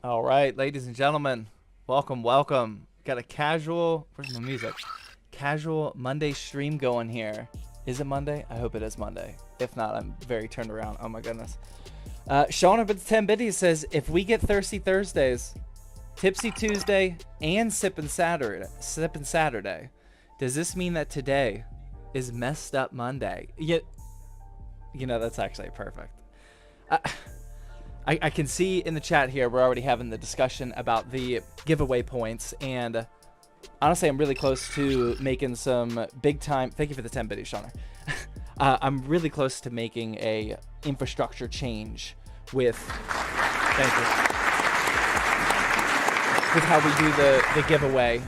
All right, ladies and gentlemen, welcome, welcome. Got a casual, where's my music? Casual Monday stream going here. Is it Monday? I hope it is Monday. If not, I'm very turned around. Oh my goodness. Sean up at the 10 biddies says, if we get Thirsty Thursdays, Tipsy Tuesday, and Sippin' Saturday, does this mean that today is Messed Up Monday? That's actually perfect. I can see in the chat here we're already having the discussion about the giveaway points, and honestly I'm really close to making some big time. Thank you for the 10 biddies, Shauna. I'm really close to making a infrastructure change with thank you, with how we do the giveaway.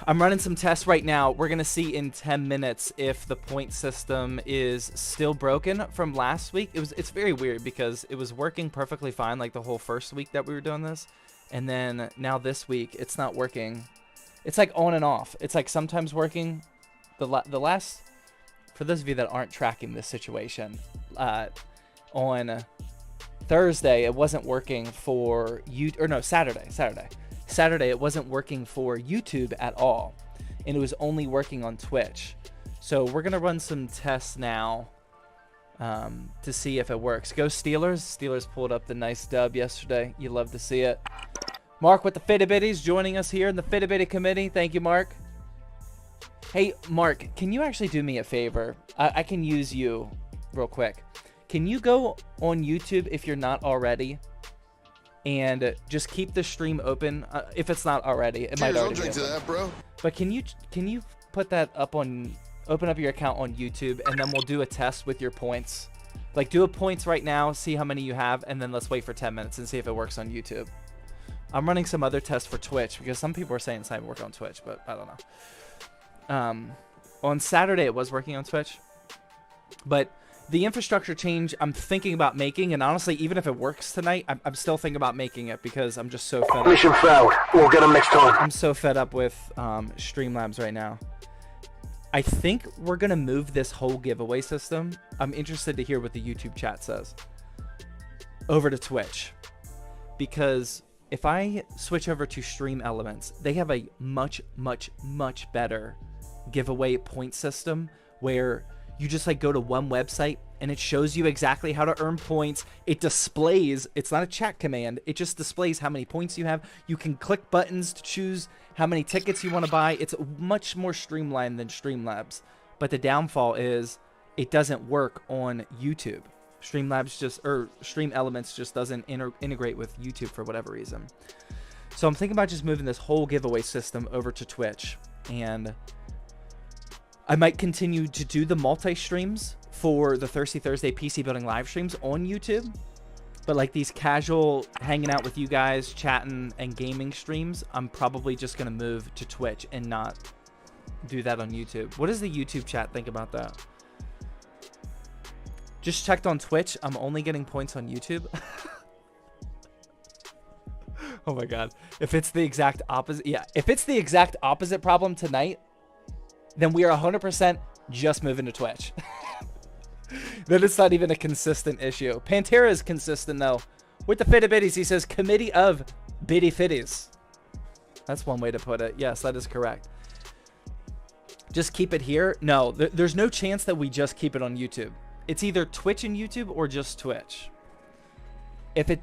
I'm running some tests right now. We're going to see in 10 minutes if the point system is still broken from last week. It's very weird because it was working perfectly fine like the whole first week that we were doing this. And then now this week, it's not working. It's like on and off. It's like sometimes working. The last, for those of you that aren't tracking this situation, on Thursday, it wasn't working for you, or no, Saturday, it wasn't working for YouTube at all, and it was only working on Twitch. So we're going to run some tests now to see if it works. Go Steelers. Steelers pulled up the nice dub yesterday. You love to see it. Mark with the Fitty-Bitties joining us here in the Fitty-Bitty committee. Thank you, Mark. Hey, Mark, can you actually do me a favor? I can use you real quick. Can you go on YouTube if you're not already? And just keep the stream open if it's not already. It might already be open. That, bro. But can you put that up on, open up your account on YouTube, and then we'll do a test with your points. Like do a points right now, see how many you have, and then let's wait for 10 minutes and see if it works on YouTube. I'm running some other tests for Twitch because some people are saying it's not working on Twitch, but I don't know. On Saturday it was working on Twitch, but the infrastructure change I'm thinking about making, and honestly, even if it works tonight, I'm still thinking about making it because I'm just so fed up. Mission failed. We'll get them next time. I'm so fed up with Streamlabs right now. I think we're going to move this whole giveaway system. I'm interested to hear what the YouTube chat says. Over to Twitch. Because if I switch over to Stream Elements, they have a much, much, much better giveaway point system where you just like go to one website and it shows you exactly how to earn points. It displays, it's not a chat command. It just displays how many points you have. You can click buttons to choose how many tickets you want to buy. It's much more streamlined than Streamlabs. But the downfall is it doesn't work on YouTube. Streamlabs just, or Stream Elements just doesn't integrate with YouTube for whatever reason. So I'm thinking about just moving this whole giveaway system over to Twitch, and I might continue to do the multi-streams for the Thirsty Thursday PC Building live streams on YouTube. But like these casual hanging out with you guys, chatting and gaming streams, I'm probably just going to move to Twitch and not do that on YouTube. What does the YouTube chat think about that? Just checked on Twitch. I'm only getting points on YouTube. Oh my God. If it's the exact opposite. Yeah. If it's the exact opposite problem tonight, then we are 100% just moving to Twitch. Then it's not even a consistent issue. Pantera is consistent though. With the Fitty Bitties, he says committee of Bitty Fitties. That's one way to put it. Yes, that is correct. Just keep it here. No, there's no chance that we just keep it on YouTube. It's either Twitch and YouTube or just Twitch. If it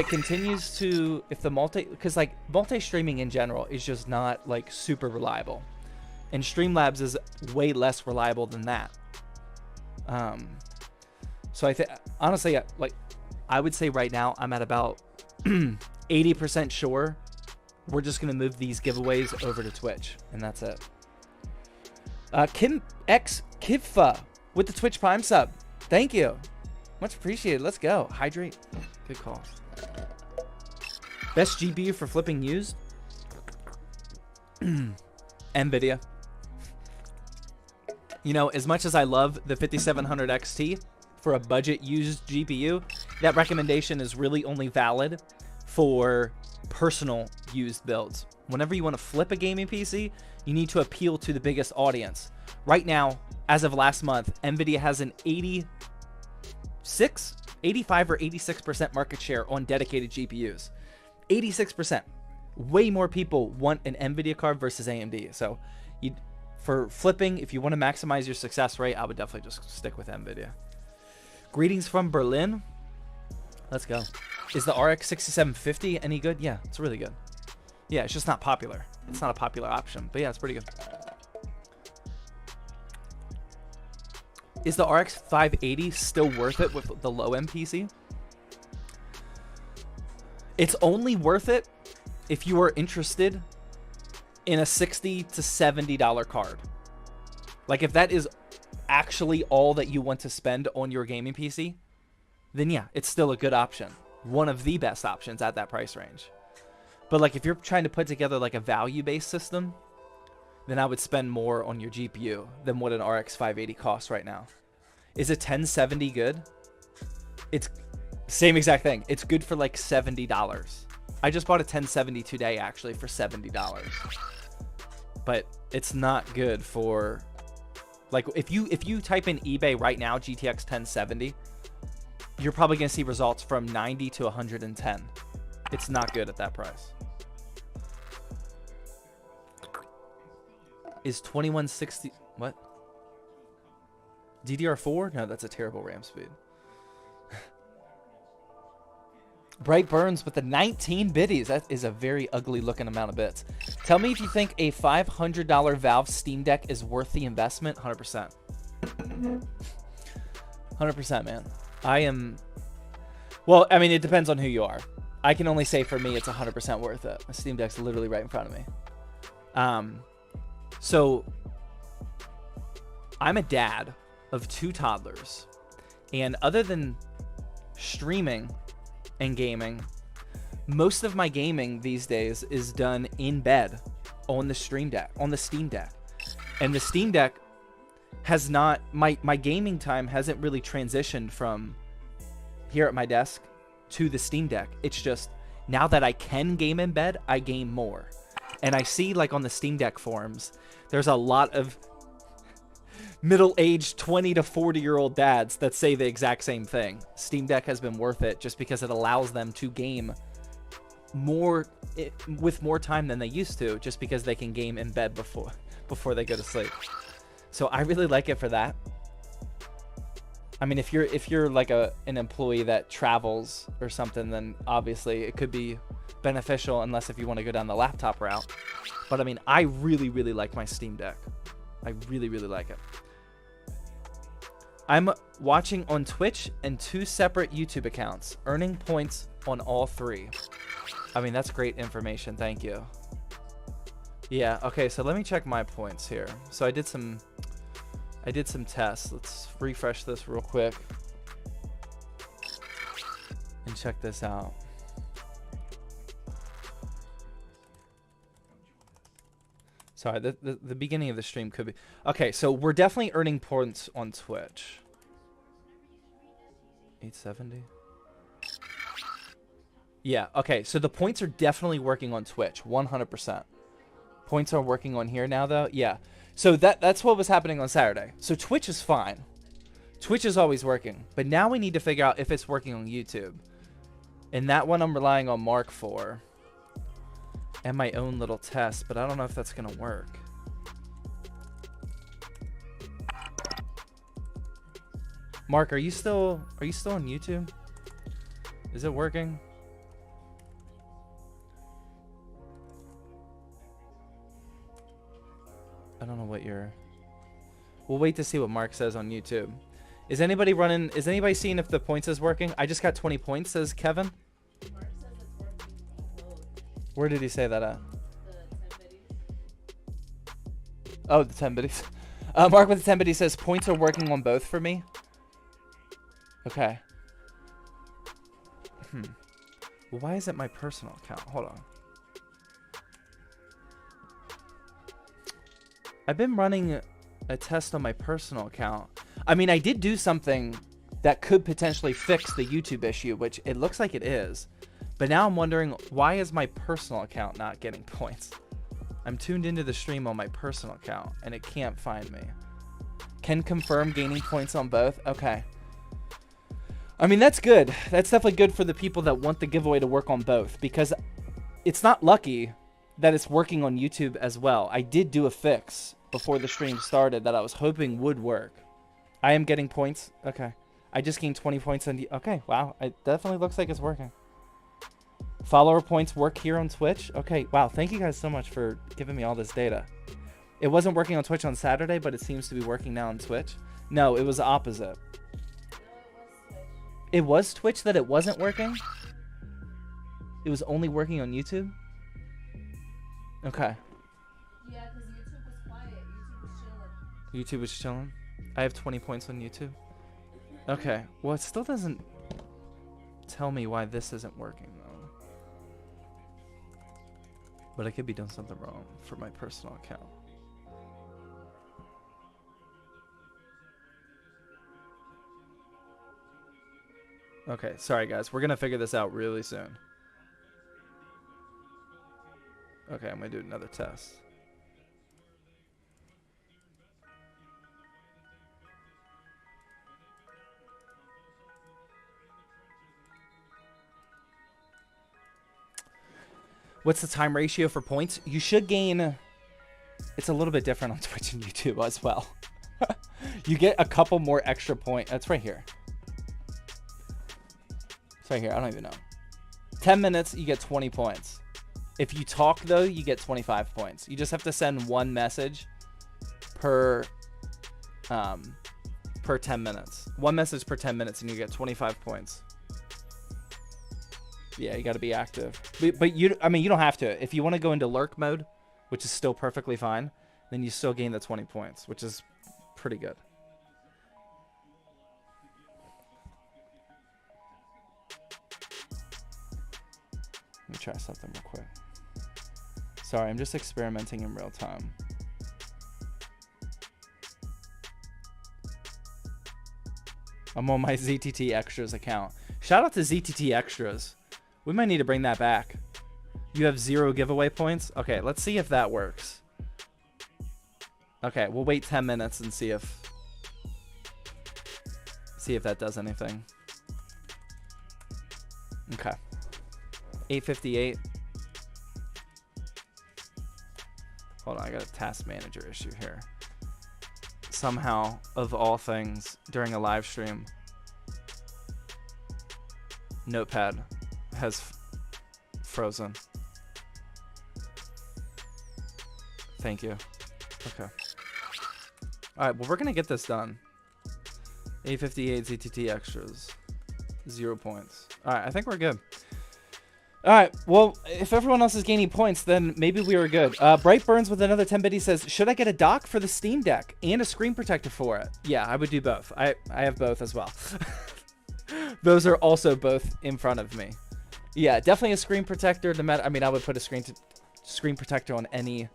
continues to, if the because like multi-streaming in general is just not like super reliable. And Streamlabs is way less reliable than that. So I think, honestly, like, I would say right now I'm at about 80% sure we're just going to move these giveaways over to Twitch, and that's it. Kim X Kiffa with the Twitch Prime sub. Thank you. Much appreciated. Let's go. Hydrate. Good call. Best GPU for flipping used? NVIDIA. You know, as much as I love the 5700 XT for a budget used GPU, that recommendation is really only valid for personal used builds. Whenever you want to flip a gaming PC, you need to appeal to the biggest audience. Right now, as of last month, NVIDIA has an 86 85 or 86% market share on dedicated GPUs. 86%. Way more people want an NVIDIA card versus AMD. So for flipping, if you want to maximize your success rate, I would definitely just stick with NVIDIA. Greetings from Berlin. Let's go. Is the RX 6750 any good? Yeah, it's really good. Yeah, it's just not popular. It's not a popular option, but yeah, it's pretty good. Is the RX 580 still worth it with the low end PC? It's only worth it if you are interested in a $60 to $70 card. Like if that is actually all that you want to spend on your gaming PC, then yeah, it's still a good option. One of the best options at that price range. But like if you're trying to put together like a value-based system, then I would spend more on your GPU than what an RX 580 costs right now. Is a 1070 good? It's same exact thing. It's good for like $70. I just bought a 1070 today actually for $70. But it's not good for like if you type in eBay right now GTX 1070, you're probably going to see results from 90 to 110. It's not good at that price. Is 2160 what? DDR4? No, that's a terrible RAM speed. Bright Burns with the 19 biddies. That is a very ugly looking amount of bits. Tell me if you think a $500 Valve Steam Deck is worth the investment. 100%. 100%, man. I am... Well, I mean, it depends on who you are. I can only say for me, it's 100% worth it. My Steam Deck's literally right in front of me. So, I'm a dad of 2 toddlers. And other than streaming and gaming, most of my gaming these days is done in bed on the Steam Deck. And the Steam Deck has not... My gaming time hasn't really transitioned from here at my desk to the Steam Deck. It's just now that I can game in bed, I game more. And I see like on the Steam Deck forums, there's a lot of middle-aged 20 to 40-year-old dads that say the exact same thing. Steam Deck has been worth it just because it allows them to game more with more time than they used to, just because they can game in bed before they go to sleep. So I really like it for that. I mean, if you're like an employee that travels or something, then obviously it could be beneficial, unless if you want to go down the laptop route. But I mean, I really, really like my Steam Deck. I really, really like it. I'm watching on Twitch and 2 separate YouTube accounts, earning points on all 3. I mean, that's great information. Thank you. Yeah, okay, so let me check my points here. So I did some tests. Let's refresh this real quick and check this out. Sorry, the beginning of the stream could be... Okay, so we're definitely earning points on Twitch. 870. Yeah, okay, so the points are definitely working on Twitch, 100%. Points are working on here now, though? Yeah. So that's what was happening on Saturday. So Twitch is fine. Twitch is always working. But now we need to figure out if it's working on YouTube. And that one I'm relying on Mark for. And my own little test, but I don't know if that's gonna work. Mark, are you still on YouTube? Is it working? I don't know what you're... We'll wait to see what Mark says on YouTube. Is anybody seeing if the points is working? I just got 20 points, says Kevin. Mark says it's working on both. Where did he say that at? The 10 biddies. Oh, the 10 biddies. Mark with the 10 biddies says points are working on both for me. Okay. Well, why is it my personal account? Hold on. I've been running a test on my personal account. I mean, I did do something that could potentially fix the YouTube issue, which it looks like it is. But now I'm wondering, why is my personal account not getting points? I'm tuned into the stream on my personal account, and it can't find me. Can confirm gaining points on both? Okay. I mean, that's good. That's definitely good for the people that want the giveaway to work on both, because it's not lucky that it's working on YouTube as well. I did do a fix before the stream started that I was hoping would work. I am getting points. Okay. I just gained 20 points on the... Okay, wow. It definitely looks like it's working. Follower points work here on Twitch. Okay, wow. Thank you guys so much for giving me all this data. It wasn't working on Twitch on Saturday, but it seems to be working now on Twitch. No, it was the opposite. It was Twitch that it wasn't working? It was only working on YouTube? Okay. Yeah, because YouTube was quiet. YouTube was chilling. YouTube was chilling. I have 20 points on YouTube. Okay. Well, it still doesn't tell me why this isn't working, though. But I could be doing something wrong for my personal account. Okay, sorry guys. We're going to figure this out really soon. Okay, I'm going to do another test. What's the time ratio for points? You should gain... It's a little bit different on Twitch and YouTube as well. You get a couple more extra points. That's right here. It's right here. I don't even know. 10 minutes, you get 20 points. If you talk, though, you get 25 points. You just have to send one message per 10 minutes. One message per 10 minutes, and you get 25 points. Yeah, you got to be active. But you, I mean, you don't have to. If you want to go into lurk mode, which is still perfectly fine, then you still gain the 20 points, which is pretty good. Let me try something real quick. Sorry, I'm just experimenting in real time. I'm on my ZTT Extras account. Shout out to ZTT Extras. We might need to bring that back. You have 0 giveaway points? Okay, let's see if that works. Okay, we'll wait 10 minutes and see if that does anything. Okay. 8:58. Hold on, I got a task manager issue here. Somehow, of all things, during a live stream, Notepad has frozen. Thank you. Okay. Alright, well, we're going to get this done. 8:58 ZTT Extras. 0 points. Alright, I think we're good. Alright, well, if everyone else is gaining points, then maybe we were good. Bright Burns with another 10 biddy says, should I get a dock for the Steam Deck and a screen protector for it? Yeah, I would do both. I have both as well. Those are also both in front of me. Yeah, definitely a screen protector. I mean, I would put a screen protector on any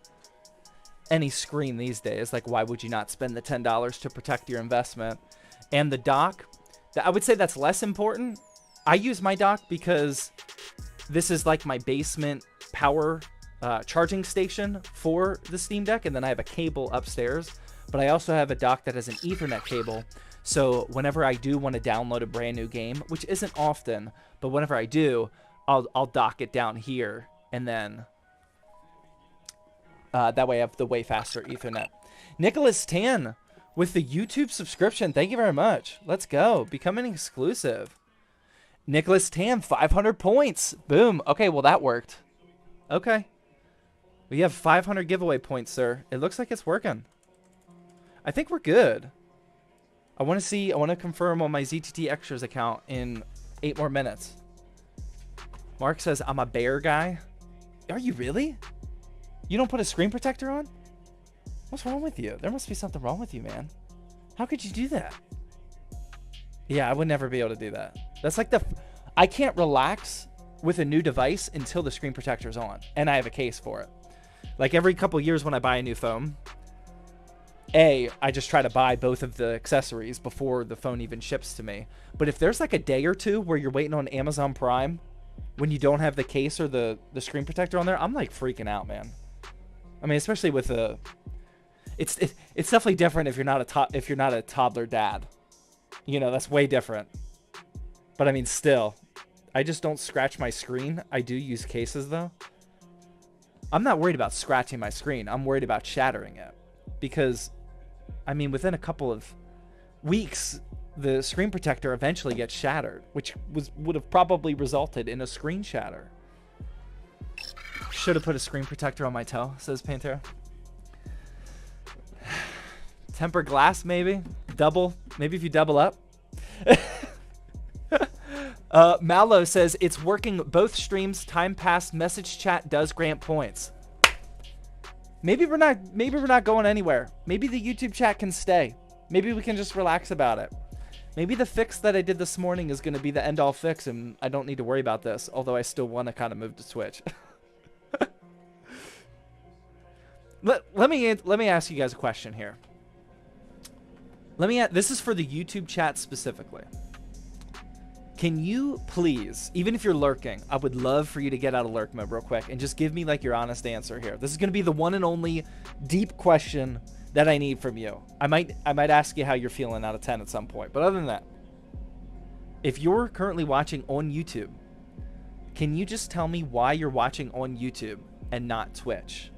screen these days. Like, why would you not spend the $10 to protect your investment? And the dock, I would say that's less important. I use my dock because this is like my basement power charging station for the Steam Deck, and then I have a cable upstairs. But I also have a dock that has an Ethernet cable. So whenever I do want to download a brand new game, which isn't often, but whenever I do, I'll dock it down here, and then that way I have the way faster Ethernet. Nicholas Tan with the YouTube subscription. Thank you very much. Let's go. Becoming exclusive. Nicholas Tan, 500 points. Boom. Okay, well, that worked. Okay. We have 500 giveaway points, sir. It looks like it's working. I think we're good. I want to confirm on my ZTT Extras account in 8 more minutes. Mark says, I'm a bear guy. Are you really? You don't put a screen protector on? What's wrong with you? There must be something wrong with you, man. How could you do that? Yeah, I would never be able to do that. That's like I can't relax with a new device until the screen protector's on, and I have a case for it. Like every couple years when I buy a new phone, I just try to buy both of the accessories before the phone even ships to me. But if there's like a day or two where you're waiting on Amazon Prime when you don't have the case or the screen protector on there, I'm like freaking out, man. I mean, especially with it's definitely different if you're not a toddler dad. You know, that's way different. But I mean, still, I just don't scratch my screen. I do use cases though. I'm not worried about scratching my screen. I'm worried about shattering it because, I mean, within a couple of weeks, the screen protector eventually gets shattered, which would have probably resulted in a screen shatter. Should have put a screen protector on my toe, says Pantera. Tempered glass, maybe. Double. Maybe if you double up. Mallow says it's working both streams. Time passed. Message chat does grant points. Maybe we're not going anywhere. Maybe the YouTube chat can stay. Maybe we can just relax about it. Maybe the fix that I did this morning is going to be the end all fix, and I don't need to worry about this. Although I still want to kind of move to Twitch. Let me ask you guys a question here. This is for the YouTube chat specifically. Can you please, even if you're lurking, I would love for you to get out of lurk mode real quick and just give me like your honest answer here. This is going to be the one and only deep question that I need from you. I might ask you how you're feeling out of 10 at some point. But other than that, if you're currently watching on YouTube, can you just tell me why you're watching on YouTube and not Twitch?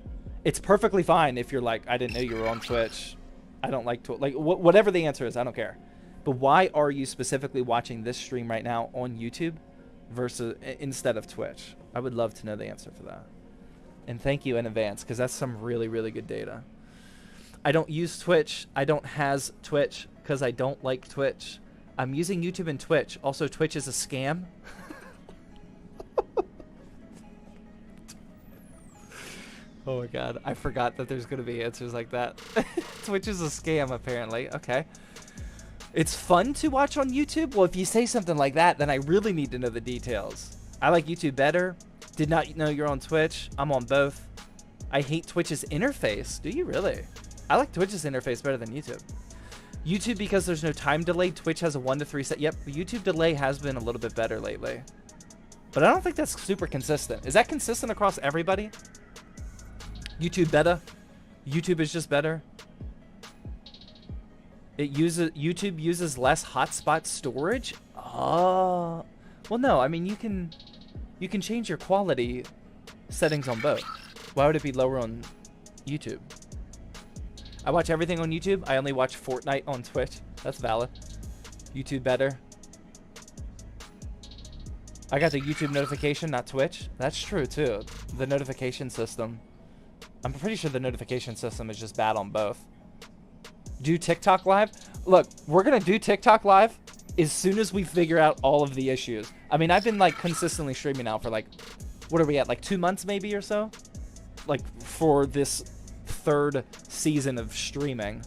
It's perfectly fine if you're like, I didn't know you were on Twitch. I don't like Twitch. Like whatever the answer is, I don't care. But why are you specifically watching this stream right now on YouTube versus instead of Twitch? I would love to know the answer for that. And thank you in advance, because that's some really, really good data. I don't use Twitch. I don't has Twitch because I don't like Twitch. I'm using YouTube and Twitch. Also, Twitch is a scam. Oh my god, I forgot that there's going to be answers like that. Twitch is a scam, apparently. Okay. It's fun to watch on YouTube? Well, if you say something like that, then I really need to know the details. I like YouTube better. Did not know you're on Twitch. I'm on both. I hate Twitch's interface. Do you really? I like Twitch's interface better than YouTube. YouTube, because there's no time delay. Twitch has a 1 to 3 set. Yep, YouTube delay has been a little bit better lately. But I don't think that's super consistent. Is that consistent across everybody? YouTube better? YouTube is just better? YouTube uses less hotspot storage? Oh. Well, no. I mean, you can change your quality settings on both. Why would it be lower on YouTube? I watch everything on YouTube. I only watch Fortnite on Twitch. That's valid. YouTube better. I got the YouTube notification, not Twitch. That's true, too. The notification system. I'm pretty sure the notification system is just bad on both. Do TikTok live? Look, we're going to do TikTok live as soon as we figure out all of the issues. I mean, I've been like consistently streaming now for like, what are we at? Like 2 months maybe or so? Like for this 3rd season of streaming.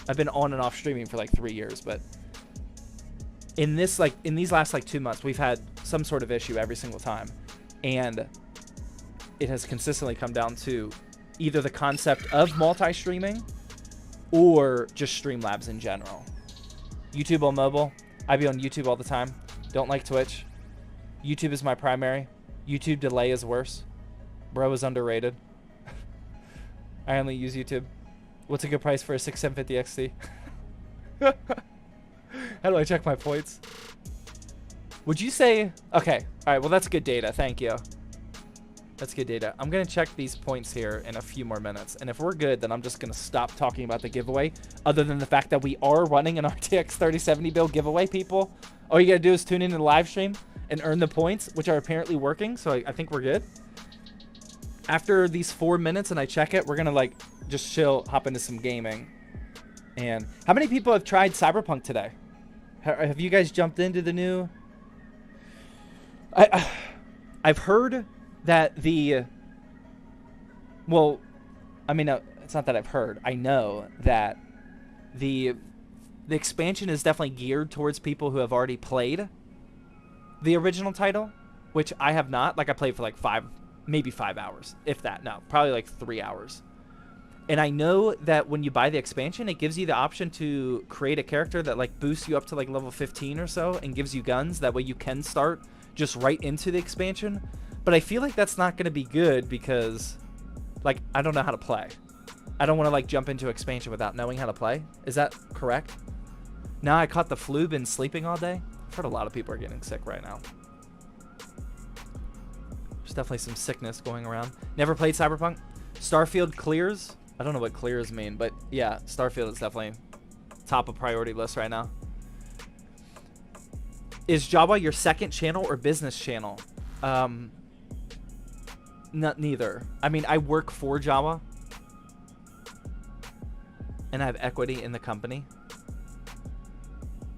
I've been on and off streaming for like 3 years, but in these last like 2 months, we've had some sort of issue every single time. And it has consistently come down to either the concept of multi-streaming or just Streamlabs in general. YouTube on mobile. I be on YouTube all the time. Don't like Twitch. YouTube is my primary. YouTube delay is worse. Bro is underrated. I only use YouTube. What's a good price for a 6750 XT? How do I check my points? Would you say... Okay. All right. Well, that's good data. Thank you. That's good data. I'm going to check these points here in a few more minutes. And if we're good, then I'm just going to stop talking about the giveaway. Other than the fact that we are running an RTX 3070 build giveaway, people. All you got to do is tune into the live stream and earn the points, which are apparently working. So I think we're good. After these 4 minutes and I check it, we're going to like just chill, hop into some gaming. And how many people have tried Cyberpunk today? Have you guys jumped into the new... I've heard that the... Well, I mean, it's not that I've heard. I know that the expansion is definitely geared towards people who have already played the original title, which I have not. Like, I played for like maybe 5 hours, if that. No, probably like 3 hours. And I know that when you buy the expansion, it gives you the option to create a character that like boosts you up to like level 15 or so and gives you guns. That way you can start just right into the expansion. But I feel like that's not going to be good because like I don't know how to play. I don't want to like jump into expansion without knowing how to play. Is that correct? Now I caught the flu, been sleeping all day. heard a lot of people are getting sick right now. There's definitely some sickness going around. Never played Cyberpunk. Starfield clears. I don't know what clears mean, but yeah, Starfield is definitely top of priority list right now. Is Jawa your second channel or business channel? Neither. I mean, I work for Jawa, and I have equity in the company.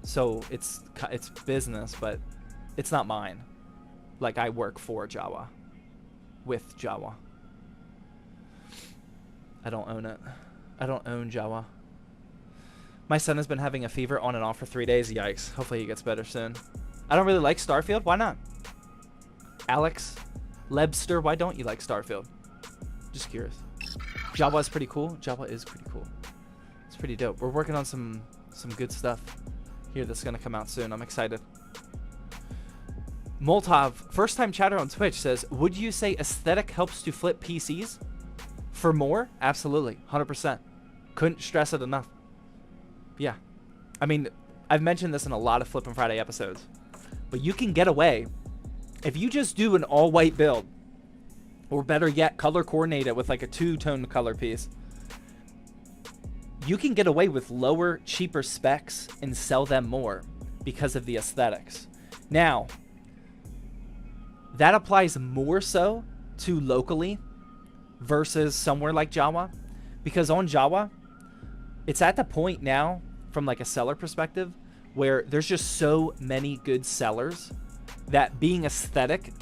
So it's business, but it's not mine. Like, I work for Jawa, with Jawa. I don't own it. I don't own Jawa. My son has been having a fever on and off for 3 days. Yikes. Hopefully he gets better soon. I don't really like Starfield. Why not? Alex Lebster, why don't you like Starfield? Just curious. Jawa is pretty cool. Jawa is pretty cool. It's pretty dope. We're working on some good stuff here that's going to come out soon. I'm excited. Moltov, first time chatter on Twitch, says, would you say aesthetic helps to flip PCs? For more? Absolutely. 100%. Couldn't stress it enough. Yeah. I mean, I've mentioned this in a lot of Flippin' Friday episodes, but you can get away if you just do an all-white build, or better yet, color coordinate it with like a two-tone color piece. You can get away with lower, cheaper specs and sell them more because of the aesthetics. Now, that applies more so to locally versus somewhere like Jawa, because on Jawa, it's at the point now from like a seller perspective where there's just so many good sellers that being aesthetic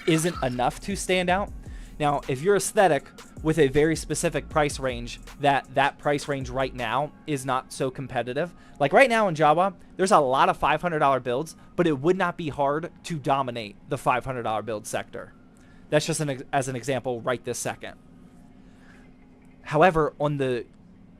isn't enough to stand out. Now, if you're aesthetic with a very specific price range, that price range right now is not so competitive. Like right now in Jawa, there's a lot of $500 builds, but it would not be hard to dominate the $500 build sector. That's just as an example right this second. However, on the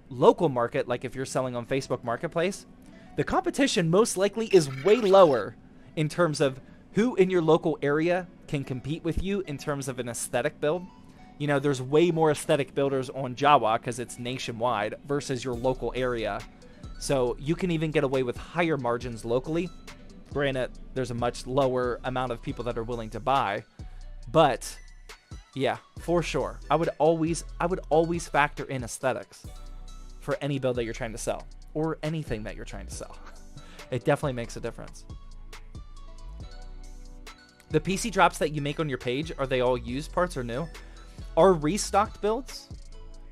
local market, like if you're selling on Facebook Marketplace, the competition most likely is way lower in terms of who in your local area can compete with you in terms of an aesthetic build. You know, there's way more aesthetic builders on Jawa because it's nationwide versus your local area. So you can even get away with higher margins locally. Granted, there's a much lower amount of people that are willing to buy. But yeah, for sure. I would always factor in aesthetics for any build that you're trying to sell or anything that you're trying to sell. It definitely makes a difference. The PC drops that you make on your page, are they all used parts or new? Are restocked builds?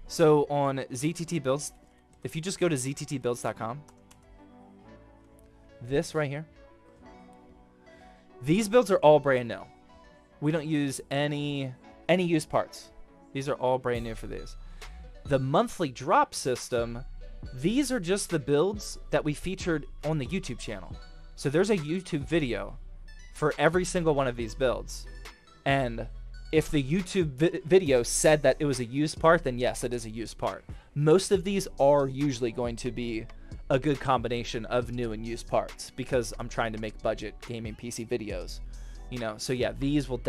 So on ZTT Builds, if you just go to zttbuilds.com, this right here, these builds are all brand new. We don't use any used parts. These are all brand new for these. The monthly drop system, these are just the builds that we featured on the YouTube channel. So there's a YouTube video for every single one of these builds. And if the YouTube video said that it was a used part, then yes, it is a used part. Most of these are usually going to be a good combination of new and used parts because I'm trying to make budget gaming PC videos, you know. So yeah, these will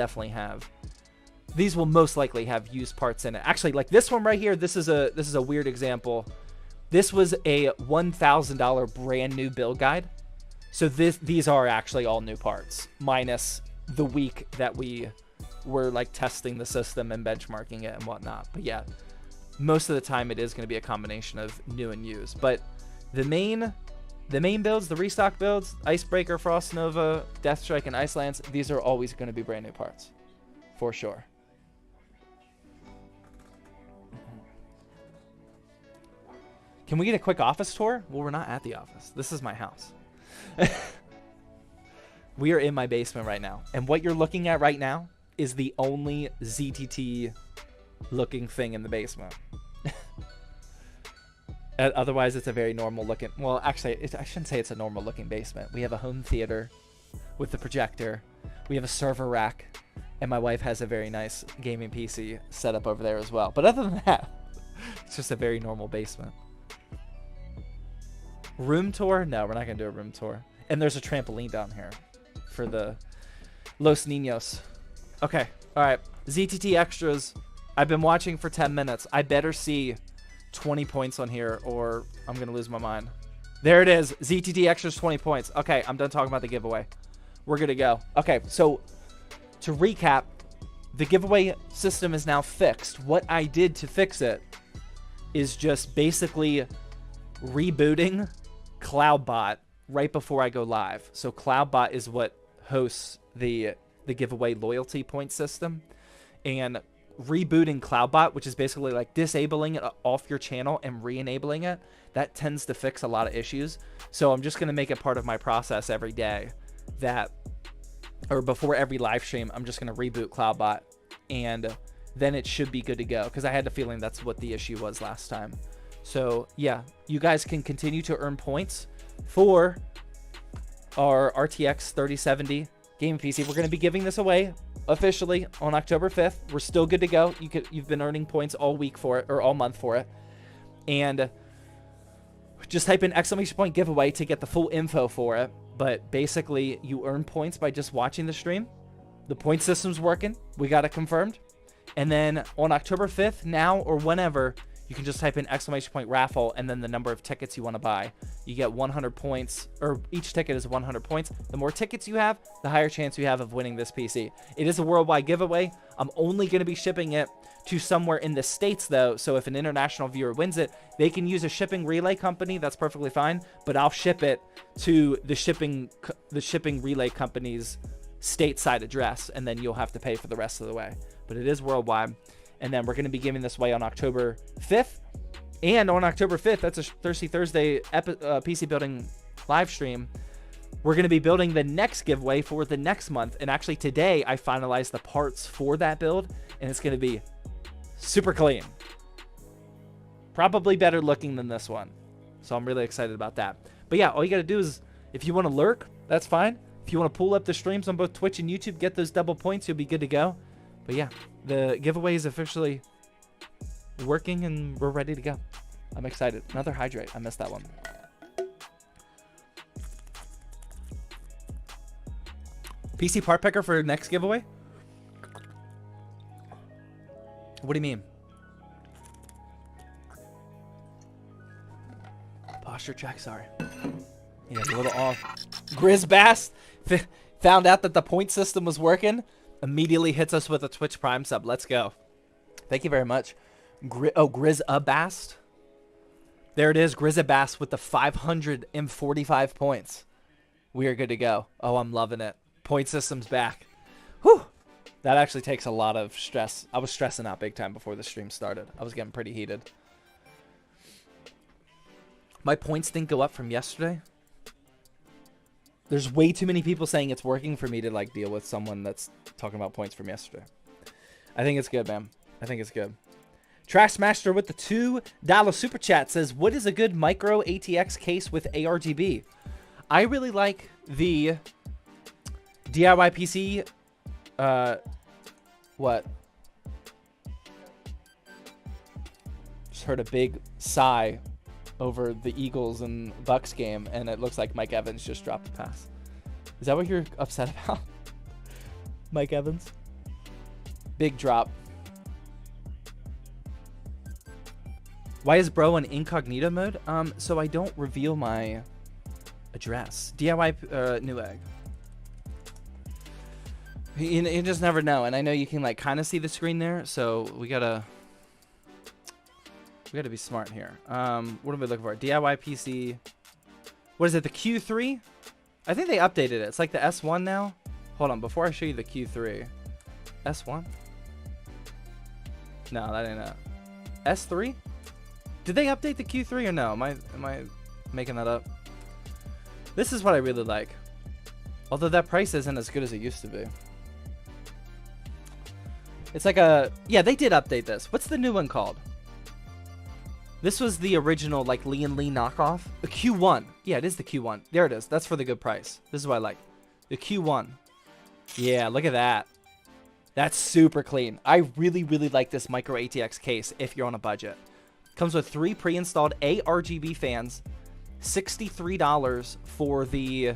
most likely have used parts in it. Actually, like this one right here, this is a weird example. This was a $1,000 brand new build guide. So these are actually all new parts, minus the week that we were like testing the system and benchmarking it and whatnot. But yeah, most of the time it is going to be a combination of new and used. But the main builds, the restock builds, Icebreaker, Frost Nova, Deathstrike, and Icelands, these are always going to be brand new parts, for sure. Can we get a quick office tour? Well, we're not at the office. This is my house. We are in my basement right now. And what you're looking at right now is the only ZTT looking thing in the basement. Otherwise, it's a very normal looking... Well, actually, I shouldn't say it's a normal looking basement. We have a home theater with the projector. We have a server rack. And my wife has a very nice gaming PC set up over there as well. But other than that, it's just a very normal basement. Room tour? No, we're not going to do a room tour. And there's a trampoline down here for the Los Niños. Okay. All right. ZTT extras. I've been watching for 10 minutes. I better see 20 points on here or I'm going to lose my mind. There it is. ZTT extras 20 points. Okay, I'm done talking about the giveaway. We're good to go. Okay, so to recap, the giveaway system is now fixed. What I did to fix it is just basically rebooting CloudBot right before I go live. So CloudBot is what hosts the giveaway loyalty point system. And rebooting CloudBot, which is basically like disabling it off your channel and re-enabling it, that tends to fix a lot of issues. So I'm just going to make it part of my process every day or before every live stream, I'm just going to reboot CloudBot, and then it should be good to go, because I had the feeling that's what the issue was last time. So yeah, you guys can continue to earn points for our RTX 3070 game PC. We're going to be giving this away officially on October 5th. We're still good to go. You've been earning points all week for it, or all month for it. And just type in !point giveaway to get the full info for it. But basically, you earn points by just watching the stream. The point system's working. We got it confirmed. And then on October 5th, now or whenever, you can just type in !point raffle and then the number of tickets you want to buy. You get 100 points, or each ticket is 100 points. The more tickets you have, the higher chance you have of winning this PC. It is a worldwide giveaway. I'm only going to be shipping it to somewhere in the States, though. So if an international viewer wins it, they can use a shipping relay company. That's perfectly fine. But I'll ship it to the shipping relay company's stateside address, and then you'll have to pay for the rest of the way. But it is worldwide. And then we're going to be giving this away on October 5th. And on October 5th, that's a Thirsty Thursday PC building live stream. We're going to be building the next giveaway for the next month. And actually today, I finalized the parts for that build, and it's going to be super clean. Probably better looking than this one. So I'm really excited about that. But yeah, all you got to do is, if you want to lurk, that's fine. If you want to pull up the streams on both Twitch and YouTube, get those double points, you'll be good to go. But yeah, the giveaway is officially working and we're ready to go. I'm excited. Another hydrate. I missed that one. PC part picker for next giveaway? What do you mean? Posture check, sorry. Yeah, a little off. Grizzbass found out that the point system was working. Immediately hits us with a Twitch Prime sub. Let's go. Thank you very much. Grizzabast. There it is. Grizzabast with the 545 points. We are good to go. Oh, I'm loving it. Point system's back. Whew. That actually takes a lot of stress. I was stressing out big time before the stream started. I was getting pretty heated. My points didn't go up from yesterday. There's way too many people saying it's working for me to like deal with someone that's talking about points from yesterday. I think it's good, man. I think it's good. Trash Master with the $2 super chat says, what is a good micro ATX case with ARGB? I really like the DIY PC. What? Just heard a big sigh over the Eagles and Bucks game, and it looks like Mike Evans just dropped a pass. Is that what you're upset about? Mike Evans? Big drop. Why is bro in incognito mode? So I don't reveal my address. DIY Newegg. You just never know, and I know you can like kind of see the screen there, so we gotta be smart here. What are we looking for? DIY PC. What is it? The Q3? I think they updated it. It's like the S1 now. Hold on, before I show you the Q3. S1? No, that ain't it. S3? Did they update the Q3 or no? Am I making that up? This is what I really like. Although that price isn't as good as it used to be. It's like a... Yeah, they did update this. What's the new one called? This was the original, like, Lee & Lee knockoff. The Q1. Yeah, it is the Q1. There it is. That's for the good price. This is what I like. The Q1. Yeah, look at that. That's super clean. I really, really like this micro ATX case if you're on a budget. Comes with 3 pre-installed ARGB fans. $63 for the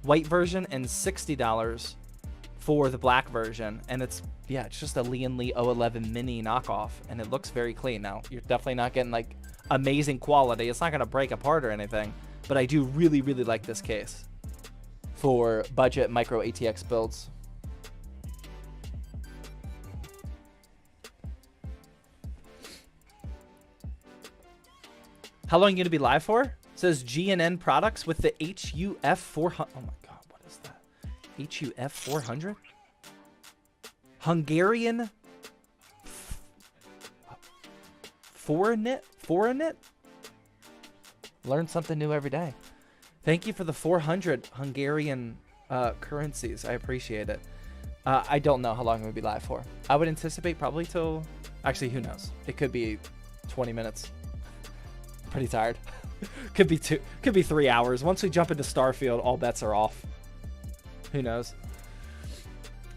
white version and $60 for the black version. And it's... Yeah, it's just a Lee & Lee 011 mini knockoff, and it looks very clean. Now, you're definitely not getting, like, amazing quality. It's not going to break apart or anything, but I do really, really like this case for budget micro ATX builds. How long are you going to be live for? It says GNN Products with the HUF 400. Oh my god, what is that? HUF 400? Hungarian Foreign? Learn something new every day. Thank you for the 400 Hungarian currencies. I appreciate it. I don't know how long I'm going to be live for. I would anticipate probably till... Actually, who knows? It could be 20 minutes. Pretty tired. Could be 3 hours. Once we jump into Starfield, all bets are off. Who knows?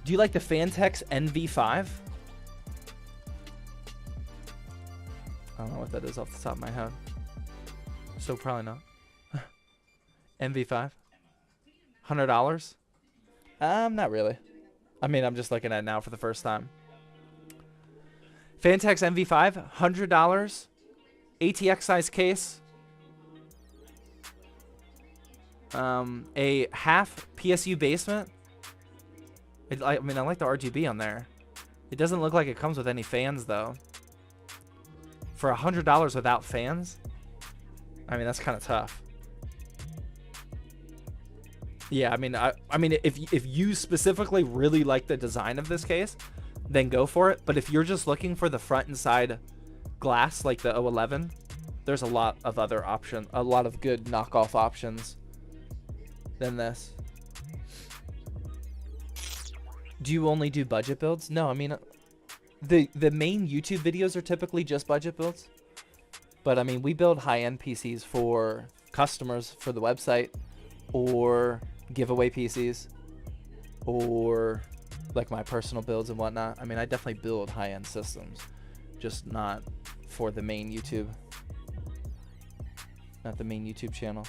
Do you like the Fantex NV5? I don't know what that is off the top of my head. So probably not. NV5? $100? Not really. I mean, I'm just looking at it now for the first time. Fantex NV5, $100. ATX size case. A half PSU basement. I mean, I like the RGB on there. It doesn't look like it comes with any fans, though. For $100 without fans? I mean, that's kind of tough. Yeah, I mean, if you specifically really like the design of this case, then go for it. But if you're just looking for the front and side glass, like the O11, there's a lot of other options, a lot of good knockoff options than this. Do you only do budget builds? No, I mean, the main YouTube videos are typically just budget builds. But I mean, we build high-end PCs for customers for the website, or giveaway PCs, or like my personal builds and whatnot. I mean, I definitely build high-end systems, just not for the main YouTube. Not the main YouTube channel.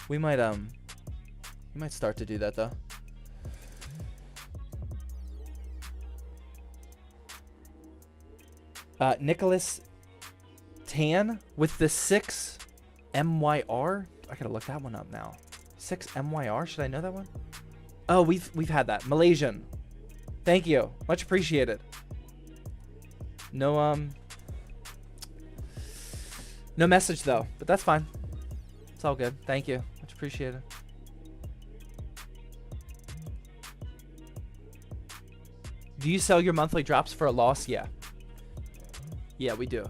We might start to do that though. Nicholas Tan with the 6 MYR. I gotta look that one up now. 6 MYR. Should I know that one? Oh, we've had that. Malaysian. Thank you. Much appreciated. No no message though, but that's fine. It's all good. Thank you. Much appreciated. Do you sell your monthly drops for a loss? Yeah. Yeah, we do.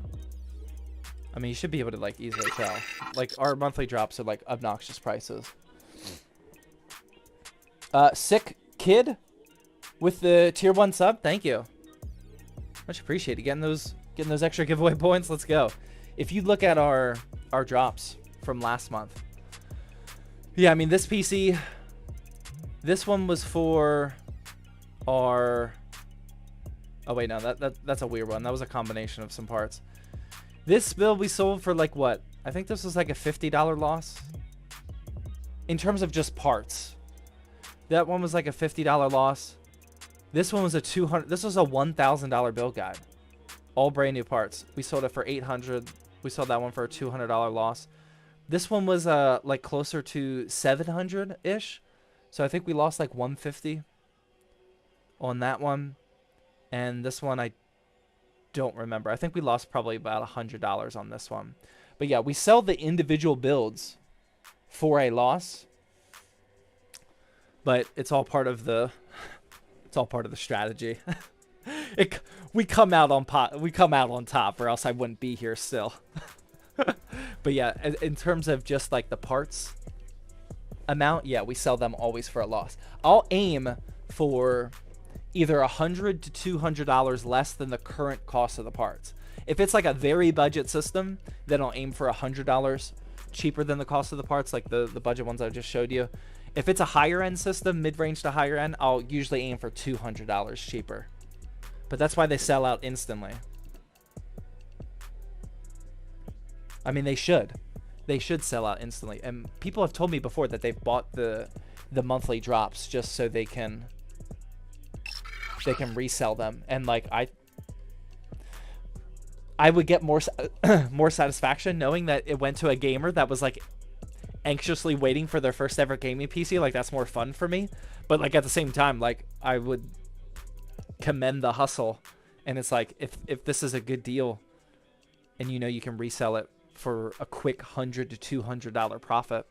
I mean, you should be able to like easily tell. Like our monthly drops are like obnoxious prices. Sick Kid with the tier 1 sub. Thank you. Much appreciated. Getting those extra giveaway points. Let's go. If you look at our drops from last month. Yeah, I mean, this PC, this one was for our... Oh, wait, no, that's a weird one. That was a combination of some parts. This build we sold for, like, what? I think this was, like, a $50 loss. In terms of just parts. That one was, like, a $50 loss. This one was a $200... This was a $1,000 build guide. All brand new parts. We sold it for $800. We sold that one for a $200 loss. This one was, like, closer to $700-ish. So I think we lost, like, $150 on that one. And this one, I don't remember. I think we lost probably about $100 on this one. But yeah, we sell the individual builds for a loss. But it's all part of the strategy. We come out on top, or else I wouldn't be here still. But yeah, in terms of just like the parts amount, yeah, we sell them always for a loss. I'll aim for either $100 to $200 less than the current cost of the parts. If it's like a very budget system, then I'll aim for $100 cheaper than the cost of the parts, like the budget ones I just showed you. If it's a higher end system, mid-range to higher end, I'll usually aim for $200 cheaper. But that's why they sell out instantly. I mean, they should. They should sell out instantly. And people have told me before that they've bought the monthly drops just so they can resell them. And like I would get more more satisfaction knowing that it went to a gamer that was like anxiously waiting for their first ever gaming PC. Like that's more fun for me. But like at the same time, like I would commend the hustle. And it's like if this is a good deal and you know you can resell it for a quick $100 to $200 profit,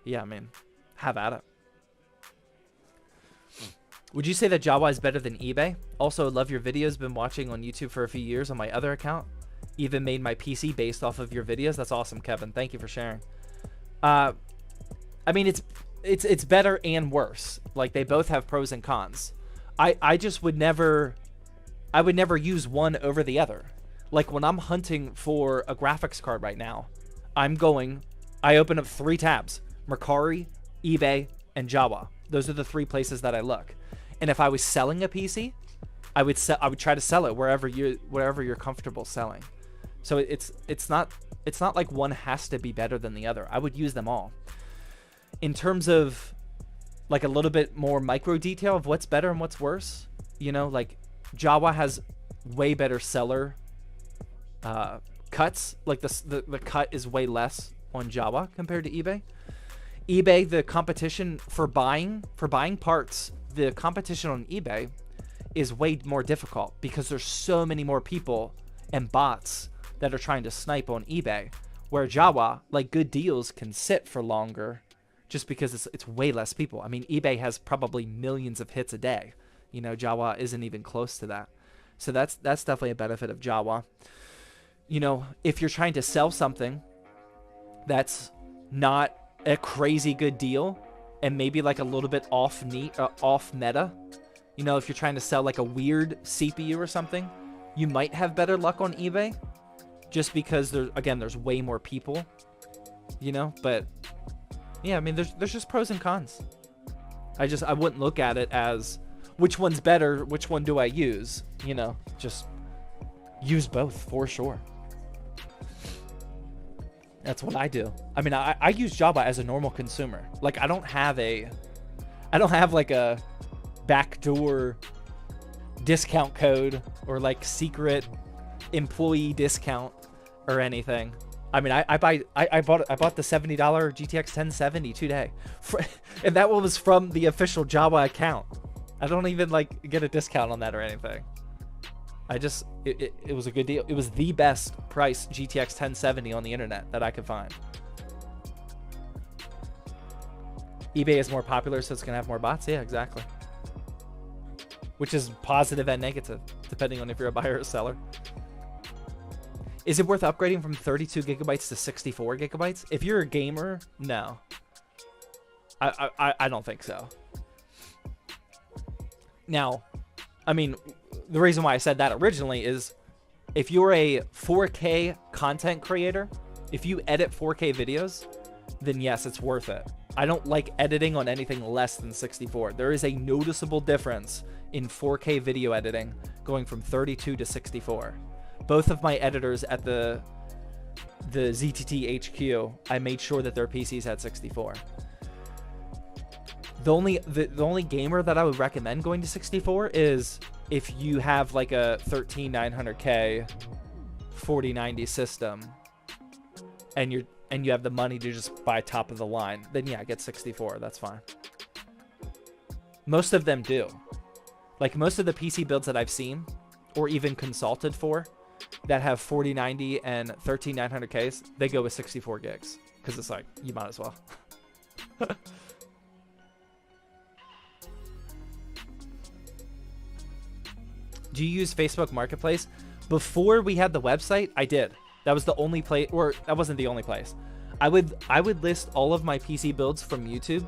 yeah, I mean, have at it. Would you say that Jawa is better than eBay? Also, love your videos. Been watching on YouTube for a few years on my other account. Even made my PC based off of your videos. That's awesome, Kevin. Thank you for sharing. I mean, it's better and worse. Like they both have pros and cons. I just would never, I would never use one over the other. Like when I'm hunting for a graphics card right now, I open up 3 tabs: Mercari, eBay, and Jawa. Those are the 3 places that I look. And if I was selling a PC, I would try to sell it wherever you're comfortable selling. So it's not like one has to be better than the other. I would use them all. In terms of like a little bit more micro detail of what's better and what's worse, you know, like Jawa has way better seller cuts. Like the cut is way less on Jawa compared to eBay. eBay, the competition for buying parts, the competition on eBay is way more difficult because there's so many more people and bots that are trying to snipe on eBay, where Jawa, like good deals can sit for longer just because it's way less people. I mean, eBay has probably millions of hits a day. You know, Jawa isn't even close to that. So that's definitely a benefit of Jawa. You know, if you're trying to sell something that's not a crazy good deal and maybe like a little bit off meta, you know, if you're trying to sell like a weird CPU or something, you might have better luck on eBay just because there's way more people, you know. But yeah, I mean, there's just pros and cons. I wouldn't look at it as which one's better, which one do I use, you know, just use both for sure. That's what I do. I mean, I use Jawa as a normal consumer. Like I don't have like a backdoor discount code or like secret employee discount or anything. I mean, I bought the $70 GTX 1070 today, and that one was from the official Jawa account. I don't even like get a discount on that or anything. It was a good deal. It was the best price GTX 1070 on the internet that I could find. eBay is more popular, so it's gonna have more bots. Yeah, exactly. Which is positive and negative, depending on if you're a buyer or seller. Is it worth upgrading from 32 gigabytes to 64 gigabytes? If you're a gamer, no. I don't think so. Now, I mean, the reason why I said that originally is if you're a 4K content creator, if you edit 4K videos, then yes, it's worth it. I don't like editing on anything less than 64. There is a noticeable difference in 4K video editing going from 32 to 64. Both of my editors at the ZTT HQ, I made sure that their PCs had 64. The only gamer that I would recommend going to 64 is if you have like a 13900K 4090 system and you have the money to just buy top of the line, then yeah, get 64. That's fine. Most of them do. Like most of the PC builds that I've seen or even consulted for that have 4090 and 13900Ks, they go with 64 gigs because it's like, you might as well. Do you use Facebook Marketplace? Before we had the website, I did. That was the only place, or that wasn't the only place. I would list all of my PC builds from YouTube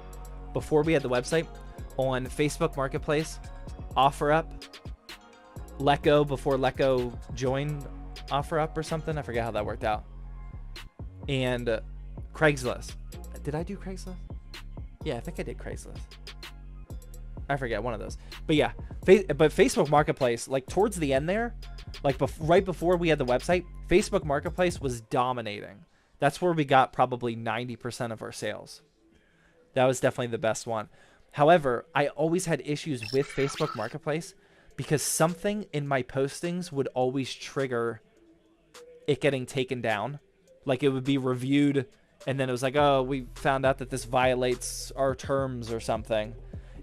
before we had the website on Facebook Marketplace, OfferUp, Letgo before Letgo joined OfferUp or something. I forget how that worked out. And Craigslist. Did I do Craigslist? Yeah, I think I did Craigslist. I forget, one of those. But yeah, but Facebook Marketplace, like towards the end there, like right before we had the website, Facebook Marketplace was dominating. That's where we got probably 90% of our sales. That was definitely the best one. However, I always had issues with Facebook Marketplace because something in my postings would always trigger it getting taken down. Like it would be reviewed and then it was like, oh, we found out that this violates our terms or something.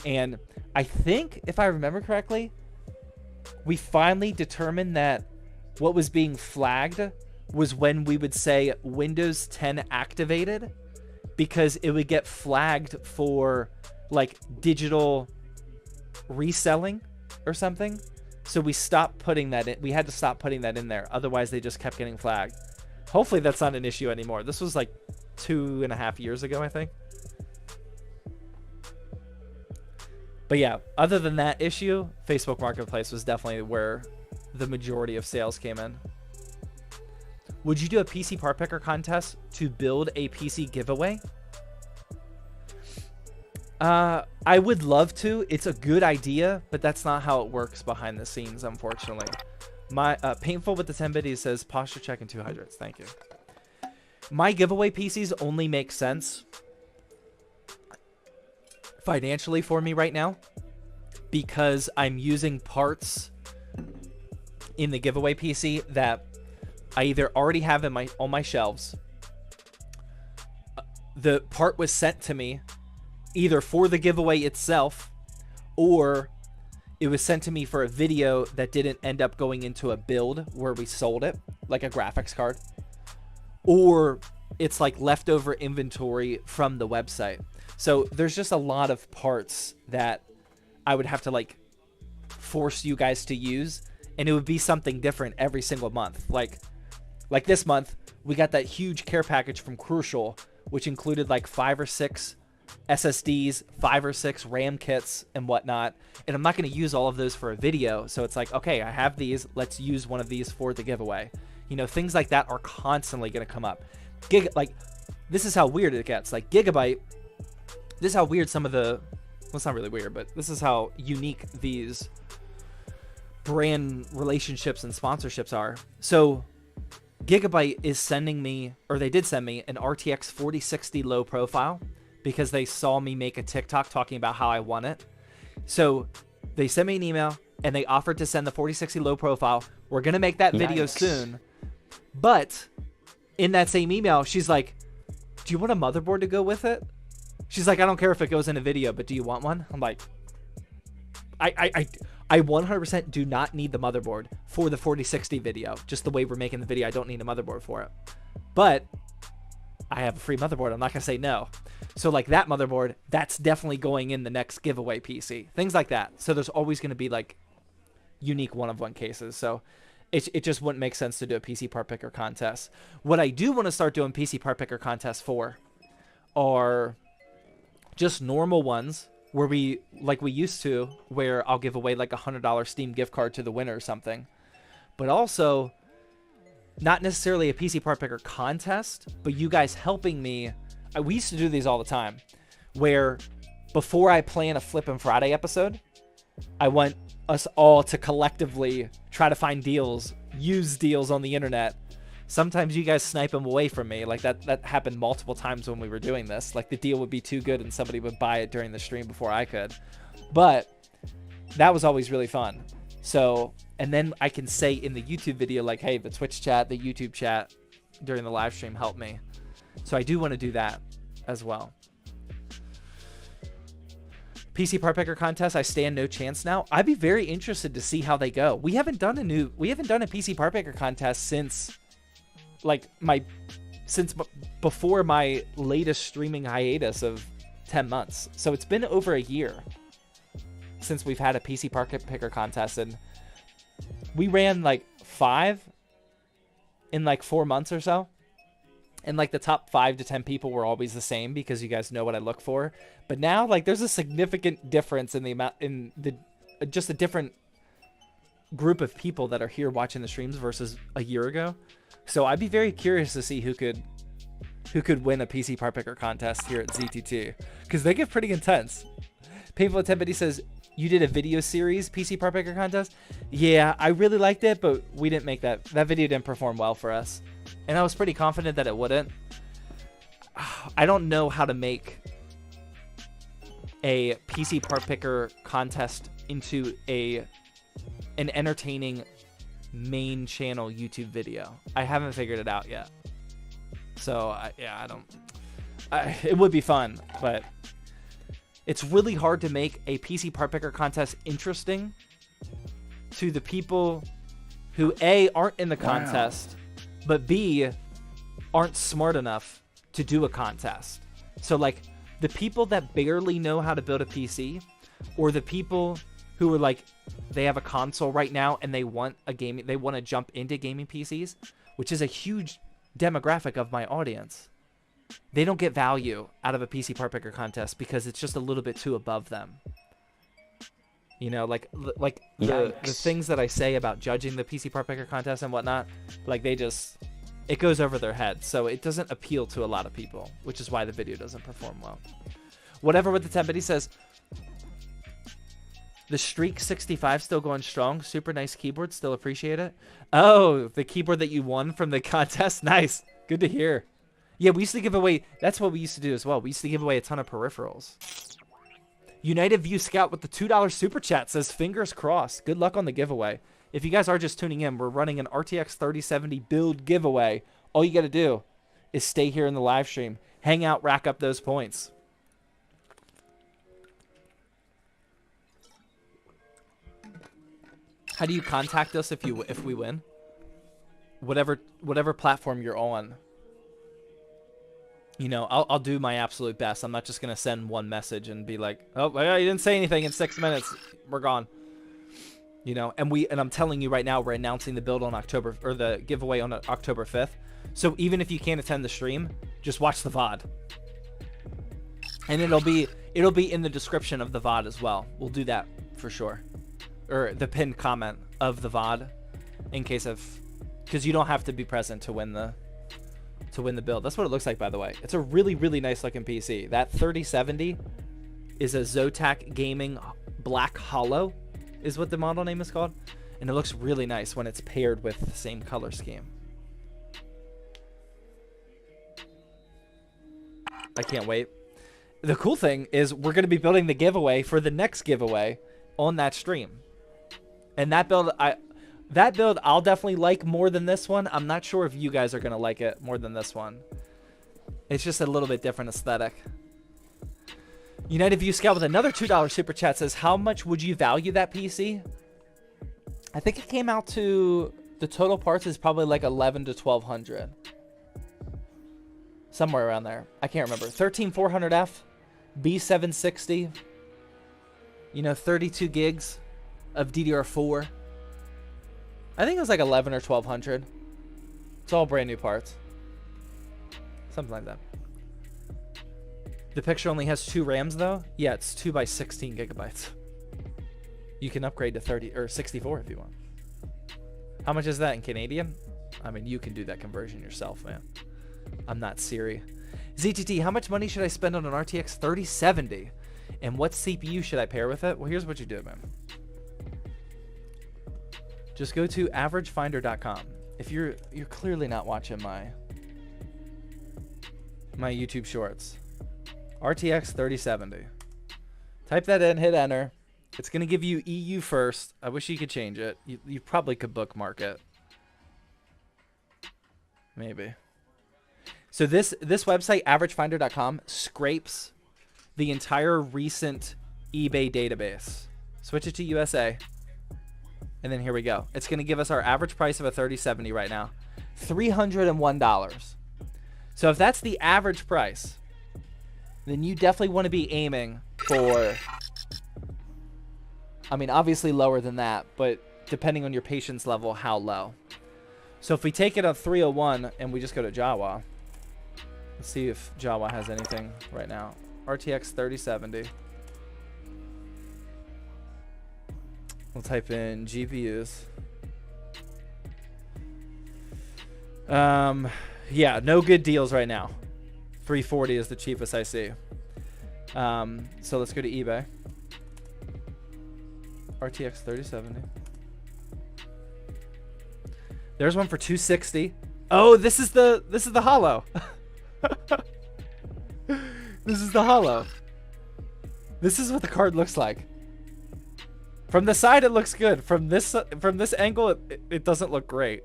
And I think, if I remember correctly, we finally determined that what was being flagged was when we would say Windows 10 activated, because it would get flagged for like digital reselling or something. So we stopped putting that in. We had to stop putting that in there. Otherwise, they just kept getting flagged. Hopefully, that's not an issue anymore. This was like 2.5 years ago, I think. But yeah, other than that issue, Facebook Marketplace was definitely where the majority of sales came in. Would you do a PC part picker contest to build a PC giveaway? I would love to. It's a good idea, but that's not how it works behind the scenes, unfortunately. My Painful with the 10 biddies says posture check and 2 hydrates. Thank you. My giveaway PCs only make sense financially for me right now because I'm using parts in the giveaway PC that I either already have in on my shelves. The part was sent to me either for the giveaway itself, or it was sent to me for a video that didn't end up going into a build where we sold it, like a graphics card, or it's like leftover inventory from the website. So there's just a lot of parts that I would have to like force you guys to use, and it would be something different every single month. Like this month, we got that huge care package from Crucial, which included like 5 or 6 SSDs, 5 or 6 RAM kits and whatnot. And I'm not going to use all of those for a video. So it's like, okay, I have these. Let's use one of these for the giveaway. You know, things like that are constantly going to come up. Like, this is how weird it gets. Like Gigabyte, this is how weird some of the, well, it's not really weird, but this is how unique these brand relationships and sponsorships are. So Gigabyte is sending me, or they did send me, an RTX 4060 low profile because they saw me make a TikTok talking about how I want it. So they sent me an email and they offered to send the 4060 low profile. We're going to make that video soon. But in that same email, she's like, do you want a motherboard to go with it? She's like, I don't care if it goes in a video, but do you want one? I'm like, I 100% do not need the motherboard for the 4060 video. Just the way we're making the video, I don't need a motherboard for it. But I have a free motherboard. I'm not going to say no. So like that motherboard, that's definitely going in the next giveaway PC. Things like that. So there's always going to be like unique one-of-one cases. So it just wouldn't make sense to do a PC part picker contest. What I do want to start doing PC part picker contests for are just normal ones where we used to, where I'll give away like a $100 Steam gift card to the winner or something. But also not necessarily a PC part picker contest, but you guys helping me. We used to do these all the time, where before I plan a Flippin' Friday episode, I want us all to collectively try to find deals, use deals on the internet. Sometimes you guys snipe them away from me. Like that happened multiple times when we were doing this. Like the deal would be too good and somebody would buy it during the stream before I could. But that was always really fun. So, and then I can say in the YouTube video, like, hey, the Twitch chat, the YouTube chat during the live stream helped me. So I do want to do that as well. PC part picker contest, I stand no chance now. I'd be very interested to see how they go. We haven't done a PC part picker contest since before my latest streaming hiatus of 10 months. So it's been over a year since we've had a PC part picker contest, and we ran like 5 in like 4 months or so. And like the top 5 to 10 people were always the same because you guys know what I look for. But now like there's a significant difference in the amount, in the just a different group of people that are here watching the streams versus a year ago. So I'd be very curious to see who could win a PC part picker contest here at ZTT, because they get pretty intense. Painful Attempted says, you did a video series PC part picker contest? Yeah, I really liked it, but we didn't make that video didn't perform well for us. And I was pretty confident that it wouldn't. I don't know how to make a PC part picker contest into an entertaining main channel YouTube video. I haven't figured it out yet. So it would be fun, but it's really hard to make a PC part picker contest interesting to the people who A, aren't in the contest, but B, aren't smart enough to do a contest. So like the people that barely know how to build a PC, or the people who are like, they have a console right now and they want to jump into gaming PCs, which is a huge demographic of my audience. They don't get value out of a PC part picker contest because it's just a little bit too above them. You know, like the things that I say about judging the PC part picker contest and whatnot, like it goes over their head. So it doesn't appeal to a lot of people, which is why the video doesn't perform well. Whatever with the 10, but he says, the Streak 65 still going strong. Super nice keyboard. Still appreciate it. Oh, the keyboard that you won from the contest. Nice. Good to hear. Yeah, we used to give away. That's what we used to do as well. We used to give away a ton of peripherals. United View Scout with the $2 super chat says, fingers crossed. Good luck on the giveaway. If you guys are just tuning in, we're running an RTX 3070 build giveaway. All you got to do is stay here in the live stream. Hang out, rack up those points. How do you contact us if we win? Whatever platform you're on. You know, I'll do my absolute best. I'm not just gonna send one message and be like, oh, well, you didn't say anything in 6 minutes. We're gone. You know, and I'm telling you right now, we're announcing the build on the giveaway on October 5th. So even if you can't attend the stream, just watch the VOD. And it'll be in the description of the VOD as well. We'll do that for sure. Or the pinned comment of the VOD, in case because you don't have to be present to win the build. That's what it looks like, by the way. It's a really, really nice looking PC. That 3070 is a Zotac Gaming Black Hollow, is what the model name is called, and it looks really nice when it's paired with the same color scheme. I can't wait. The cool thing is we're going to be building the giveaway for the next giveaway on that stream. And that build I'll definitely like more than this one. I'm not sure if you guys are going to like it more than this one. It's just a little bit different aesthetic. United View Scout with another $2 super chat says, how much would you value that PC? I think it came out to, the total parts is probably like 11 to 1200. Somewhere around there. I can't remember. 13400F, B760, you know, 32 gigs of DDR4. I think it was like 11 or 1200. It's all brand new parts. Something like that. The picture only has 2 RAMs though. Yeah, it's 2 by 16 gigabytes. You can upgrade to 30 or 64 if you want. How much is that in Canadian? I mean, you can do that conversion yourself, man. I'm not Siri. ZTT, how much money should I spend on an RTX 3070? And what CPU should I pair with it? Well, here's what you do, man. Just go to averagefinder.com. If you're clearly not watching my YouTube shorts. RTX 3070. Type that in, hit enter. It's going to give you EU first. I wish you could change it. You probably could bookmark it. Maybe. So this website, averagefinder.com, scrapes the entire recent eBay database. Switch it to USA. And then here we go. It's going to give us our average price of a 3070 right now. $301. So if that's the average price, then you definitely want to be aiming for, I mean, obviously lower than that, but depending on your patience level, how low. So if we take it on 301 and we just go to Jawa, let's see if Jawa has anything right now. RTX 3070. We'll type in GPUs. Yeah, no good deals right now. 340 is the cheapest I see. So let's go to eBay. RTX 3070. There's one for 260. Oh, this is the hollow. This is the hollow. This is what the card looks like. From the side, it looks good. From this angle, it doesn't look great.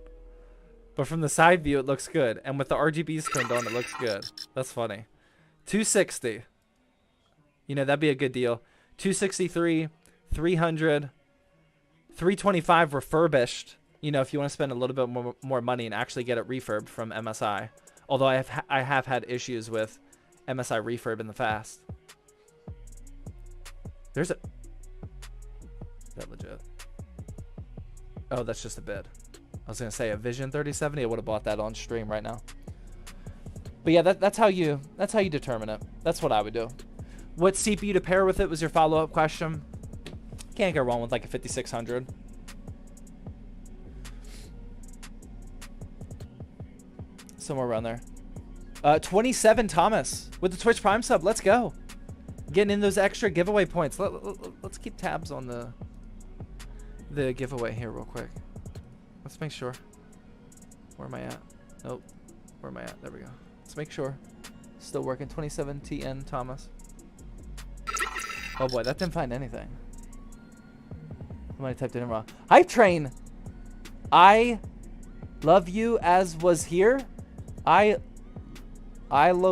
But from the side view, it looks good. And with the RGBs turned on, it looks good. That's funny. 260. You know, that'd be a good deal. 263, 300, 325 refurbished. You know, if you want to spend a little bit more money and actually get it refurbed from MSI. Although I have had issues with MSI refurb in the past. There's a... Is that legit? Oh, that's just a bid. I was gonna say a Vision 3070. I would have bought that on stream right now. But yeah, that's how you determine it. That's what I would do. What CPU to pair with it was your follow-up question. Can't go wrong with like a 5600. Somewhere around there. 27 Thomas with the Twitch Prime sub. Let's go. Getting in those extra giveaway points. Let's keep tabs on the giveaway here real quick. Let's make sure. Where am I at? Nope. Where am I at? There we go. Let's make sure. Still working. 27 TN Thomas. Oh boy, that didn't find anything. I might have typed it in wrong. Hype Train. I love you as was here. Isla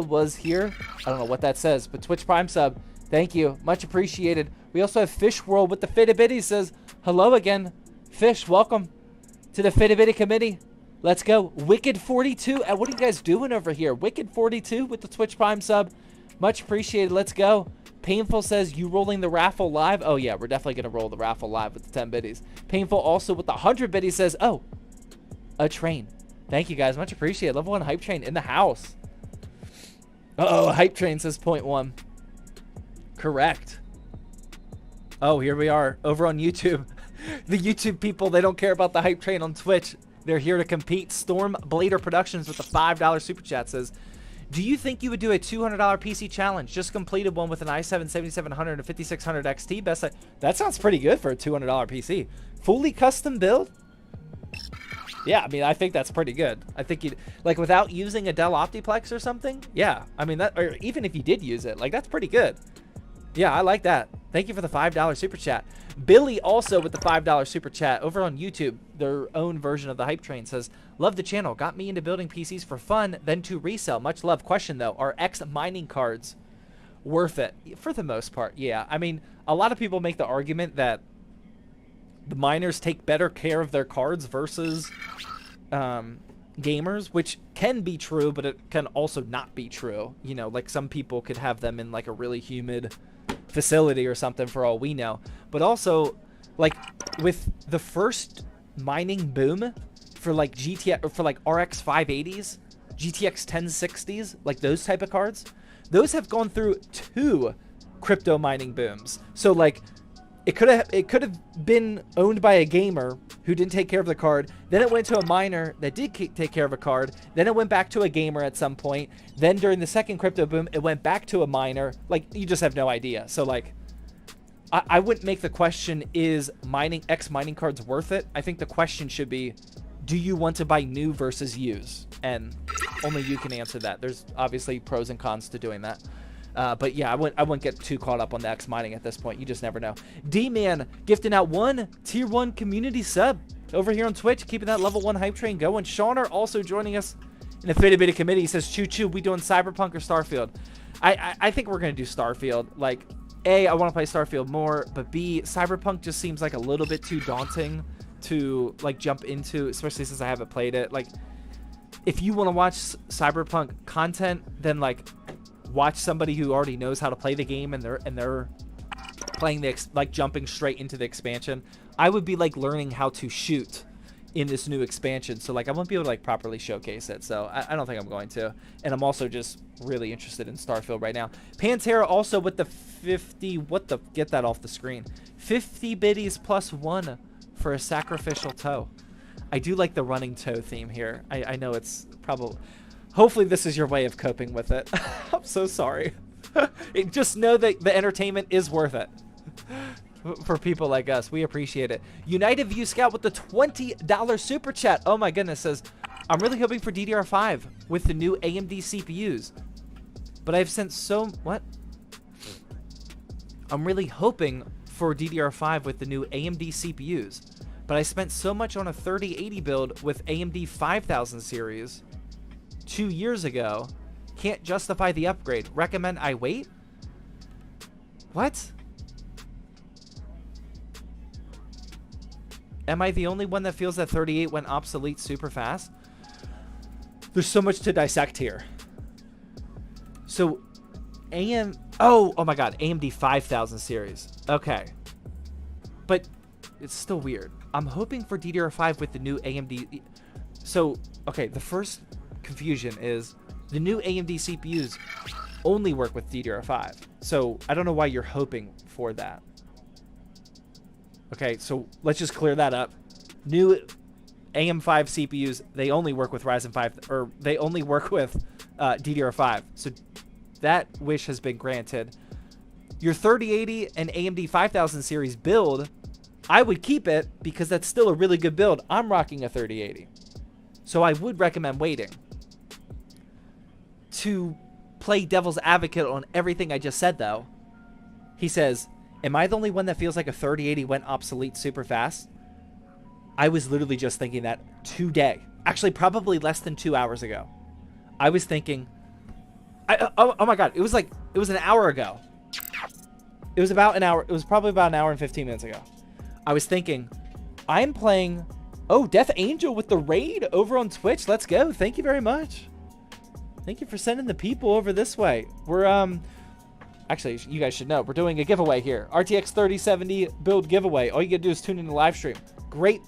was here. I don't know what that says, but Twitch Prime sub. Thank you. Much appreciated. We also have Fish World with the Fitty says, hello again. Fish, welcome to the Fitty committee. Let's go. Wicked42. What are you guys doing over here? Wicked42 with the Twitch Prime sub. Much appreciated. Let's go. Painful says, you rolling the raffle live? Oh, yeah. We're definitely going to roll the raffle live with the 10 biddies. Painful also with the 100 biddies says, oh, a train. Thank you, guys. Much appreciated. Level 1 Hype Train in the house. Uh-oh. Hype Train says 0.1. Correct. Oh, here we are over on YouTube. The YouTube people, they don't care about the Hype Train on Twitch. They're here to compete. Storm Blader Productions with the $5 super chat says, do you think you would do a $200 PC challenge? Just completed one with an i7 7700 and a 5600 XT. Best side. That sounds pretty good for a $200 PC. Fully custom build? Yeah, I mean, I think that's pretty good. I think you'd, like, without using a Dell Optiplex or something? Yeah, I mean, that, or even if you did use it, like, that's pretty good. Yeah, I like that. Thank you for the $5 super chat. Billy also with the $5 super chat over on YouTube, their own version of the Hype Train says, love the channel. Got me into building PCs for fun, then to resell. Much love. Question though, are X mining cards worth it? For the most part, yeah. I mean, a lot of people make the argument that the miners take better care of their cards versus gamers, which can be true, but it can also not be true. You know, like some people could have them in like a really humid facility or something for all we know. But also, like with the first mining boom for like GTX or for like RX 580s, GTX 1060s, like those type of cards, those have gone through 2 crypto mining booms. So like it could have been owned by a gamer who didn't take care of the card. Then it went to a miner that did take care of a card. Then it went back to a gamer at some point. Then during the second crypto boom, it went back to a miner. Like, you just have no idea. So like, I wouldn't make the question, is X mining cards worth it? I think the question should be, do you want to buy new versus use? And only you can answer that. There's obviously pros and cons to doing that. But yeah, I wouldn't get too caught up on the X mining at this point. You just never know. D-Man gifting out 1 tier 1 community sub over here on Twitch, keeping that level 1 Hype Train going. Shauner also joining us in the Fitty committee. He says, choo choo, we doing Cyberpunk or Starfield? I think we're going to do Starfield. Like, A, I want to play Starfield more, but B, Cyberpunk just seems like a little bit too daunting to like jump into, especially since I haven't played it. Like, if you want to watch Cyberpunk content, then like watch somebody who already knows how to play the game and they're playing like jumping straight into the expansion. I would be like learning how to shoot in this new expansion, so like I won't be able to like properly showcase it. So I don't think I'm going to. And I'm also just really interested in Starfield right now. Pantera also with the 50, get that off the screen. 50 biddies plus 1 for a sacrificial toe. I do like the running toe theme here. I know it's probably, hopefully this is your way of coping with it. I'm so sorry. Just know that the entertainment is worth it. For people like us, we appreciate it. United View Scout with the $20 super chat. Oh my goodness, says, I'm really hoping for DDR5 with the new AMD CPUs. But I've sent so, what? I'm really hoping for DDR5 with the new AMD CPUs, but I spent so much on a 3080 build with AMD 5000 series 2 years ago. Can't justify the upgrade. Recommend I wait? What? Am I the only one that feels that 38 went obsolete super fast? There's so much to dissect here. So, oh my god, AMD 5000 series. Okay. But it's still weird. I'm hoping for DDR5 with the new AMD. So, okay, the first confusion is the new AMD CPUs only work with DDR5. So, I don't know why you're hoping for that. Okay, so let's just clear that up. New AM5 CPUs, they only work with Ryzen 5, or they only work with DDR5. So that wish has been granted. Your 3080 and AMD 5000 series build, I would keep it because that's still a really good build. I'm rocking a 3080. So I would recommend waiting. To play devil's advocate on everything I just said, though, he says, am I the only one that feels like a 3080 went obsolete super fast? I was literally just thinking that today. Actually, probably less than 2 hours ago. I was thinking... oh my god, it was an hour ago. It was about an hour. It was probably about an hour and 15 minutes ago. I was thinking, I'm playing... Oh, Death Angel with the raid over on Twitch. Let's go. Thank you very much. Thank you for sending the people over this way. We're, actually, you guys should know, we're doing a giveaway here. RTX 3070 build giveaway. All you gotta do is tune in the live stream. Great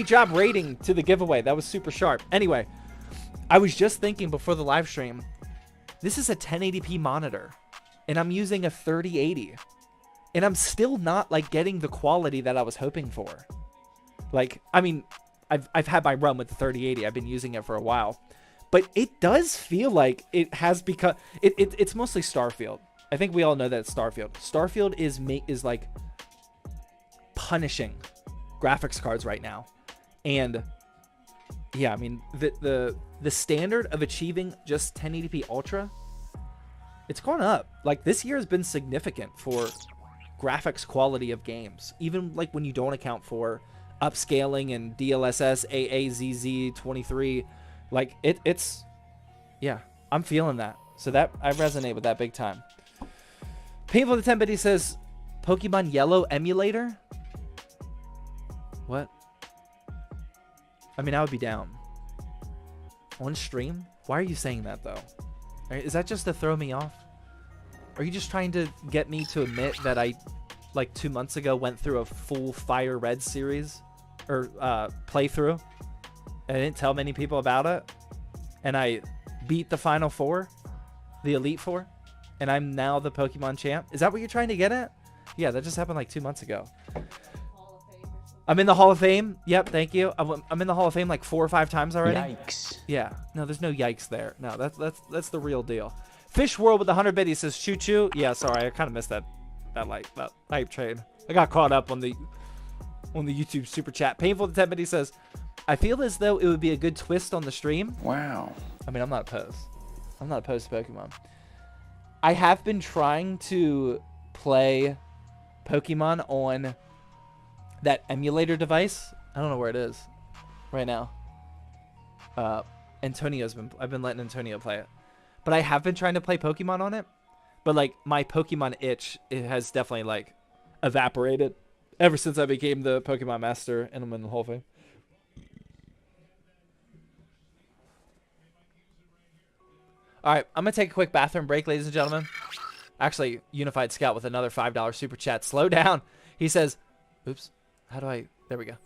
job rating to the giveaway. That was super sharp. Anyway, I was just thinking before the live stream, this is a 1080p monitor, and I'm using a 3080, and I'm still not like getting the quality that I was hoping for. Like, I mean, I've had my run with the 3080. I've been using it for a while, but it does feel like it has become. It's mostly Starfield. I think we all know that it's Starfield. Starfield is like punishing graphics cards right now, and yeah, I mean the standard of achieving just 1080p Ultra, it's gone up. Like this year has been significant for graphics quality of games, even like when you don't account for upscaling and DLSS AAZZ 23. Like it's yeah, I'm feeling that. So that I resonate with that big time. Painful to 10 he says, Pokemon Yellow emulator? What? I mean, I would be down. On stream? Why are you saying that, though? Is that just to throw me off? Are you just trying to get me to admit that I, like 2 months ago, went through a full Fire Red series? Or playthrough? And I didn't tell many people about it? And I beat the Final Four? The Elite Four? And I'm now the Pokemon champ? Is that what you're trying to get at? Yeah, that just happened like 2 months ago. Hall of Fame or something. I'm in the Hall of Fame. Yep, thank you. I'm in the Hall of Fame like 4 or 5 times already. Yikes. Yeah. No, there's no yikes there. No, that's the real deal. Fish World with the 100 bit. He says, choo choo. Yeah, sorry. I kind of missed that hype train. I got caught up on the YouTube super chat. Painful to 10 bit. He says, I feel as though it would be a good twist on the stream. Wow. I mean, I'm not opposed. I'm not opposed to Pokemon. I have been trying to play Pokemon on that emulator device. I don't know where it is right now. I've been letting Antonio play it. But I have been trying to play Pokemon on it. But like my Pokemon itch, it has definitely like evaporated ever since I became the Pokemon master and I'm in the Hall of Fame. All right, I'm going to take a quick bathroom break, ladies and gentlemen. Actually, Unified Scout with another $5 super chat. Slow down. He says, oops, there we go.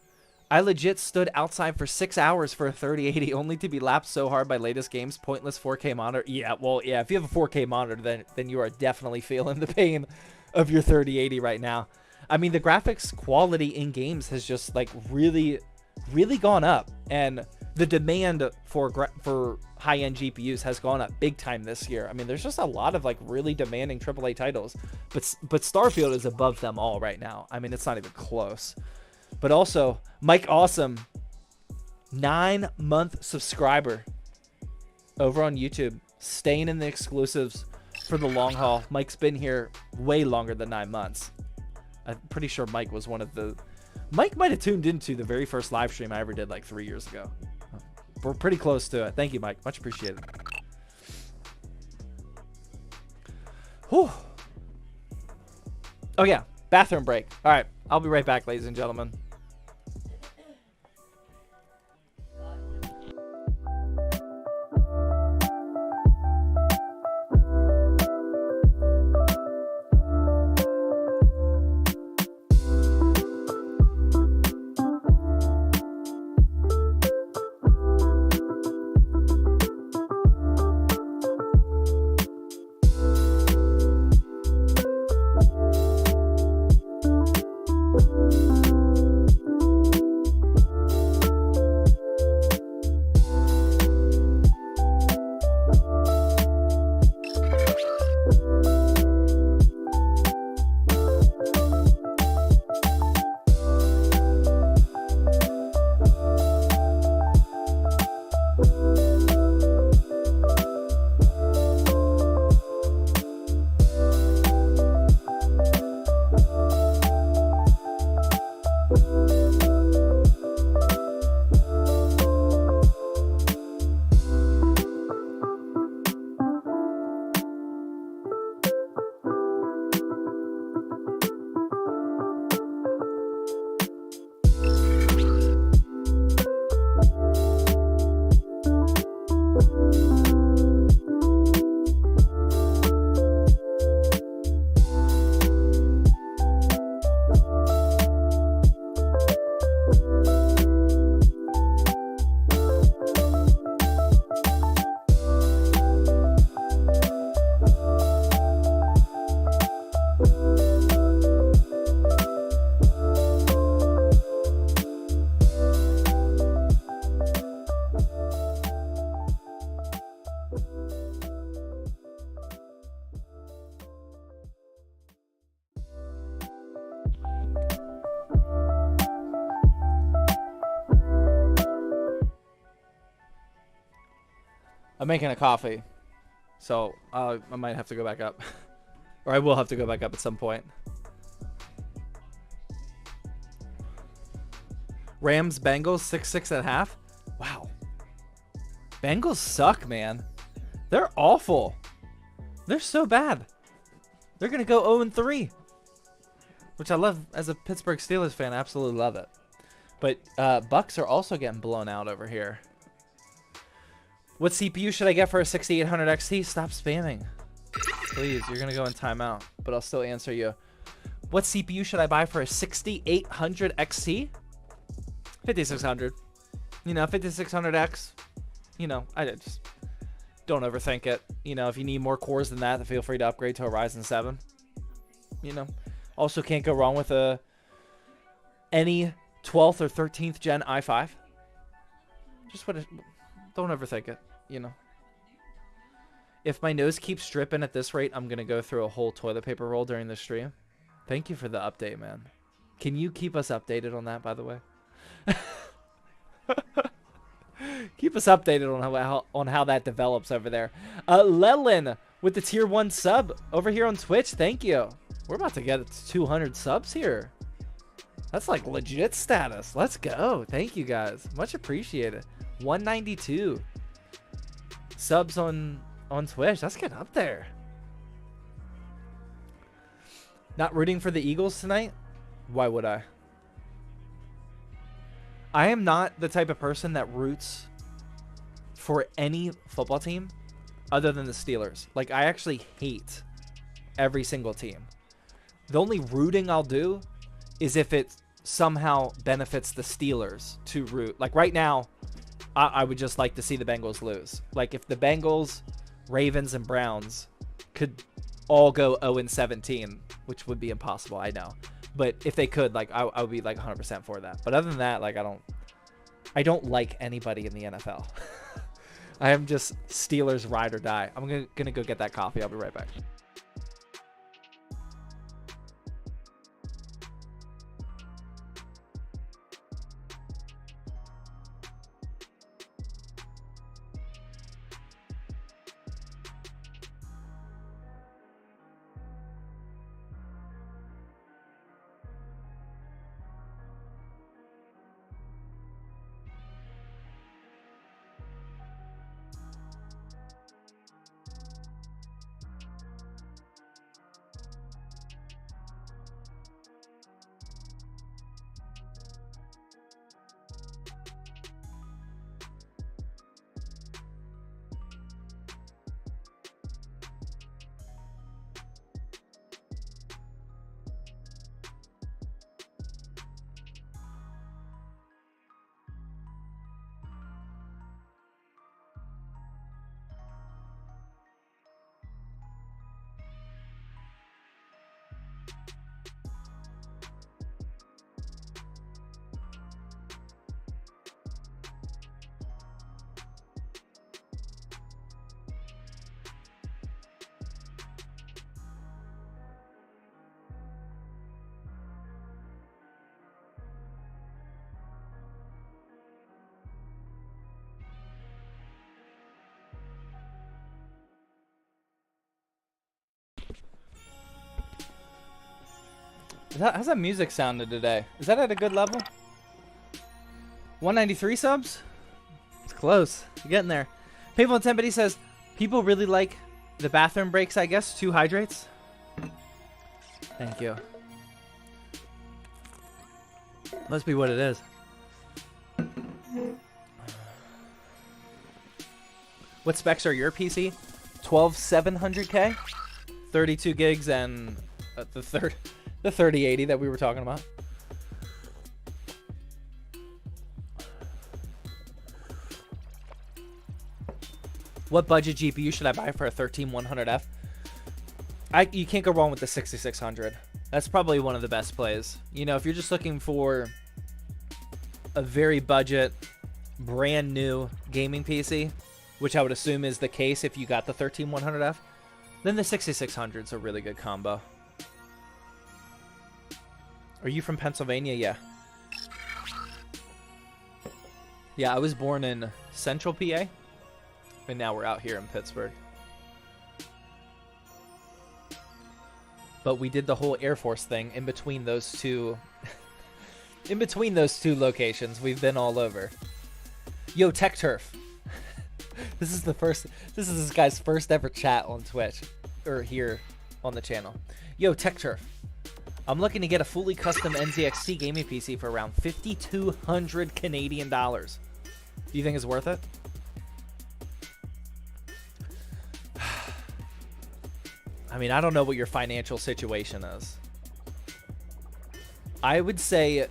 I legit stood outside for 6 hours for a 3080 only to be lapped so hard by latest games. Pointless 4K monitor. Yeah, well, yeah, if you have a 4K monitor, then you are definitely feeling the pain of your 3080 right now. I mean, the graphics quality in games has just like really, really gone up. And the demand for high-end GPUs has gone up big time this year. I mean, there's just a lot of like really demanding AAA titles, but Starfield is above them all right now. I mean, it's not even close. But also, Mike Awesome, 9-month subscriber over on YouTube, staying in the exclusives for the long haul. Mike's been here way longer than 9 months. I'm pretty sure Mike was one of the... Mike might have tuned into the very first live stream I ever did like 3 years ago. We're pretty close to it. Thank you, Mike. Much appreciated. Whew. Oh, yeah. Bathroom break. All right. I'll be right back, ladies and gentlemen. I'm making a coffee, so I might have to go back up. Or I will have to go back up at some point. Rams, Bengals, 6-6 at half. Wow. Bengals suck, man. They're awful. They're so bad. They're going to go 0-3. Which I love as a Pittsburgh Steelers fan. I absolutely love it. But Bucks are also getting blown out over here. What CPU should I get for a 6800 XT? Stop spamming. Please, you're going to go in timeout. But I'll still answer you. What CPU should I buy for a 6800 XT? 5600. You know, 5600X. You know, I just don't overthink it. You know, if you need more cores than that, then feel free to upgrade to a Ryzen 7. You know, also can't go wrong with any 12th or 13th gen i5. Just don't overthink it, you know. If my nose keeps dripping at this rate, I'm going to go through a whole toilet paper roll during the stream. Thank you for the update, man. Can you keep us updated on that, by the way? Keep us updated on how that develops over there. Lelin with the tier 1 sub over here on Twitch. Thank you. We're about to get to 200 subs here. That's like legit status. Let's go. Thank you guys. Much appreciated. 192 subs on Twitch. That's getting up there. Not rooting for the Eagles tonight? Why would I? I am not the type of person that roots for any football team other than the Steelers. Like, I actually hate every single team. The only rooting I'll do is if it somehow benefits the Steelers to root. Like, right now, I would just like to see the Bengals lose. Like, if the Bengals, Ravens, and Browns could all go 0-17, which would be impossible, I know. But if they could, like, I would be like 100% for that. But other than that, like, I don't like anybody in the NFL. I am just Steelers ride or die. I'm gonna go get that coffee. I'll be right back. How's that music sounded today? Is that at a good level? 193 subs? It's close. You're getting there. Painful Intensity says, people really like the bathroom breaks, I guess. 2 hydrates. Thank you. Must be what it is. What specs are your PC? 12700K, 32 gigs, and the 3080 that we were talking about. What budget GPU should I buy for a 13100F? You can't go wrong with the 6600. That's probably one of the best plays. You know, if you're just looking for a very budget, brand new gaming PC, which I would assume is the case if you got the 13100F, then the 6600 is a really good combo. Are you from Pennsylvania? Yeah. Yeah, I was born in Central PA, and now we're out here in Pittsburgh. But we did the whole Air Force thing in between those two. In between those two locations, we've been all over. Yo, Tech Turf. This is this guy's first ever chat on Twitch, or here on the channel. Yo, Tech Turf. I'm looking to get a fully custom NZXT gaming PC for around 5,200 Canadian dollars. Do you think it's worth it? I mean, I don't know what your financial situation is. I would say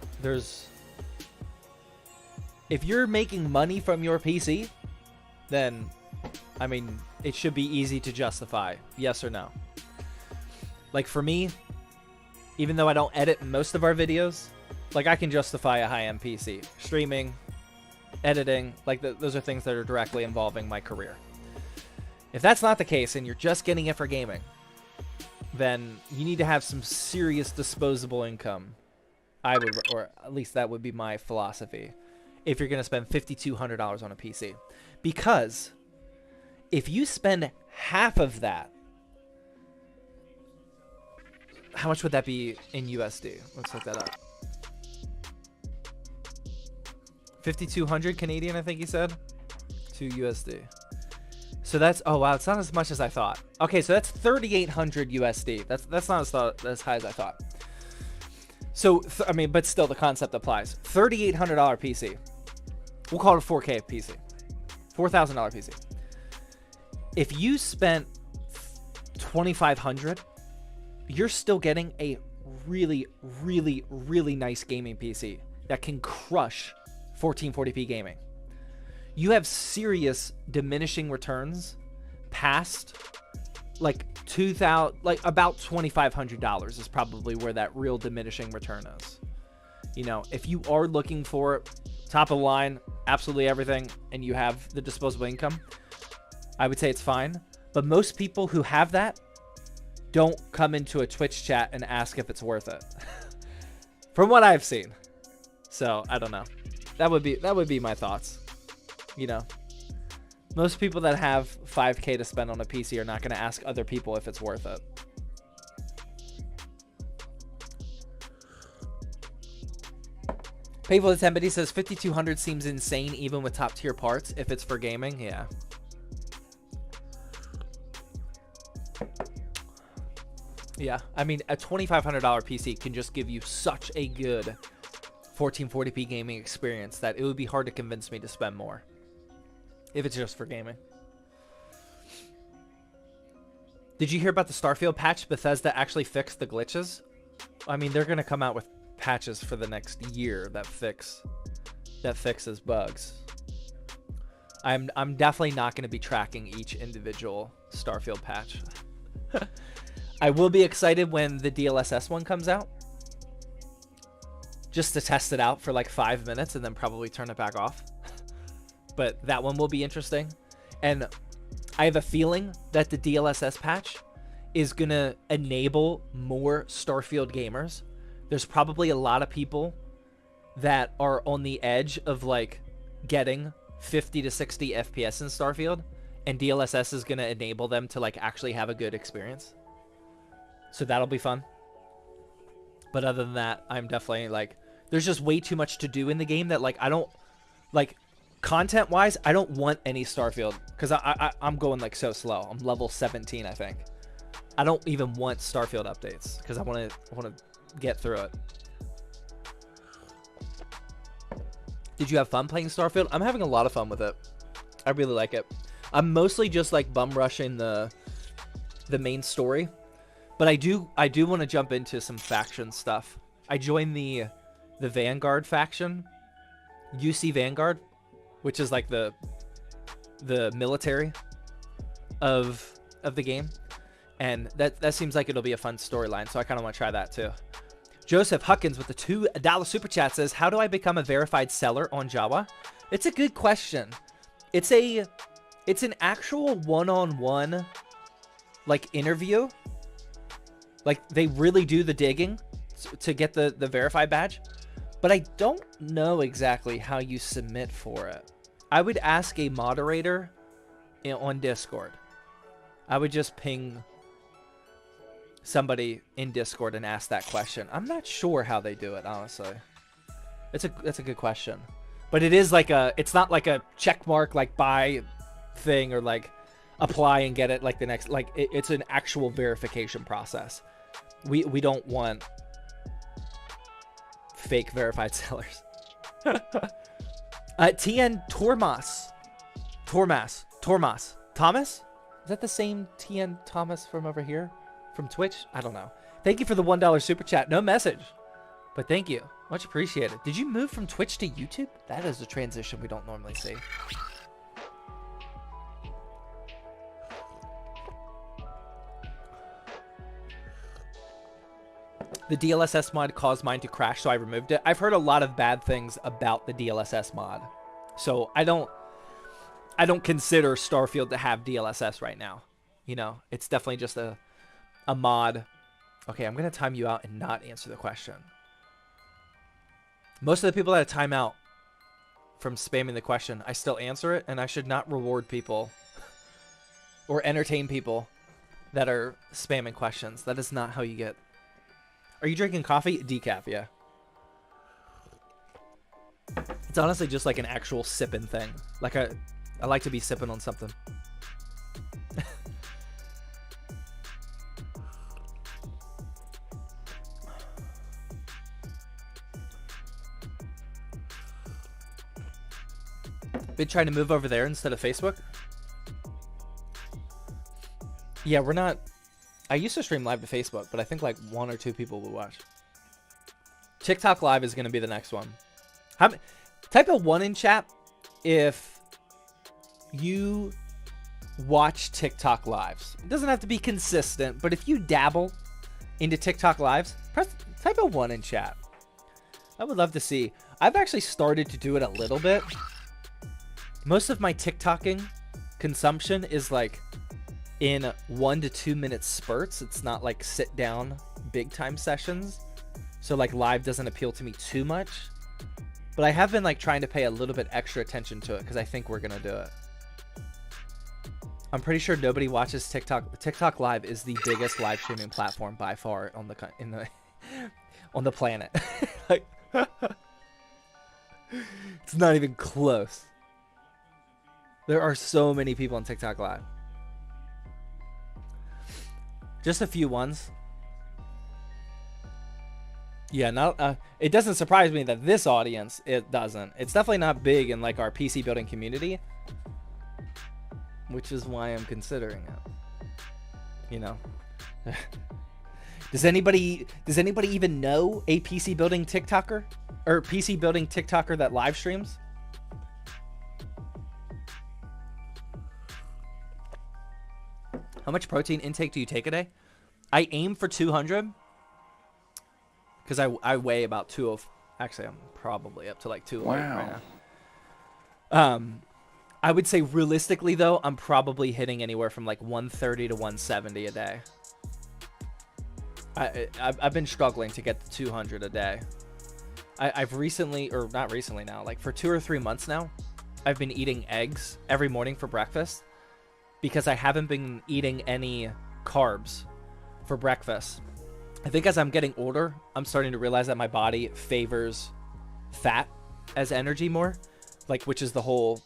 if you're making money from your PC, then, I mean, it should be easy to justify. Yes or no? Like for me, even though I don't edit most of our videos, like I can justify a high-end PC. Streaming, editing, like those are things that are directly involving my career. If that's not the case and you're just getting it for gaming, then you need to have some serious disposable income. I would, or at least that would be my philosophy, if you're going to spend $5,200 on a PC. Because if you spend half of that, how much would that be in USD? Let's look that up. 5,200 Canadian, I think he said, to USD. So that's, oh wow, it's not as much as I thought. Okay, so that's 3,800 USD. That's not as high as I thought. So I mean, but still, the concept applies. $3,800 PC. We'll call it a 4K PC. $4,000 PC. If you spent 2,500, you're still getting a really, really, really nice gaming PC that can crush 1440p gaming. You have serious diminishing returns past like about $2,500 is probably where that real diminishing return is. You know, if you are looking for top of the line, absolutely everything, and you have the disposable income, I would say it's fine. But most people who have that don't come into a Twitch chat and ask if it's worth it. From what I've seen. So, I don't know. That would be my thoughts. You know, most people that have 5K to spend on a PC are not going to ask other people if it's worth it. Painful Intensity says 5,200 seems insane even with top tier parts if it's for gaming. Yeah. Yeah, I mean, a $2,500 PC can just give you such a good 1440p gaming experience that it would be hard to convince me to spend more if it's just for gaming. Did you hear about the Starfield patch? Bethesda actually fixed the glitches. I mean, they're going to come out with patches for the next year that fixes bugs. I'm definitely not going to be tracking each individual Starfield patch. I will be excited when the DLSS one comes out, just to test it out for like 5 minutes and then probably turn it back off. But that one will be interesting. And I have a feeling that the DLSS patch is going to enable more Starfield gamers. There's probably a lot of people that are on the edge of like getting 50 to 60 FPS in Starfield, and DLSS is going to enable them to like actually have a good experience. So that'll be fun. But other than that, I'm definitely like, there's just way too much to do in the game that like I don't like content wise. I don't want any Starfield because I'm going like so slow. I'm level 17, I think. I don't even want Starfield updates because I want to get through it. Did you have fun playing Starfield? I'm having a lot of fun with it. I really like it. I'm mostly just like bum rushing the main story, but I do want to jump into some faction stuff. I joined the Vanguard faction, UC Vanguard, which is like the military of the game, and that seems like it'll be a fun storyline. So I kind of want to try that too. Joseph Huckins with the $2 super chat says, "How do I become a verified seller on Java?" It's a good question. It's an actual one-on-one like interview. Like they really do the digging to get the verified badge, but I don't know exactly how you submit for it. I would ask a moderator on Discord. I would just ping somebody in Discord and ask that question. I'm not sure how they do it, honestly. That's a good question. But it is like it's not like a check mark like buy thing or like apply and get it like the next, like it's an actual verification process. We don't want fake verified sellers. TN Tormas. Thomas? Is that the same TN Thomas from over here? From Twitch? I don't know. Thank you for the $1 super chat. No message, but thank you. Much appreciated. Did you move from Twitch to YouTube? That is a transition we don't normally see. The DLSS mod caused mine to crash, so I removed it. I've heard a lot of bad things about the DLSS mod, so I don't consider Starfield to have DLSS right now. You know, it's definitely just a mod. Okay, I'm gonna time you out and not answer the question. Most of the people that time out from spamming the question, I still answer it, and I should not reward people or entertain people that are spamming questions. That is not how you get. Are you drinking coffee? Decaf, yeah. It's honestly just like an actual sipping thing. Like I like to be sipping on something. Been trying to move over there instead of Facebook? Yeah, we're not. I used to stream live to Facebook, but I think like 1 or 2 people will watch. TikTok live is going to be the next one. Type a 1 in chat if you watch TikTok lives. It doesn't have to be consistent, but if you dabble into TikTok lives, type a 1 in chat. I would love to see. I've actually started to do it a little bit. Most of my TikToking consumption is like in 1 to 2 minute spurts. It's not like sit down big time sessions, so like live doesn't appeal to me too much, but I have been like trying to pay a little bit extra attention to it because I think we're gonna do it. I'm pretty sure nobody watches TikTok. TikTok live is the biggest live streaming platform by far on the planet. Like it's not even close. There are so many people on TikTok live. Just a few ones. Yeah, not. It doesn't surprise me that this audience, it doesn't. It's definitely not big in like our PC building community, which is why I'm considering it. You know, does anybody even know a PC building TikToker or PC building TikToker that live streams? How much protein intake do you take a day? I aim for 200 because I weigh about 205. Actually, I'm probably up to like 208 right now. I would say realistically though, I'm probably hitting anywhere from like 130 to 170 a day. I've been struggling to get to 200 a day. I've recently, or not recently now, like for 2 or 3 months now, I've been eating eggs every morning for breakfast. Because I haven't been eating any carbs for breakfast. I think as I'm getting older, I'm starting to realize that my body favors fat as energy more, like, which is the whole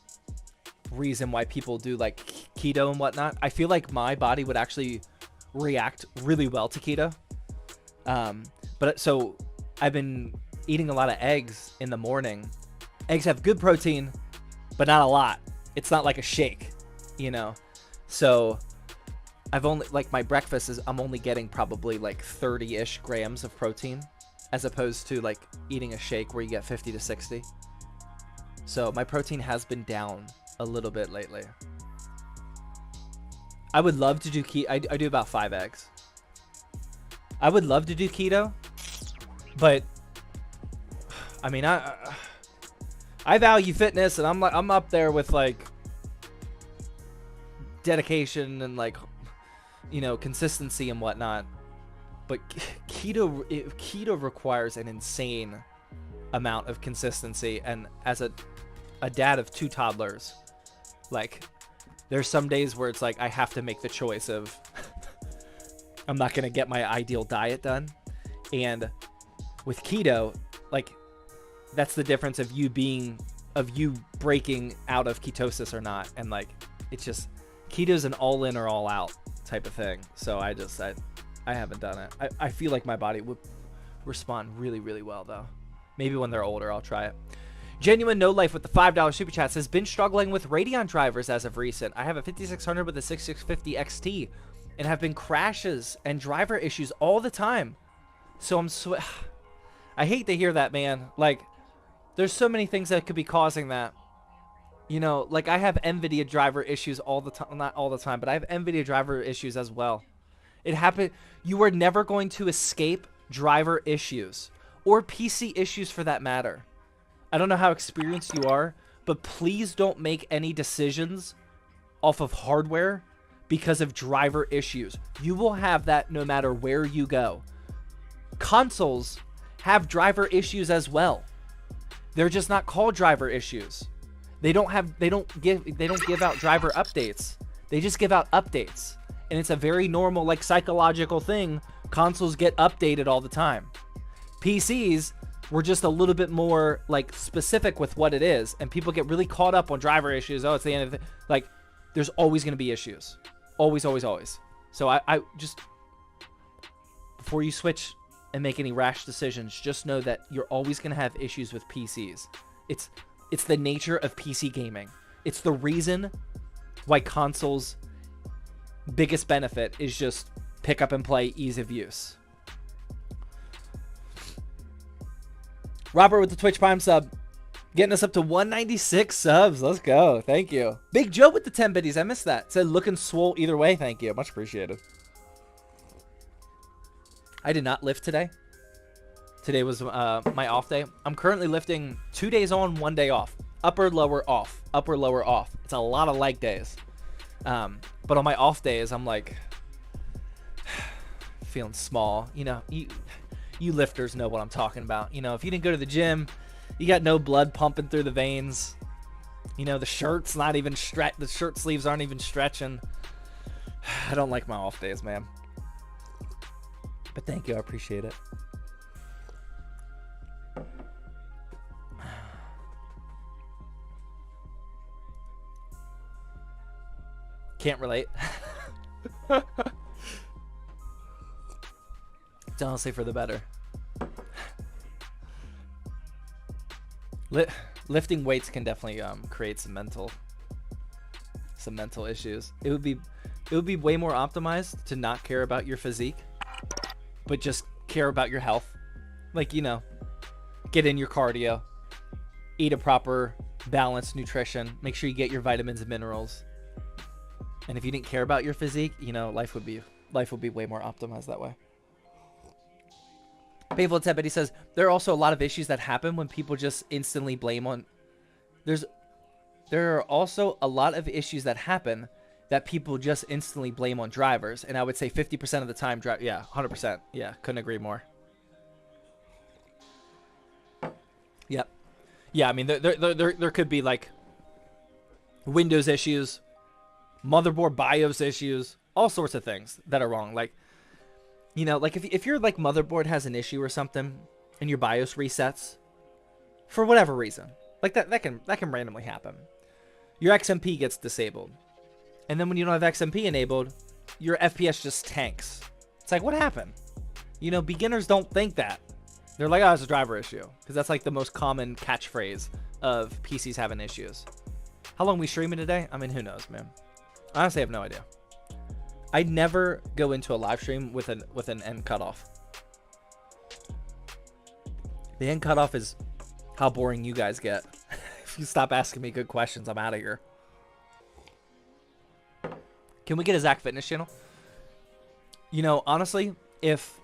reason why people do like keto and whatnot. I feel like my body would actually react really well to keto. But so I've been eating a lot of eggs in the morning. Eggs have good protein, but not a lot. It's not like a shake, you know? So I've only, like, my breakfast is, I'm only getting probably like 30-ish grams of protein, as opposed to like eating a shake where you get 50 to 60. So my protein has been down a little bit lately. I would love to do keto. I do about 5 eggs. I would love to do keto, but I mean, I value fitness, and I'm up there with like dedication and like, you know, consistency and whatnot. But keto requires an insane amount of consistency, and as a dad of 2 toddlers, like, there's some days where it's like I have to make the choice of I'm not gonna get my ideal diet done. And with keto, like, that's the difference of you breaking out of ketosis or not. And like, it's just, keto's an all in or all out type of thing. So I haven't done it. I feel like my body would respond really, really well though. Maybe when they're older, I'll try it. Genuine No Life with the $5 super chat says, been struggling with Radeon drivers as of recent. I have a 5600 with a 6650 XT and have been crashes and driver issues all the time. So I hate to hear that, man. Like, there's so many things that could be causing that. You know, like, I have NVIDIA driver issues all the time. Not all the time, but I have NVIDIA driver issues as well. It happened. You are never going to escape driver issues or PC issues for that matter. I don't know how experienced you are, but please don't make any decisions off of hardware because of driver issues. You will have that no matter where you go. Consoles have driver issues as well. They're just not called driver issues. They don't give out driver updates. They just give out updates. And it's a very normal, like, psychological thing. Consoles get updated all the time. PCs were just a little bit more like specific with what it is, and people get really caught up on driver issues. Oh, it's the end of the, like, there's always going to be issues. Always, always, always. So I just, before you switch and make any rash decisions, just know that you're always going to have issues with PCs. It's the nature of PC gaming. It's the reason why consoles' biggest benefit is just pick up and play, ease of use. Robert with the Twitch Prime sub, getting us up to 196 subs. Let's go. Thank you. Big Joe with the 10 biddies. I missed that. Said looking swole either way. Thank you. Much appreciated. I did not lift today. Today was my off day. I'm currently lifting 2 days on, 1 day off. Upper, lower, off. Upper, lower, off. It's a lot of leg days. But on my off days, I'm like feeling small. You know, you lifters know what I'm talking about. You know, if you didn't go to the gym, you got no blood pumping through the veins. You know, the shirt's not even the shirt sleeves aren't even stretching. I don't like my off days, man. But thank you, I appreciate it. Can't relate. It's honestly for the better. Lifting weights can definitely create some mental issues. It would be way more optimized to not care about your physique, but just care about your health. Like, you know, get in your cardio, eat a proper balanced nutrition, make sure you get your vitamins and minerals. And if you didn't care about your physique, you know, life would be way more optimized that way. Painful Attempt, but he says there are also a lot of issues that happen when people just instantly blame on. There are also a lot of issues that happen that people just instantly blame on drivers, and I would say 50% of the time, yeah, 100%, yeah, couldn't agree more. Yep, yeah, I mean there could be like Windows issues, motherboard BIOS issues, all sorts of things that are wrong. Like, You know, like if your like motherboard has an issue or something and your BIOS resets for whatever reason, like that can randomly happen. Your XMP gets disabled. And then when you don't have XMP enabled, your FPS just tanks. It's like, what happened? You know, beginners don't think that. They're like, oh, it's a driver issue. Because that's like the most common catchphrase of PCs having issues. How long we streaming today? I mean, who knows, man? I honestly have no idea. I never go into a live stream with an end cutoff. The end cutoff is how boring you guys get. If you stop asking me good questions, I'm out of here. Can we get a Zach Fitness channel? You know, honestly, if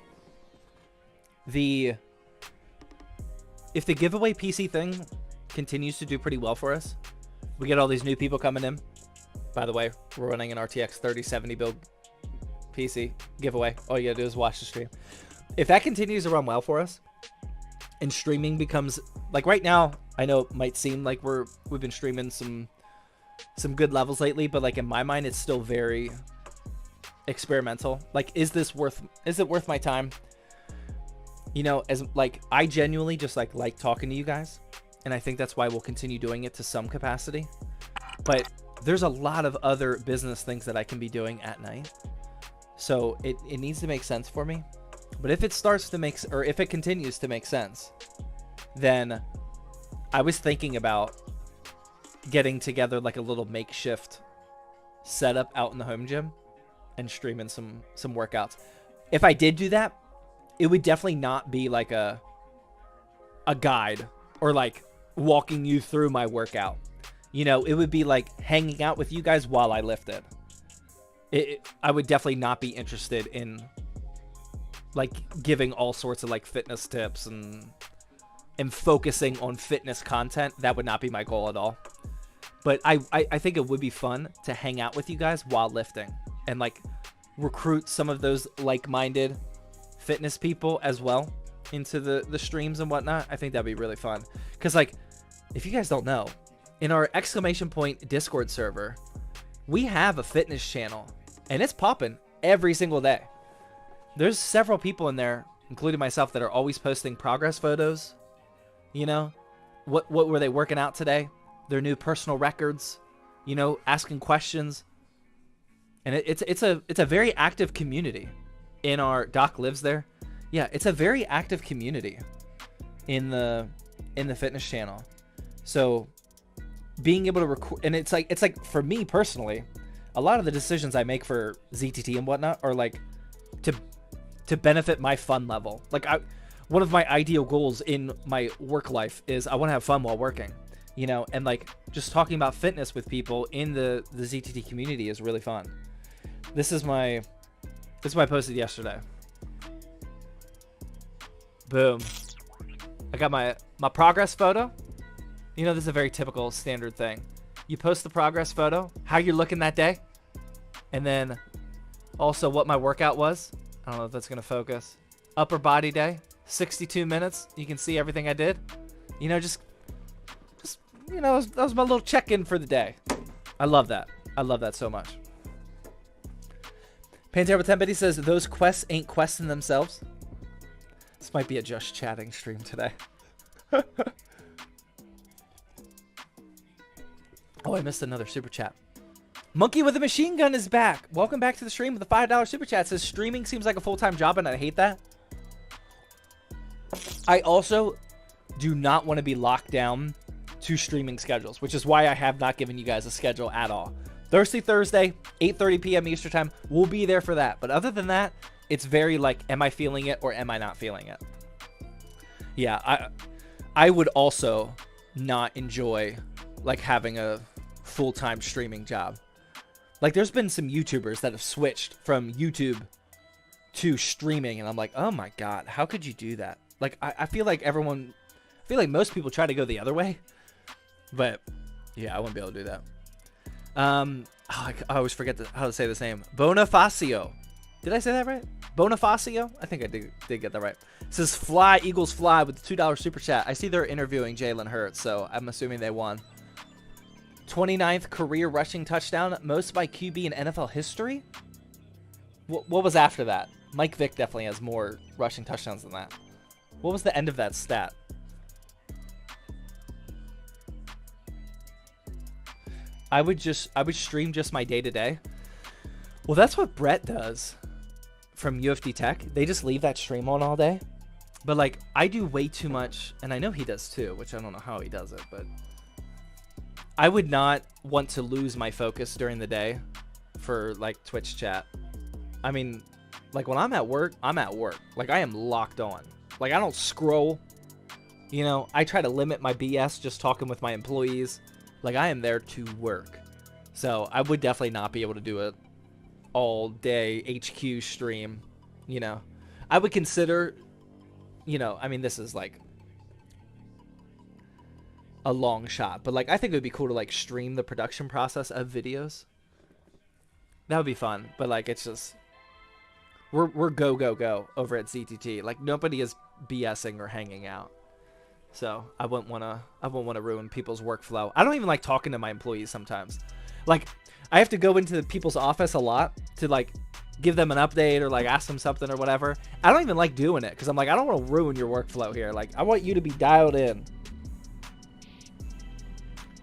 the giveaway PC thing continues to do pretty well for us, we get all these new people coming in. By the way, we're running an RTX 3070 build PC giveaway. All you gotta do is watch the stream. If that continues to run well for us, and streaming becomes like right now, I know it might seem like we've been streaming some good levels lately, but like in my mind, it's still very experimental. Like, is it worth my time? You know, as like I genuinely just like talking to you guys, and I think that's why we'll continue doing it to some capacity. But there's a lot of other business things that I can be doing at night. So it needs to make sense for me. But if it starts to make, or if it continues to make sense, then I was thinking about getting together like a little makeshift setup out in the home gym and streaming some workouts. If I did do that, it would definitely not be like a guide or like walking you through my workout. You know, it would be like hanging out with you guys while I lifted. I would definitely not be interested in like giving all sorts of like fitness tips and focusing on fitness content. That would not be my goal at all. But I think it would be fun to hang out with you guys while lifting and like recruit some of those like-minded fitness people as well into the streams and whatnot. I think that'd be really fun. Because like, if you guys don't know, in our exclamation point Discord server, we have a fitness channel and it's popping every single day. There's several people in there, including myself, that are always posting progress photos. You know, what were they working out today? Their new personal records, you know, asking questions. And it's a very active community in our Doc lives there. Yeah, it's a very active community in the fitness channel. So being able to record, and it's like for me personally, a lot of the decisions I make for ZTT and whatnot are like to benefit my fun level. Like one of my ideal goals in my work life is I want to have fun while working, you know, and like just talking about fitness with people in the ZTT community is really fun. This is what I posted yesterday. Boom. I got my progress photo. You know, this is a very typical standard thing. You post the progress photo, how you're looking that day, and then also what my workout was. I don't know if that's going to focus. Upper body day, 62 minutes. You can see everything I did. You know, just you know, that was my little check-in for the day. I love that. I love that so much. Pantera with 10 Betty says, those quests ain't quests in themselves. This might be a just chatting stream today. Oh, I missed another super chat. Monkey with a machine gun is back. Welcome back to the stream with a $5 super chat. It says streaming seems like a full-time job and I hate that. I also do not want to be locked down to streaming schedules, which is why I have not given you guys a schedule at all. Thursday, 8:30 p.m. Eastern time. We'll be there for that. But other than that, it's very like, am I feeling it or am I not feeling it? Yeah, I would also not enjoy like having a full-time streaming job. Like there's been some YouTubers that have switched from YouTube to streaming and I'm like, oh my God, how could you do that? Like I feel like most people try to go the other way, but yeah, I wouldn't be able to do that. I always forget how to say this name. Bonifacio. Did I say that right? Bonifacio? I think I did get that right. It says Fly Eagles Fly with the $2 super chat. I see they're interviewing Jalen Hurts, so I'm assuming they won. 29th career rushing touchdown, most by QB in NFL history? What was after that? Mike Vick definitely has more rushing touchdowns than that. What was the end of that stat? I would stream just my day-to-day. Well, that's what Brett does from UFD Tech. They just leave that stream on all day. But like, I do way too much, and I know he does too, which I don't know how he does it, but I would not want to lose my focus during the day for like Twitch chat. I mean, like when I'm at work, I'm at work. Like I am locked on. Like I don't scroll. You know, I try to limit my BS just talking with my employees. Like I am there to work. So I would definitely not be able to do it all day HQ stream. You know, I would consider, you know, I mean, this is like a long shot, but like I think it would be cool to like stream the production process of videos. That would be fun, but like it's just we're go over at ZTT. Like nobody is BSing or hanging out, so I wouldn't want to ruin people's workflow. I don't even like talking to my employees sometimes. Like I have to go into people's office a lot to like give them an update or like ask them something or whatever. I don't even like doing it because I'm like I don't want to ruin your workflow here. Like I want you to be dialed in.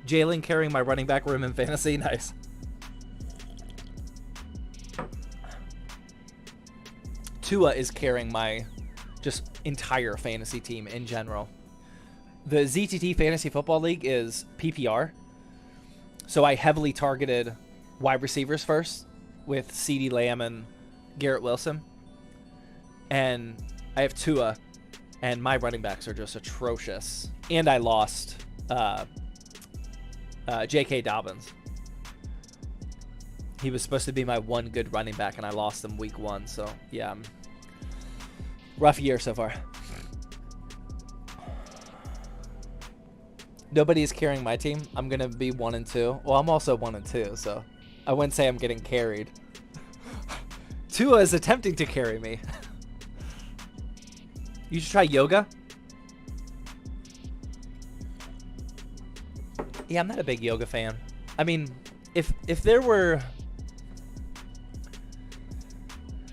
Jalen carrying my running back room in fantasy. Nice. Tua is carrying my just entire fantasy team in general. The ZTT Fantasy Football League is PPR. So I heavily targeted wide receivers first with CeeDee Lamb and Garrett Wilson. And I have Tua, and my running backs are just atrocious. And I lost J.K. Dobbins. He was supposed to be my one good running back, and I lost him week 1. So, yeah. Rough year so far. Nobody is carrying my team. I'm going to be 1 and 2. Well, I'm also 1 and 2, so I wouldn't say I'm getting carried. Tua is attempting to carry me. You should try yoga. Yeah, I'm not a big yoga fan. I mean, if there were...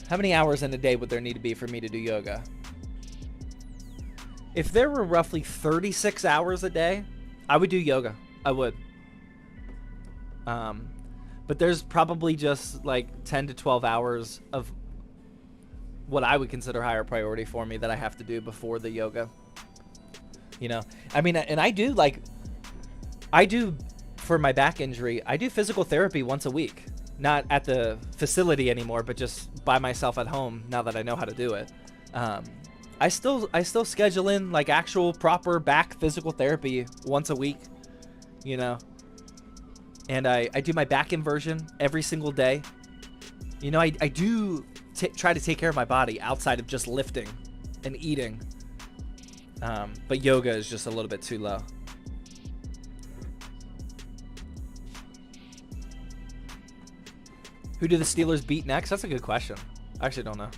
How many hours in a day would there need to be for me to do yoga? If there were roughly 36 hours a day, I would do yoga. I would. But there's probably just like 10 to 12 hours of what I would consider higher priority for me that I have to do before the yoga. You know? I mean, and I do for my back injury, I do physical therapy once a week. Not at the facility anymore, but just by myself at home now that I know how to do it. I still schedule in like actual proper back physical therapy once a week, you know. And I do my back inversion every single day. You know, I do try to take care of my body outside of just lifting and eating. But yoga is just a little bit too low. Who do the Steelers beat next? That's a good question. I actually don't know.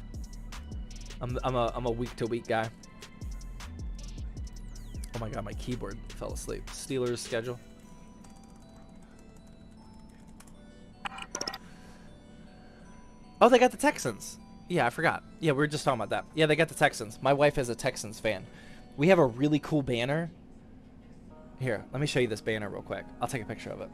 I'm a week to week guy. Oh my god, my keyboard fell asleep. Steelers schedule. Oh, they got the Texans. Yeah, I forgot. Yeah, we were just talking about that. Yeah, they got the Texans. My wife is a Texans fan. We have a really cool banner. Here, let me show you this banner real quick. I'll take a picture of it.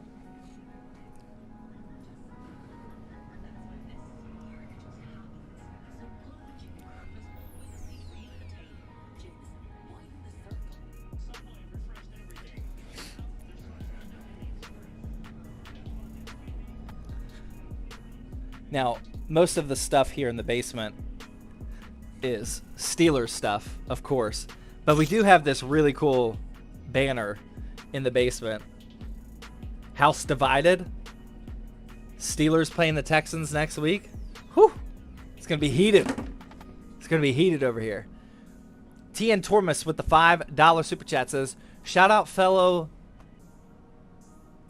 Now, most of the stuff here in the basement is Steelers stuff, of course. But we do have this really cool banner in the basement. House divided. Steelers playing the Texans next week. Whew. It's going to be heated. It's going to be heated over here. TN Tormus with the $5 super chat says, shout out fellow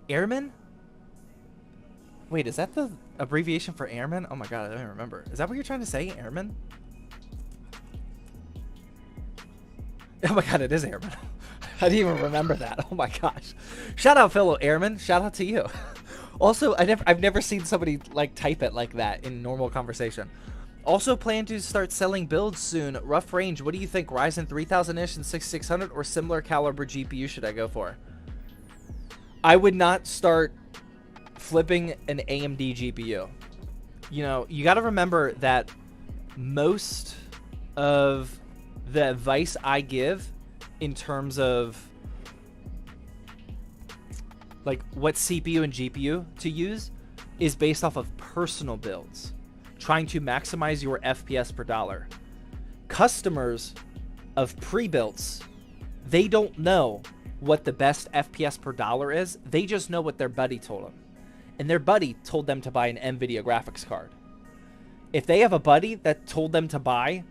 airmen? Wait, is that the abbreviation for airman? Oh my god, I don't even remember. Is that what you're trying to say, airman? Oh my god, it is airman. I didn't even remember that. Oh my gosh. Shout out fellow airmen. Shout out to you. Also, I've never seen somebody like type it like that in normal conversation. Also plan to start selling builds soon. Rough range. What do you think? Ryzen 3000-ish and 6600 or similar caliber GPU should I go for? I would not start flipping an AMD GPU. You know, you got to remember that most of the advice I give in terms of like what CPU and GPU to use is based off of personal builds, trying to maximize your FPS per dollar. Customers of pre-builts, they don't know what the best FPS per dollar is. They just know what their buddy told them. And their buddy told them to buy an NVIDIA graphics card. If they have a buddy that told them to buy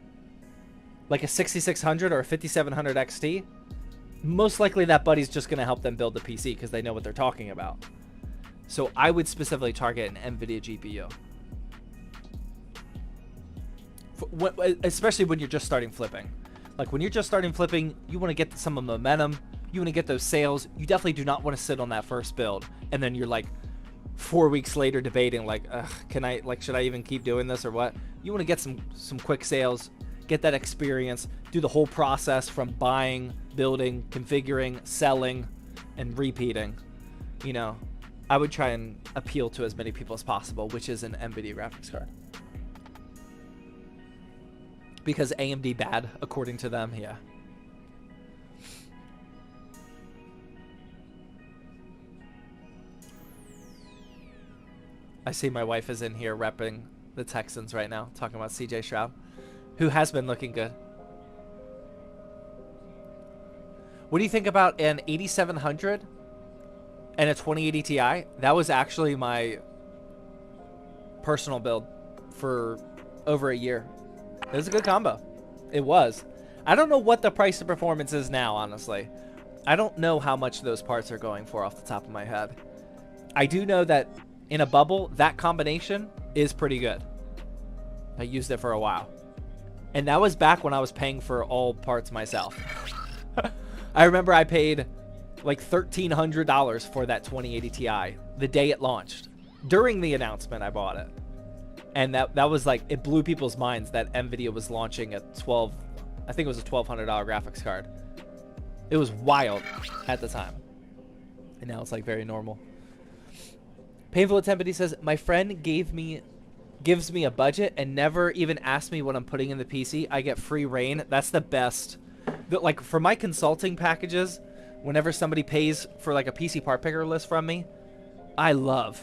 like a 6600 or a 5700 XT, most likely that buddy's just going to help them build the PC because they know what they're talking about. So I would specifically target an NVIDIA GPU. Especially when you're just starting flipping. Like when you're just starting flipping, you want to get some momentum. You want to get those sales. You definitely do not want to sit on that first build. And then you're like 4 weeks later debating like, should I even keep doing this or what? You want to get some quick sales, get that experience, do the whole process from buying, building, configuring, selling, and repeating. You know, I would try and appeal to as many people as possible, which is an NVIDIA graphics card. Because AMD bad, according to them, yeah. I see my wife is in here repping the Texans right now, talking about CJ Stroud, who has been looking good. What do you think about an 8700 and a 2080 Ti? That was actually my personal build for over a year. It was a good combo. It was. I don't know what the price of performance is now, honestly. I don't know how much those parts are going for off the top of my head. I do know that in a bubble, that combination is pretty good. I used it for a while. And that was back when I was paying for all parts myself. I remember I paid like $1,300 for that 2080 Ti the day it launched. During the announcement, I bought it. And that was like, it blew people's minds that NVIDIA was launching a I think it was a $1,200 graphics card. It was wild at the time. And now it's like very normal. Painful Attempted says, my friend gives me a budget and never even asked me what I'm putting in the PC. I get free reign. That's the best. Like for my consulting packages, whenever somebody pays for like a PC part picker list from me, I love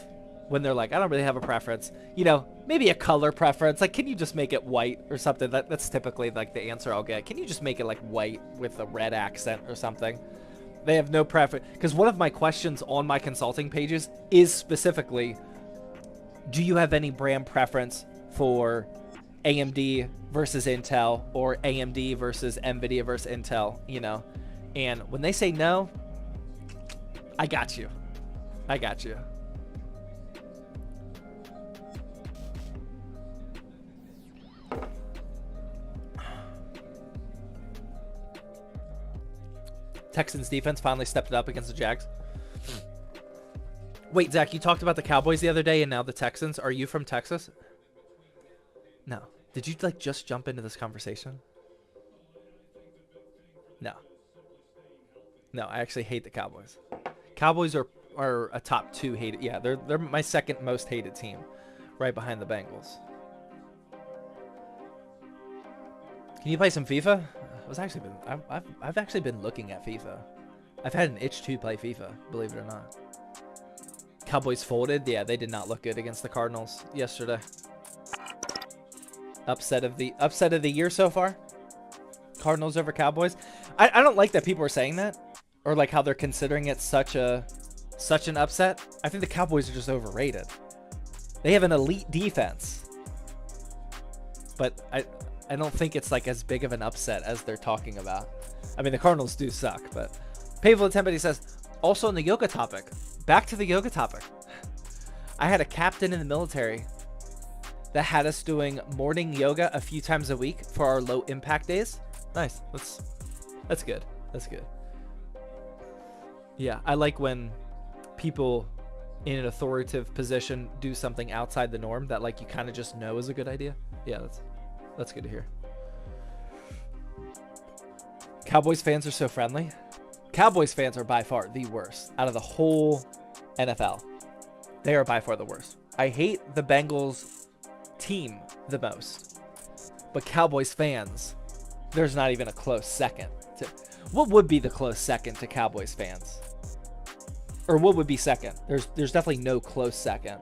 when they're like, I don't really have a preference. You know, maybe a color preference. Like, can you just make it white or something? That's typically like the answer I'll get. Can you just make it like white with a red accent or something? They have no preference. Because one of my questions on my consulting pages is specifically, do you have any brand preference for AMD versus Intel or AMD versus NVIDIA versus Intel, you know? And when they say no, I got you. I got you. Texans defense finally stepped it up against the Jags. Wait, Zach, you talked about the Cowboys the other day and now the Texans. Are you from Texas? No. Did you like just jump into this conversation? No. No, I actually hate the Cowboys. Cowboys are a top 2 hated. Yeah, they're my second most hated team, right behind the Bengals. Can you play some FIFA? I've actually been looking at FIFA. I've had an itch to play FIFA, believe it or not. Cowboys folded. Yeah, they did not look good against the Cardinals yesterday. Upset of the year so far. Cardinals over Cowboys. I don't like that people are saying that, or like how they're considering it such an upset. I think the Cowboys are just overrated. They have an elite defense, but I don't think it's like as big of an upset as they're talking about. I mean, the Cardinals do suck, but Painful Attempt says, also on the yoga topic, back to the yoga topic. I had a captain in the military that had us doing morning yoga a few times a week for our low impact days. Nice. That's good. That's good. Yeah, I like when people in an authoritative position do something outside the norm that like you kind of just know is a good idea. Yeah, that's good to hear. Cowboys fans are so friendly. Cowboys fans are by far the worst out of the whole NFL. They are by far the worst. I hate the Bengals team the most, but Cowboys fans, there's not even a close second to what would be the close second to Cowboys fans, or what would be second. There's definitely no close second.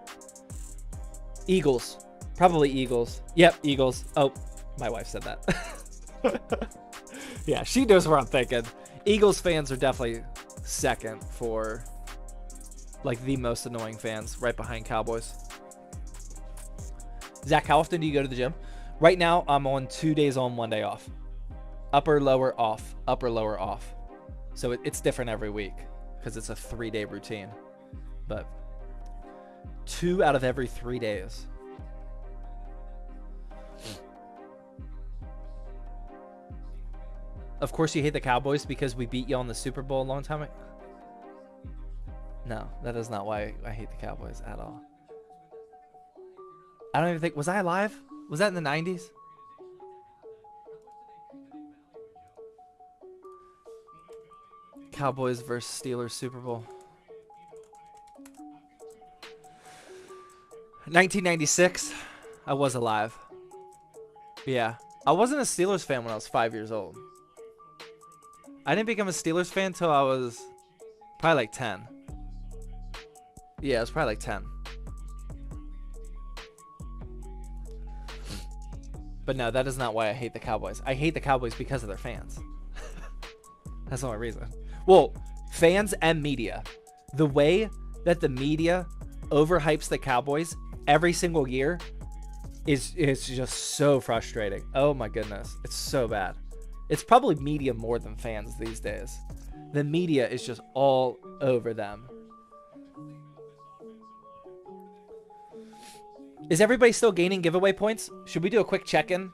Eagles, probably Eagles. Yep, Eagles. Oh, my wife said that. Yeah, she knows what I'm thinking. Eagles fans are definitely second for like the most annoying fans, right behind Cowboys. Zach, how often do you go to the gym? Right now, I'm on 2 days on, 1 day off. Upper, lower, off. Upper, lower, off. So it's different every week because it's a 3-day routine. But 2 out of every 3 days. Of course you hate the Cowboys because we beat you on the Super Bowl a long time ago. No, that is not why I hate the Cowboys at all. I don't even think... Was I alive? Was that in the 90s? Cowboys versus Steelers Super Bowl. 1996. I was alive. Yeah. I wasn't a Steelers fan when I was 5 years old. I didn't become a Steelers fan until I was probably like 10. Yeah, it was probably like 10. But no, that is not why I hate the Cowboys. I hate the Cowboys because of their fans. That's the only reason. Well, fans and media. The way that the media overhypes the Cowboys every single year is just so frustrating. Oh my goodness. It's so bad. It's probably media more than fans these days. The media is just all over them. Is everybody still gaining giveaway points? Should we do a quick check-in?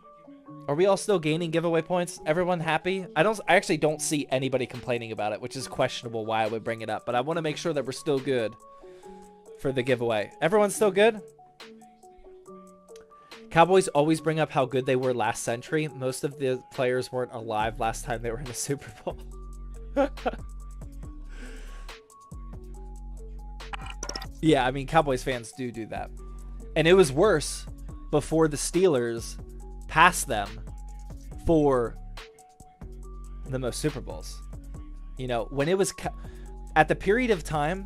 Are we all still gaining giveaway points? Everyone happy? I actually don't see anybody complaining about it, which is questionable why I would bring it up, but I want to make sure that we're still good for the giveaway. Everyone's still good? Cowboys always bring up how good they were last century. Most of the players weren't alive last time they were in the Super Bowl. Yeah, I mean, Cowboys fans do that. And it was worse before the Steelers passed them for the most Super Bowls. You know, when it was at the period of time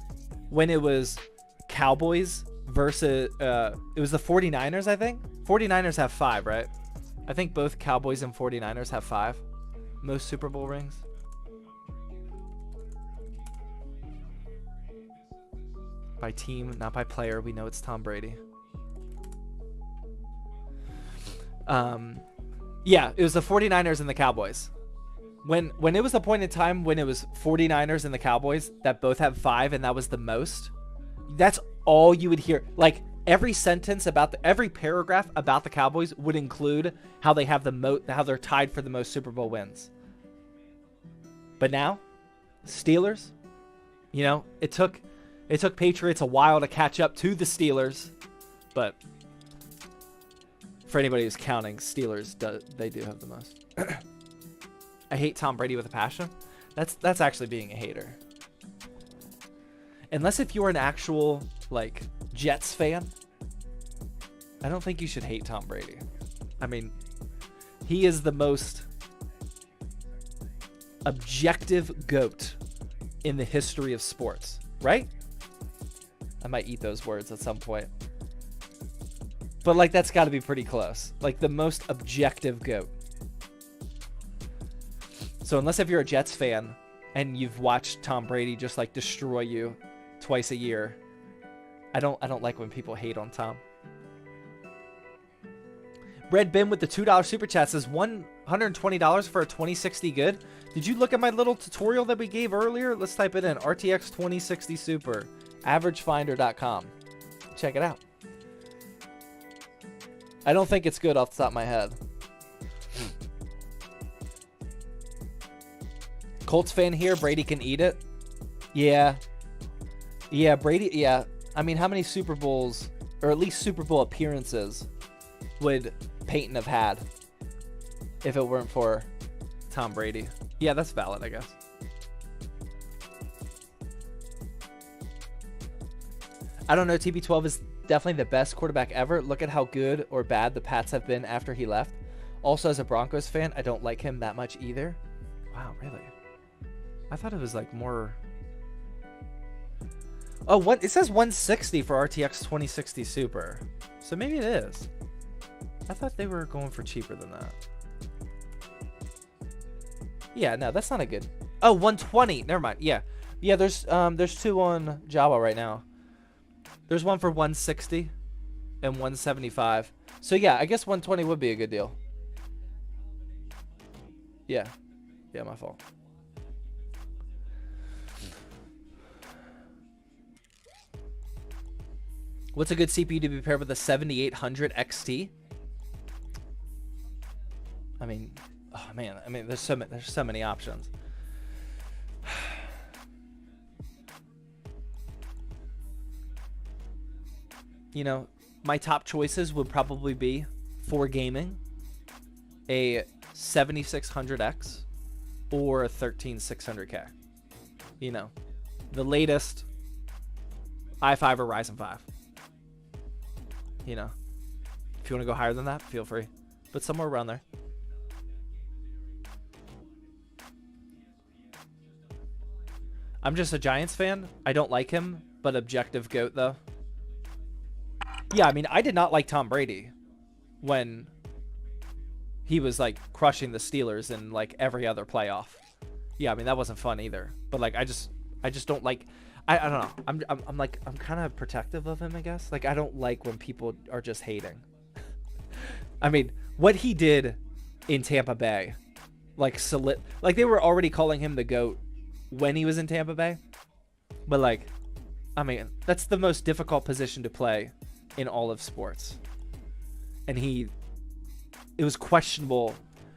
when it was Cowboys versus it was the 49ers, I think. 49ers have 5, right? I think both Cowboys and 49ers have 5 most Super Bowl rings. By team, not by player. We know it's Tom Brady. Yeah, it was the 49ers and the Cowboys. When it was a point in time when it was 49ers and the Cowboys that both have 5 and that was the most, that's all you would hear. Like every sentence about every paragraph about the Cowboys would include how they have how they're tied for the most Super Bowl wins. But now, Steelers, you know, it took Patriots a while to catch up to the Steelers, but for anybody who's counting, Steelers they do have the most. I hate Tom Brady with a passion. That's actually being a hater. Unless if you're an actual like Jets fan, I don't think you should hate Tom Brady. I mean, he is the most objective GOAT in the history of sports, right? I might eat those words at some point. But like that's got to be pretty close. Like the most objective GOAT. So unless if you're a Jets fan and you've watched Tom Brady just like destroy you twice a year, I don't like when people hate on Tom. Red Bin with the $2 super chat says $120 for a 2060 good. Did you look at my little tutorial that we gave earlier? Let's type it in. RTX 2060 Super. AverageFinder.com. Check it out. I don't think it's good off the top of my head. Colts fan here. Brady can eat it. Yeah. Yeah, Brady. Yeah. I mean, how many Super Bowls, or at least Super Bowl appearances, would Peyton have had if it weren't for Tom Brady? Yeah, that's valid, I guess. I don't know. TB12 is definitely the best quarterback ever. Look at how good or bad the Pats have been after he left. Also, as a Broncos fan, I don't like him that much either. Wow, really? I thought it was like more... Oh, what? It says 160 for RTX 2060 Super. So maybe it is. I thought they were going for cheaper than that. Yeah, no, that's not a good... Oh, 120. Never mind. Yeah. Yeah, there's two on Java right now. There's one for 160 and 175. So yeah, I guess 120 would be a good deal. Yeah. Yeah, my fault. What's a good CPU to be paired with a 7800 XT? I mean, oh man, there's so many options. You know, my top choices would probably be for gaming, a 7600X or a 13600K. You know, the latest i5 or Ryzen 5. You know, if you want to go higher than that, feel free, but somewhere around there. I'm just a Giants fan. I don't like him, but objective GOAT though. Yeah, I mean, I did not like Tom Brady when he was like crushing the Steelers in like every other playoff. Yeah, I mean, that wasn't fun either. But like, I just don't like. I don't know. I'm kind of protective of him, I guess. Like, I don't like when people are just hating. I mean, what he did in Tampa Bay, like they were already calling him the GOAT when he was in Tampa Bay. But like, I mean, that's the most difficult position to play in all of sports. And it was questionable.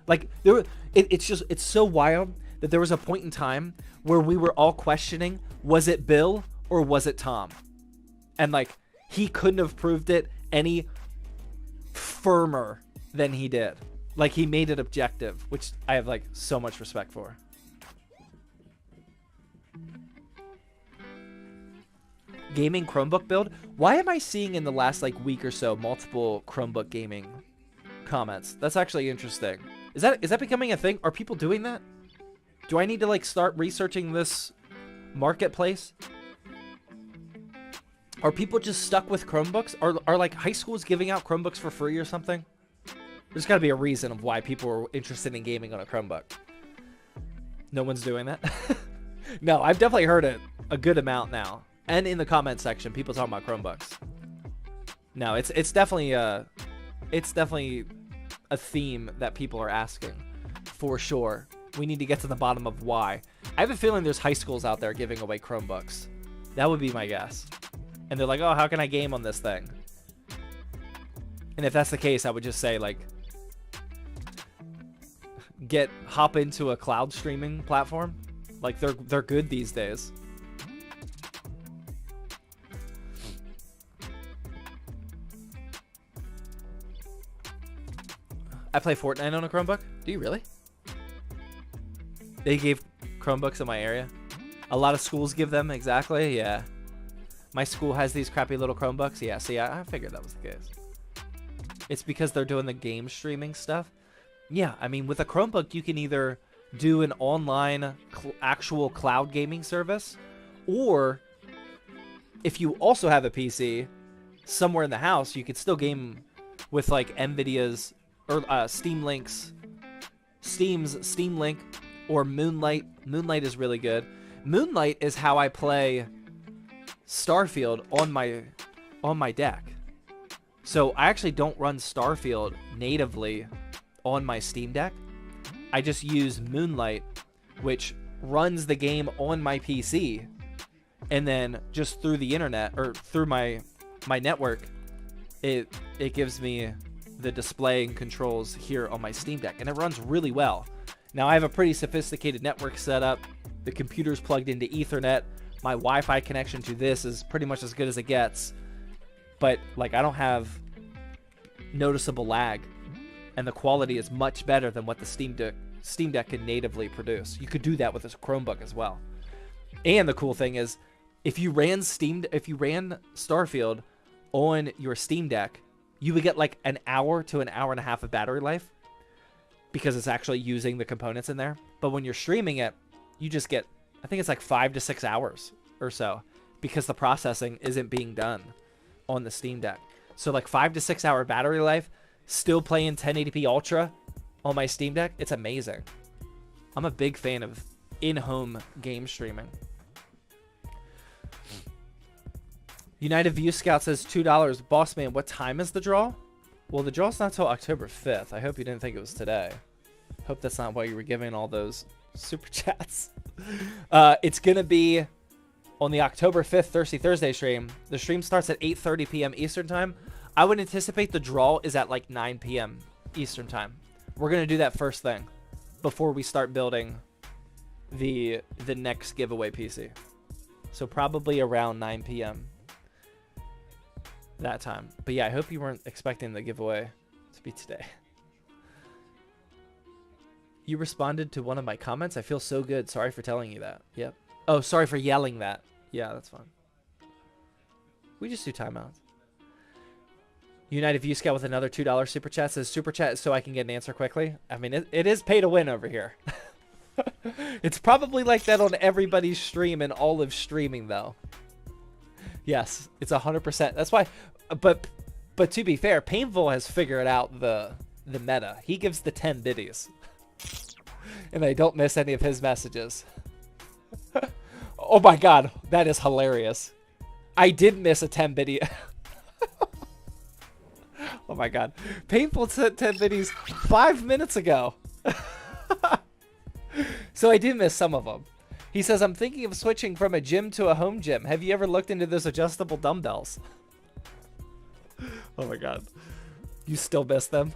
Like it's so wild that there was a point in time where we were all questioning, was it Bill or was it Tom? And like, he couldn't have proved it any firmer than he did. Like, he made it objective, which I have like so much respect for. Gaming Chromebook build. Why am I seeing in the last like week or so multiple Chromebook gaming comments? That's actually interesting. Is that becoming a thing? Are people doing that? Do I need to like start researching this marketplace? Are people just stuck with Chromebooks? Are like high schools giving out Chromebooks for free or something? There's got to be a reason of why people are interested in gaming on a Chromebook. No one's doing that? No, I've definitely heard it a good amount now. And in the comment section, people talking about Chromebooks. No, it's definitely a theme that people are asking, for sure. We need to get to the bottom of why. I have a feeling there's high schools out there giving away Chromebooks. That would be my guess. And they're like, oh, how can I game on this thing? And if that's the case, I would just say, like, hop into a cloud streaming platform. Like, they're good these days. I play Fortnite on a Chromebook. Do you really? They gave Chromebooks in my area. A lot of schools give them, exactly, yeah. My school has these crappy little Chromebooks. Yeah, see, I figured that was the case. It's because they're doing the game streaming stuff. Yeah, I mean, with a Chromebook, you can either do an online actual cloud gaming service, or if you also have a PC somewhere in the house, you could still game with like NVIDIA's or Steam Link's Steam's Steam Link or Moonlight. Moonlight is really good. Moonlight is how I play Starfield on my deck. So I actually don't run Starfield natively on my Steam Deck. I just use Moonlight, which runs the game on my PC, and then just through the internet or through my network, it gives me the display and controls here on my Steam Deck, and it runs really well. Now I have a pretty sophisticated network setup. The computer's plugged into Ethernet. My Wi-Fi connection to this is pretty much as good as it gets, but like I don't have noticeable lag, and the quality is much better than what the Steam Deck can natively produce. You could do that with a Chromebook as well. And the cool thing is, if you ran Starfield on your Steam Deck, you would get like an hour to an hour and a half of battery life because it's actually using the components in there. But when you're streaming it, you just get, I think it's like 5 to 6 hours or so because the processing isn't being done on the Steam Deck. So like 5 to 6 hour battery life, still playing 1080p Ultra on my Steam Deck. It's amazing. I'm a big fan of in-home game streaming. United View Scout says $2. Boss man, what time is the draw? Well, the draw's not till October 5th. I hope you didn't think it was today. Hope that's not why you were giving all those super chats. It's going to be on the October 5th Thirsty Thursday stream. The stream starts at 8:30 p.m. Eastern time. I would anticipate the draw is at like 9 p.m. Eastern time. We're going to do that first thing before we start building the next giveaway PC. So probably around 9 p.m. that time. But yeah, I hope you weren't expecting the giveaway to be today. You responded to one of my comments. I feel so good. Sorry for telling you that. Yep. Oh, sorry for yelling that. Yeah, that's fine. We just do timeouts. United View Scout with another $2 super chat says super chat so I can get an answer quickly. I mean, it is pay to win over here. It's probably like that on everybody's stream and all of streaming though. Yes, it's 100%. That's why, but to be fair, Painful has figured out the meta. He gives the 10 biddies, and I don't miss any of his messages. Oh my god, that is hilarious. I did miss a 10 biddy. Oh my god, Painful sent 10 biddies 5 minutes ago. So I did miss some of them. He says, I'm thinking of switching from a gym to a home gym. Have you ever looked into those adjustable dumbbells? Oh my god. You still miss them?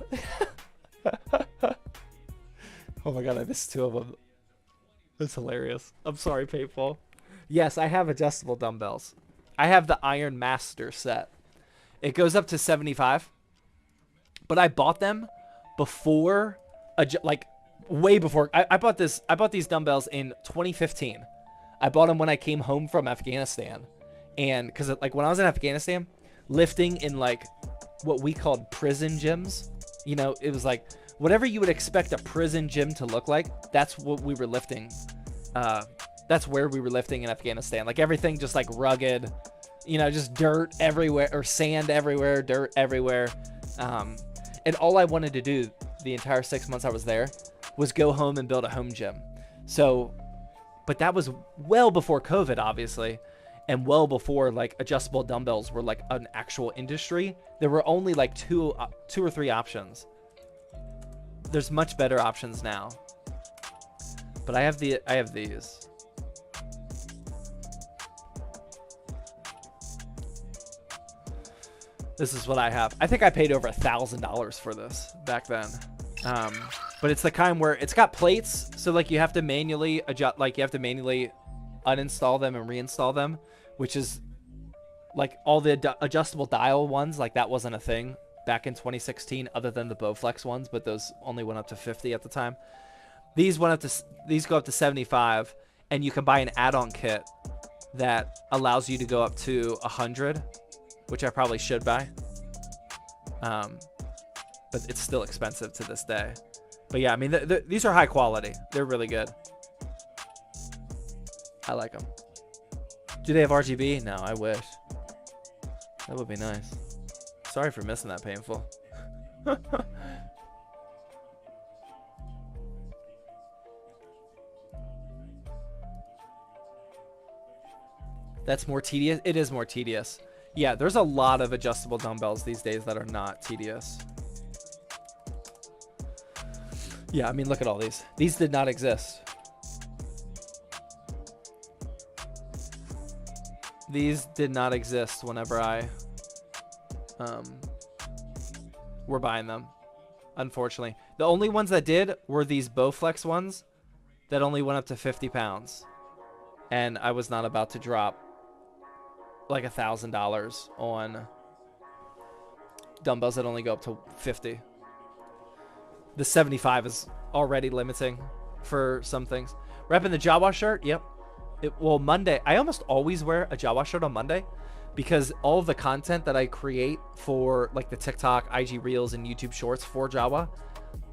Oh my god, I missed 2 of them. That's hilarious. I'm sorry, Painful. Yes, I have adjustable dumbbells. I have the Iron Master set. It goes up to 75. But I bought them before, like, way before. I bought these dumbbells in 2015. I bought them when I came home from Afghanistan, and because like when I was in Afghanistan, lifting in like what we called prison gyms, you know, it was like whatever you would expect a prison gym to look like. That's what we were lifting. That's where we were lifting in Afghanistan. Like everything just like rugged, you know, just dirt everywhere or sand everywhere, dirt everywhere. And all I wanted to do the entire 6 months I was there was go home and build a home gym. So, but that was well before COVID, obviously, and well before like adjustable dumbbells were like an actual industry. There were only like two or three options. There's much better options now. But I have these. This is what I have. I think I paid over $1,000 for this back then. But it's the kind where it's got plates, so like you have to manually adjust, like you have to manually uninstall them and reinstall them, which is like all the adjustable dial ones. Like that wasn't a thing back in 2016, other than the Bowflex ones, but those only went up to 50 at the time. These go up to 75, and you can buy an add-on kit that allows you to go up to 100, which I probably should buy. But it's still expensive to this day. But yeah, I mean, these are high quality. They're really good. I like them. Do they have RGB? No, I wish. That would be nice. Sorry for missing that, Painful. That's more tedious. It is more tedious. Yeah, there's a lot of adjustable dumbbells these days that are not tedious. Yeah, I mean, look at all these. These did not exist. These did not exist whenever I were buying them, unfortunately. The only ones that did were these Bowflex ones that only went up to 50 pounds. and I was not about to drop like $1,000 on dumbbells that only go up to 50. The 75 is already limiting for some things. Repping the Jawa shirt. Yep. Well, Monday, I almost always wear a Jawa shirt on Monday because all of the content that I create for like the TikTok, IG Reels, and YouTube Shorts for Jawa,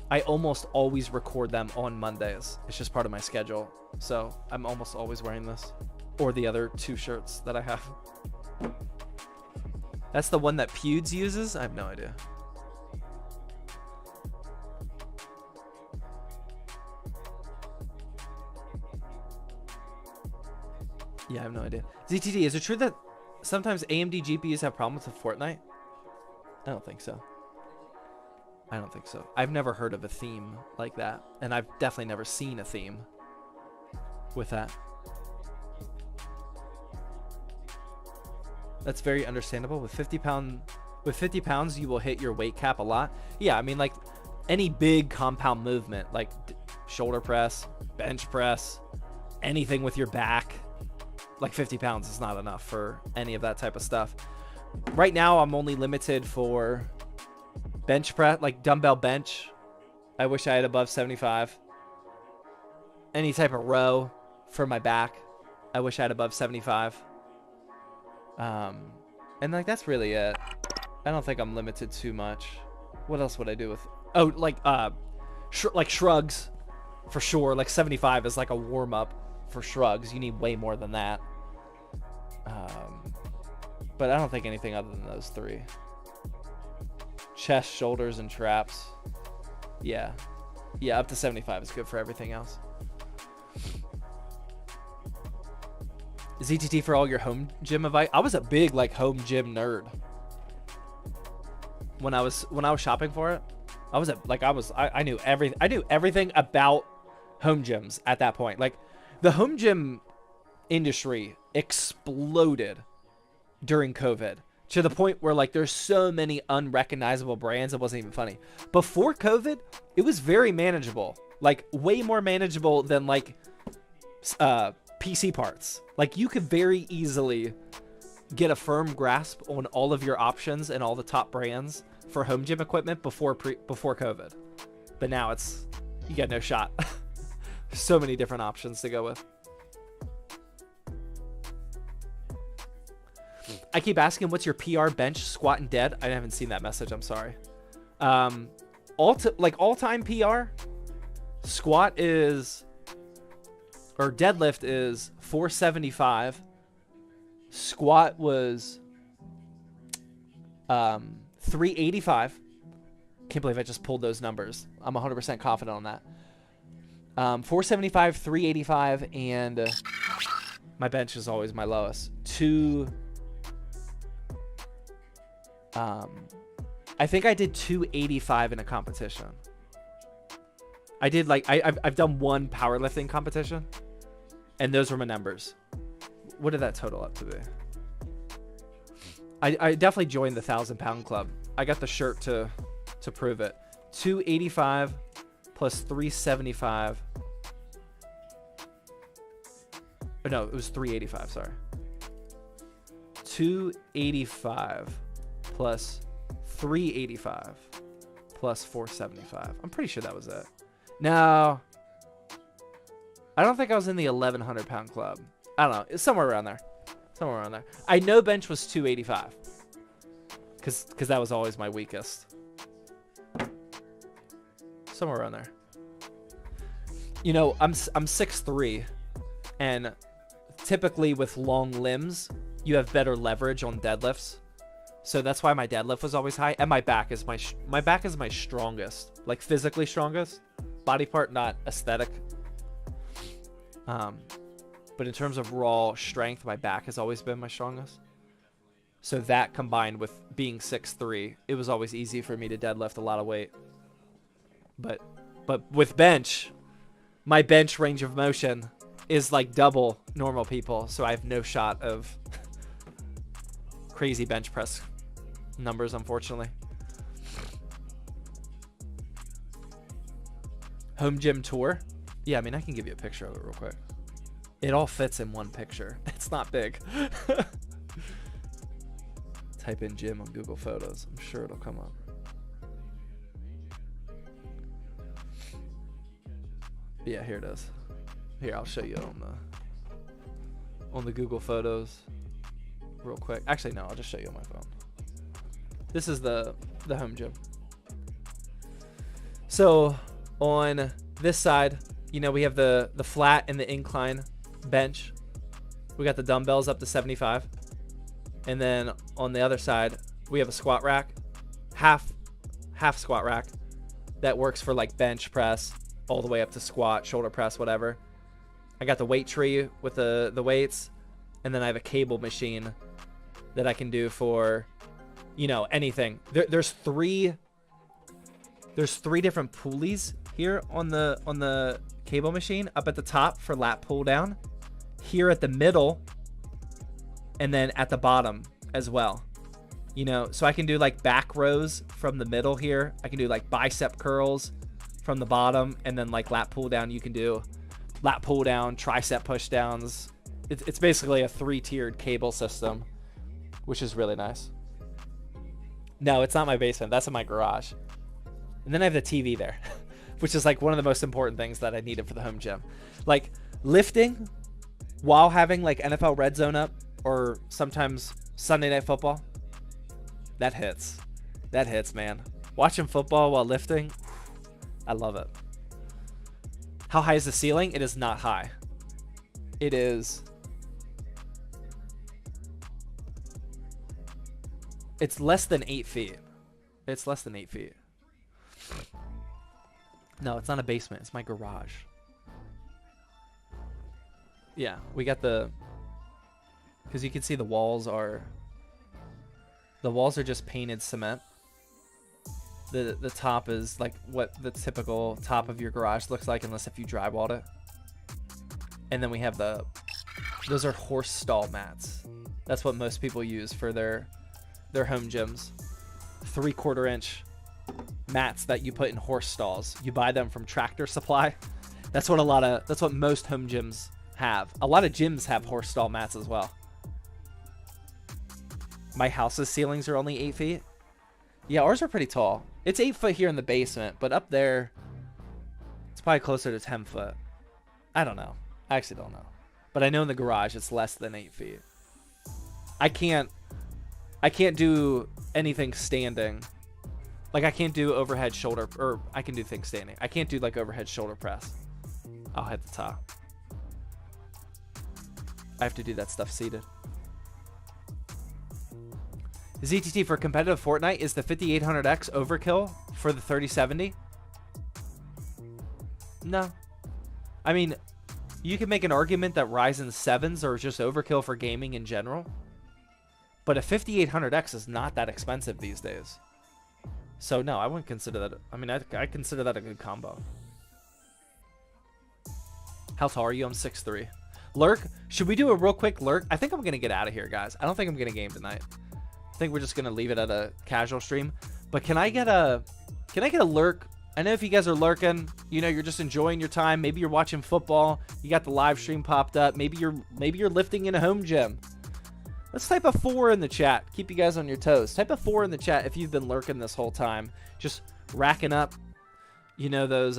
I almost always record them on Mondays. It's just part of my schedule. So I'm almost always wearing this or the other 2 shirts that I have. That's the one that Pewds uses? I have no idea. Yeah, I have no idea. ZTD, is it true that sometimes AMD GPUs have problems with Fortnite? I don't think so. I don't think so. I've never heard of a theme like that. And I've definitely never seen a theme with that. That's very understandable. With 50 pounds, you will hit your weight cap a lot. Yeah, I mean, like any big compound movement, like shoulder press, bench press, anything with your back, like 50 pounds is not enough for any of that type of stuff. Right now, I'm only limited for bench press, like dumbbell bench. I wish I had above 75. Any type of row for my back, I wish I had above 75. And like that's really it. I don't think I'm limited too much. What else would I do with? Oh, like like shrugs, for sure. Like 75 is like a warm up for shrugs. You need way more than that. But I don't think anything other than those 3. Chest, shoulders, and traps. Yeah, up to 75 is good for everything else. ZTT for all your home gym advice. I was a big like home gym nerd when I was shopping for it. I knew everything about home gyms at that point. Like the home gym industry exploded during COVID to the point where like there's so many unrecognizable brands it wasn't even funny. Before COVID, it was very manageable. Like way more manageable than like PC parts. Like you could very easily get a firm grasp on all of your options and all the top brands for home gym equipment before COVID. But now you got no shot. So many different options to go with. I keep asking what's your PR bench, squat, and dead. I haven't seen that message. I'm sorry. All-time PR, squat is, or deadlift is 475. Squat was 385. Can't believe I just pulled those numbers. I'm 100% confident on that. 475, 385, and my bench is always my lowest. I think I did 285 in a competition. I did like I've done one powerlifting competition, and those were my numbers. What did that total up to be? I definitely joined the 1,000-pound club. I got the shirt to prove it. 285 plus 375. Oh, no, it was 385. Sorry. 285 plus 385 plus 475. I'm pretty sure that was it. No, I don't think I was in the 1,100-pound club. I don't know. It's somewhere around there. Somewhere around there. I know bench was 285 because that was always my weakest. Somewhere around there. You know, I'm 6'3", and typically with long limbs, you have better leverage on deadlifts. So that's why my deadlift was always high, and my back is my strongest, like physically strongest. Body part, not aesthetic. But in terms of raw strength, my back has always been my strongest. So that combined with being 6'3", it was always easy for me to deadlift a lot of weight. But with bench, my bench range of motion is like double normal people, so I have no shot of crazy bench press numbers, unfortunately. Home gym tour. Yeah, I mean, I can give you a picture of it real quick. It all fits in one picture. It's not big. Type in gym on Google Photos. I'm sure it'll come up. Yeah, here it is. Here, I'll show you on the Google Photos real quick. Actually, no, I'll just show you on my phone. This is the home gym. So on this side, you know, we have the flat and the incline bench. We got the dumbbells up to 75. And then on the other side, we have a squat rack, half squat rack that works for like bench press all the way up to squat, shoulder press, whatever. I got the weight tree with the weights, and then I have a cable machine that I can do for, you know, anything. There's three different pulleys here on the cable machine. Up at the top for lat pull down, here at the middle, and then at the bottom as well. You know, so I can do like back rows from the middle here. I can do like bicep curls from the bottom, and then like lat pull down. You can do lat pull down, tricep push downs. It's basically a 3-tiered cable system, which is really nice. No, it's not my basement. That's in my garage. And then I have the TV there, which is like one of the most important things that I needed for the home gym. Like lifting while having like NFL Red Zone up, or sometimes Sunday Night Football. That hits. That hits, man. Watching football while lifting, I love it. How high is the ceiling? It is not high. It is... It's less than 8 feet. It's less than 8 feet. No, it's not a basement. It's my garage. Yeah, we got the... Because you can see the walls are just painted cement. The top is like what the typical top of your garage looks like, unless if you drywalled it. And then we have those are horse stall mats. That's what most people use for their home gyms. 3/4 inch mats that you put in horse stalls. You buy them from Tractor Supply. That's what most home gyms have. A lot of gyms have horse stall mats as well. My house's ceilings are only 8 feet. Yeah, ours are pretty tall. It's 8 foot here in the basement, but up there, it's probably closer to 10 foot. I don't know. I actually don't know. But I know in the garage, it's less than 8 feet. I can't do anything standing. Like, I can't do overhead shoulder, or I can do things standing. I can't do, like, overhead shoulder press. I'll hit the top. I have to do that stuff seated. ZTT for competitive Fortnite, is the 5800X overkill for the 3070? No. I mean, you can make an argument that Ryzen 7s are just overkill for gaming in general. But a 5800X is not that expensive these days. So no, I wouldn't consider that. I mean, I consider that a good combo. How tall are you? I'm 6'3". Lurk, should we do a real quick lurk? I think I'm going to get out of here, guys. I don't think I'm going to game tonight. I think we're just going to leave it at a casual stream. But can I get a lurk? I know if you guys are lurking, you know, you're just enjoying your time. Maybe you're watching football. You got the live stream popped up. Maybe you're lifting in a home gym. Let's type a 4 in the chat. Keep you guys on your toes. Type a 4 in the chat if you've been lurking this whole time. Just racking up, you know, those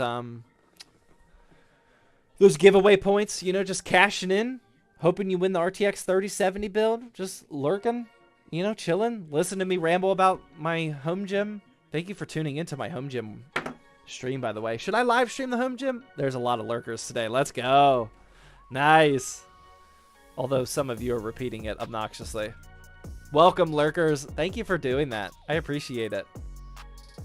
giveaway points, you know, just cashing in, hoping you win the RTX 3070 build, just lurking, you know, chilling, listen to me ramble about my home gym. Thank you for tuning into my home gym stream, by the way. Should I live stream the home gym? There's a lot of lurkers today. Let's go. Nice. Although some of you are repeating it obnoxiously. Welcome, lurkers. Thank you for doing that. I appreciate it.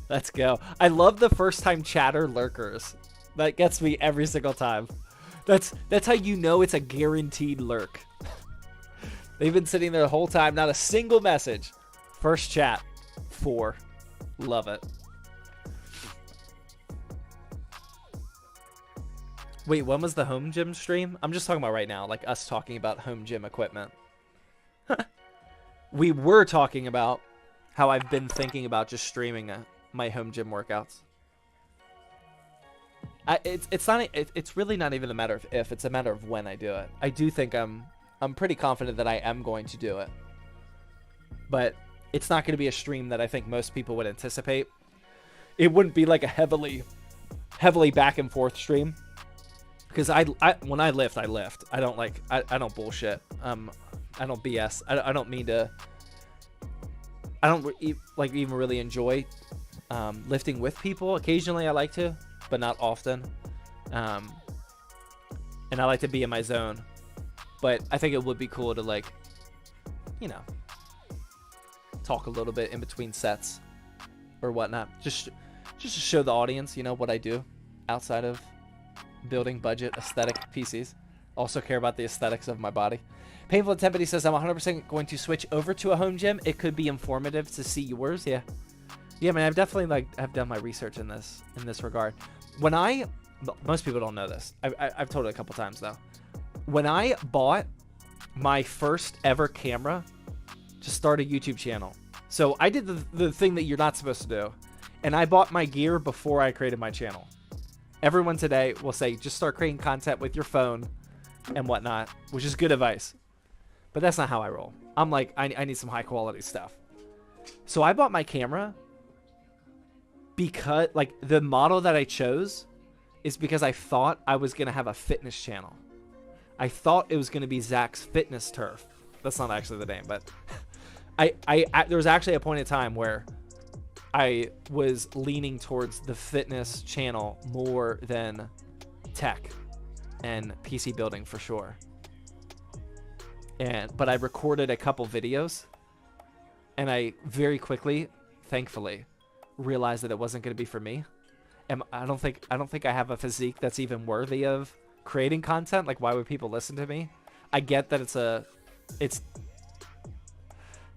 Let's go. I love the first time chatter lurkers. That gets me every single time. That's how you know it's a guaranteed lurk. They've been sitting there the whole time, not a single message. First chat, 4. Love it. Wait, when was the home gym stream? I'm just talking about right now, like us talking about home gym equipment. We were talking about how I've been thinking about just streaming my home gym workouts. It's not it's really not even a matter of if, it's a matter of when I do it. I do think I'm pretty confident that I am going to do it, but it's not going to be a stream that I think most people would anticipate. It wouldn't be like a heavily back and forth stream, because I when I lift, I lift. I don't like I don't bullshit. I don't BS. I don't mean to. I don't like even really enjoy lifting with people. Occasionally I like to, but not often. And I like to be in my zone. But I think it would be cool to, like, you know, talk a little bit in between sets or whatnot. Just to show the audience, you know, what I do outside of building budget aesthetic PCs. Also care about the aesthetics of my body. Painful Intensity says, I'm 100% going to switch over to a home gym. It could be informative to see yours. Yeah. Yeah, man, I've definitely, I've done my research in this regard. Most people don't know this. I've told it a couple times, though. When I bought my first ever camera to start a YouTube channel, so I did the thing that you're not supposed to do, and I bought my gear before I created my channel. Everyone today will say, just start creating content with your phone and whatnot, which is good advice. But that's not how I roll. I'm like, I need some high quality stuff. So I bought my camera because, like, the model that I chose is because I thought I was going to have a fitness channel. I thought it was going to be Zach's Fitness Turf. That's not actually the name, but there was actually a point in time where I was leaning towards the fitness channel more than tech and PC building for sure. But I recorded a couple videos, and I very quickly, thankfully, realized that it wasn't going to be for me. And I don't think I have a physique that's even worthy of creating content. Like, why would people listen to me? I get that it's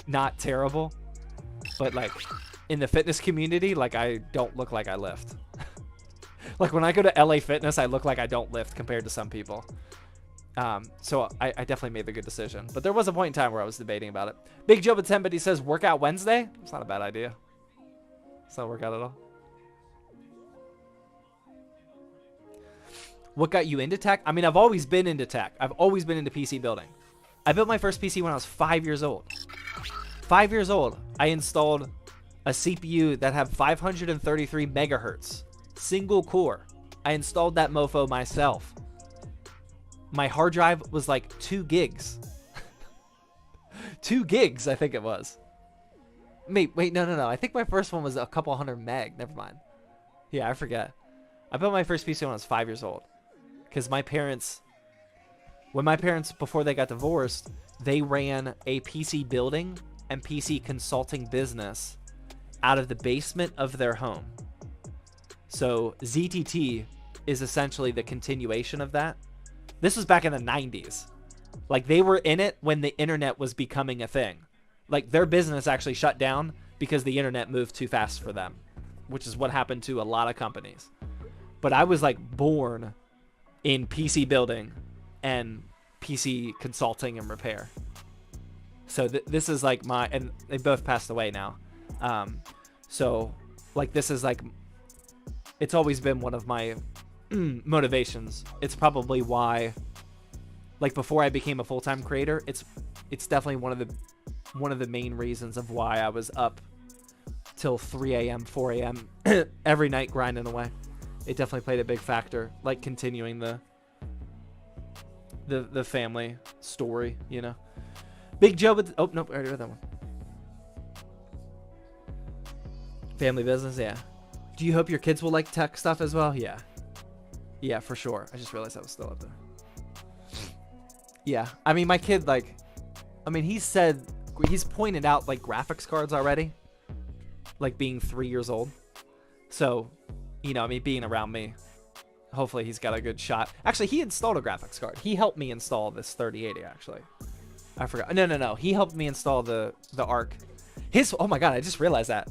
not terrible, but like in the fitness community, like, I don't look like I lift. Like, when I go to LA Fitness, I look like I don't lift compared to some people. So I definitely made the good decision. But there was a point in time where I was debating about it. Big Joe with 10, but he says, workout Wednesday? It's not a bad idea. It's not a workout at all. What got you into tech? I mean, I've always been into tech. I've always been into PC building. I built my first PC when I was 5 years old. 5 years old, I installed a CPU that had 533 megahertz. Single core. I installed that mofo myself. My hard drive was like 2 gigs. 2 gigs, I think it was. Wait, no. I think my first one was a couple hundred meg. Never mind. Yeah, I forget. I built my first PC when I was 5 years old. Because my parents, before they got divorced, they ran a PC building and PC consulting business out of the basement of their home. So ZTT is essentially the continuation of that. This was back in the 90s. Like, they were in it when the internet was becoming a thing. Like, their business actually shut down because the internet moved too fast for them, which is what happened to a lot of companies. But I was, like, born in PC building and PC consulting and repair. So this is like and they both passed away now. So like, this is like, it's always been one of my motivations. It's probably why, like, before I became a full-time creator, it's definitely one of the main reasons of why I was up till 3 a.m., 4 a.m. every night grinding away. It definitely played a big factor, like continuing the family story, you know. Big Joe with, oh nope, I already read that one. Family business, yeah. Do you hope your kids will like tech stuff as well? Yeah, for sure. I just realized I was still up there. Yeah, I mean, my kid, like, I mean, he's pointed out like graphics cards already, like being 3 years old. So, you know, I mean, being around me, hopefully he's got a good shot. Actually, he installed a graphics card. He helped me install this 3080, actually. I forgot. No. He helped me install the ARC. Oh my God, I just realized that.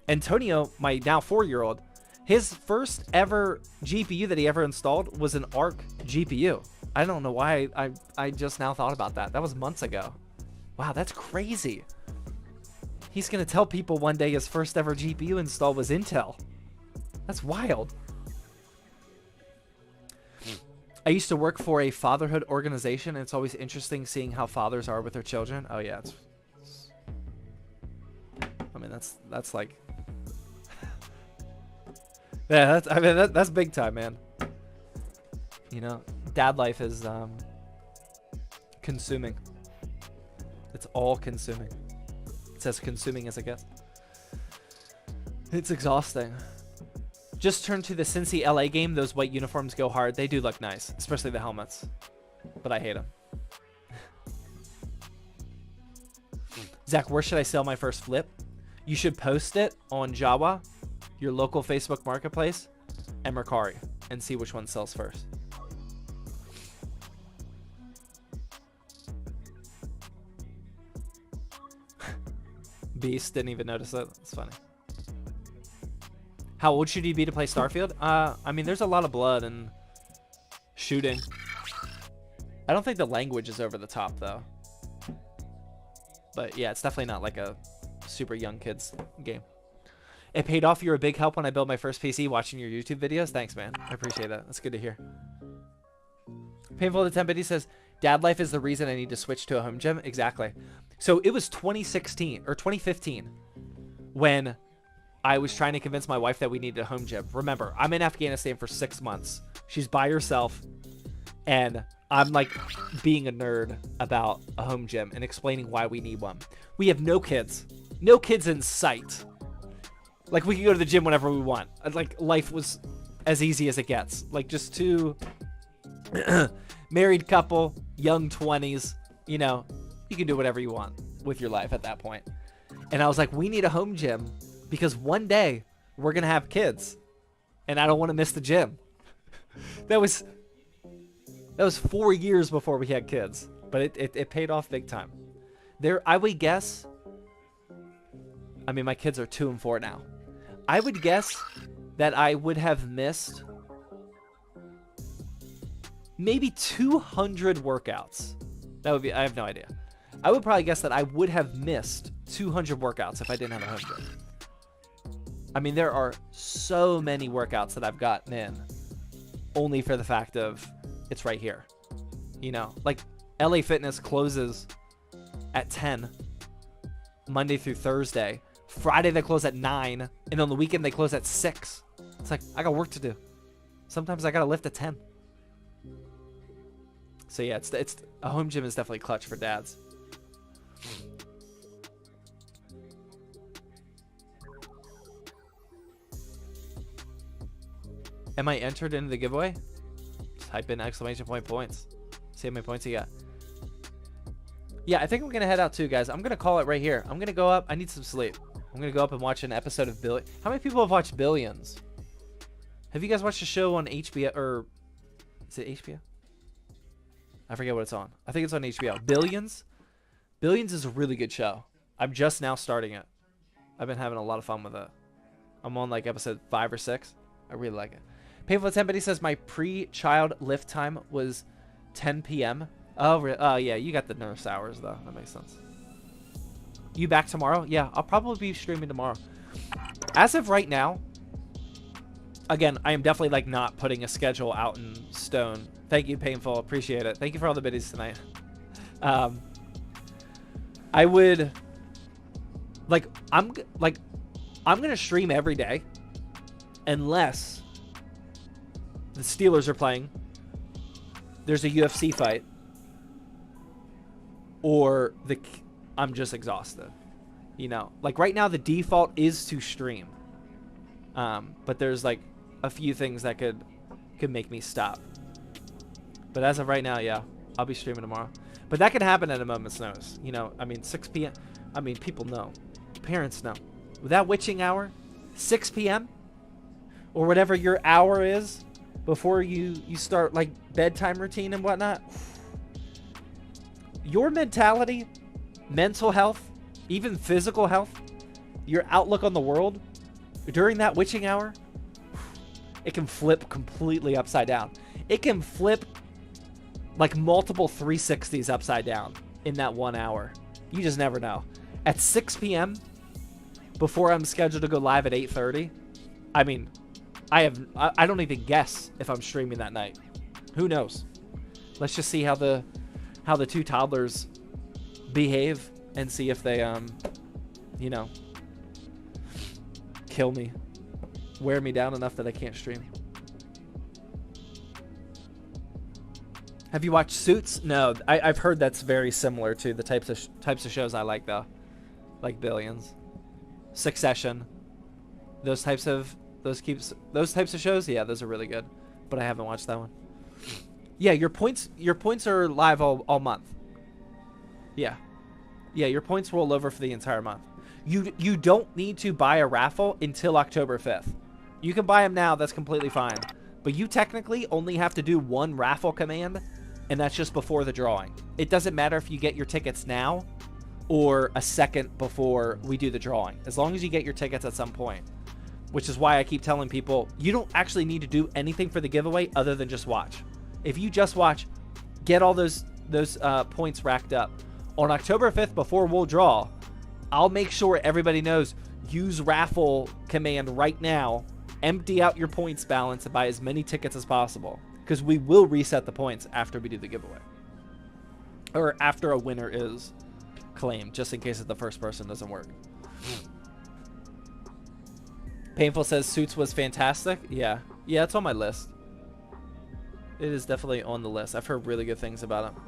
Antonio, my now 4-year-old, his first ever GPU that he ever installed was an ARC GPU. I don't know why I just now thought about that. That was months ago. Wow, that's crazy. He's going to tell people one day his first ever GPU install was Intel. That's wild. I used to work for a fatherhood organization, and it's always interesting seeing how fathers are with their children. Oh yeah, I mean that's like, yeah, that's big time, man. You know, dad life is consuming. It's all consuming. It's as consuming as it gets. It's exhausting. Just turn to the Cincy LA game. Those white uniforms go hard. They do look nice, especially the helmets. But I hate them. Zach, where should I sell my first flip? You should post it on Jawa, your local Facebook marketplace, and Mercari, and see which one sells first. Beast didn't even notice it. It's funny. How old should you be to play Starfield? I mean, there's a lot of blood and shooting. I don't think the language is over the top, though. But yeah, it's definitely not like a super young kids game. It paid off. You're a big help when I built my first PC watching your YouTube videos. Thanks, man. I appreciate that. That's good to hear. Painful to Tempity says, dad life is the reason I need to switch to a home gym. Exactly. So it was 2016 or 2015 when I was trying to convince my wife that we needed a home gym. Remember, I'm in Afghanistan for 6 months. She's by herself, and I'm like being a nerd about a home gym and explaining why we need one. We have no kids in sight. Like, we can go to the gym whenever we want. Like, life was as easy as it gets. Like, just two married couple, young 20s, you know, you can do whatever you want with your life at that point. And I was like, we need a home gym because one day we're going to have kids and I don't want to miss the gym. That was 4 years before we had kids, but it paid off big time. I would guess, I mean, my kids are 2 and 4 now. I would guess that I would have missed maybe 200 workouts. That would be, I have no idea. I would probably guess that I would have missed 200 workouts if I didn't have a home gym. I mean, there are so many workouts that I've gotten in only for the fact of it's right here. You know, like LA Fitness closes at 10 Monday through Thursday. Friday they close at 9, and on the weekend they close at 6. It's like, I got work to do. Sometimes I gotta lift at 10. So yeah, it's a home gym is definitely clutch for dads. Am I entered into the giveaway? Type in exclamation point points. See how many points you got. Yeah, I think I'm gonna head out too, guys. I'm gonna call it right here. I'm gonna go up. I need some sleep. I'm gonna go up and watch an episode of Billions. How many people have watched Billions? Have you guys watched the show on HBO, or is it HBO? I forget what it's on. I think it's on HBO. Billions. Billions is a really good show. I'm just now starting it. I've been having a lot of fun with it. I'm on like episode 5 or 6. I really like it. Painful Tempity says my pre-child lift time was 10 p.m. Oh, yeah, you got the nurse hours though. That makes sense. You back tomorrow? Yeah, I'll probably be streaming tomorrow. As of right now, again, I am definitely like not putting a schedule out in stone. Thank you, Painful. Appreciate it. Thank you for all the biddies tonight. I would like I'm gonna stream every day unless the Steelers are playing, there's a UFC fight, or I'm just exhausted. You know, like right now the default is to stream, but there's like a few things that could make me stop. But as of right now, yeah, I'll be streaming tomorrow. But that could happen at a moment's notice. You know, I mean, 6 p.m. I mean, people know, parents know. With that witching hour, 6 p.m. or whatever your hour is before you start like bedtime routine and whatnot. Your mentality, mental health, even physical health, your outlook on the world during that witching hour, it can flip completely upside down. It can flip like multiple 360s upside down in that 1 hour. You just never know. At 6 p.m. before I'm scheduled to go live at 8:30, I mean, I don't even guess if I'm streaming that night. Who knows? Let's just see how the two toddlers behave and see if they you know, kill me, wear me down enough that I can't stream. Have you watched Suits? No, I've heard that's very similar to the types of shows I like though, like Billions, Succession, those types of shows. Yeah, those are really good, but I haven't watched that one. Yeah, your points are live all month. Yeah, your points roll over for the entire month. You don't need to buy a raffle until October 5th. You can buy them now. That's completely fine. But you technically only have to do one raffle command, and that's just before the drawing. It doesn't matter if you get your tickets now or a second before we do the drawing, as long as you get your tickets at some point, which is why I keep telling people you don't actually need to do anything for the giveaway other than just watch. If you just watch, get all those points racked up. On October 5th, before we'll draw, I'll make sure everybody knows, use raffle command right now, empty out your points balance, and buy as many tickets as possible, because we will reset the points after we do the giveaway, or after a winner is claimed, just in case the first person doesn't work. Painful says Suits was fantastic. Yeah, it's on my list. It is definitely on the list. I've heard really good things about it.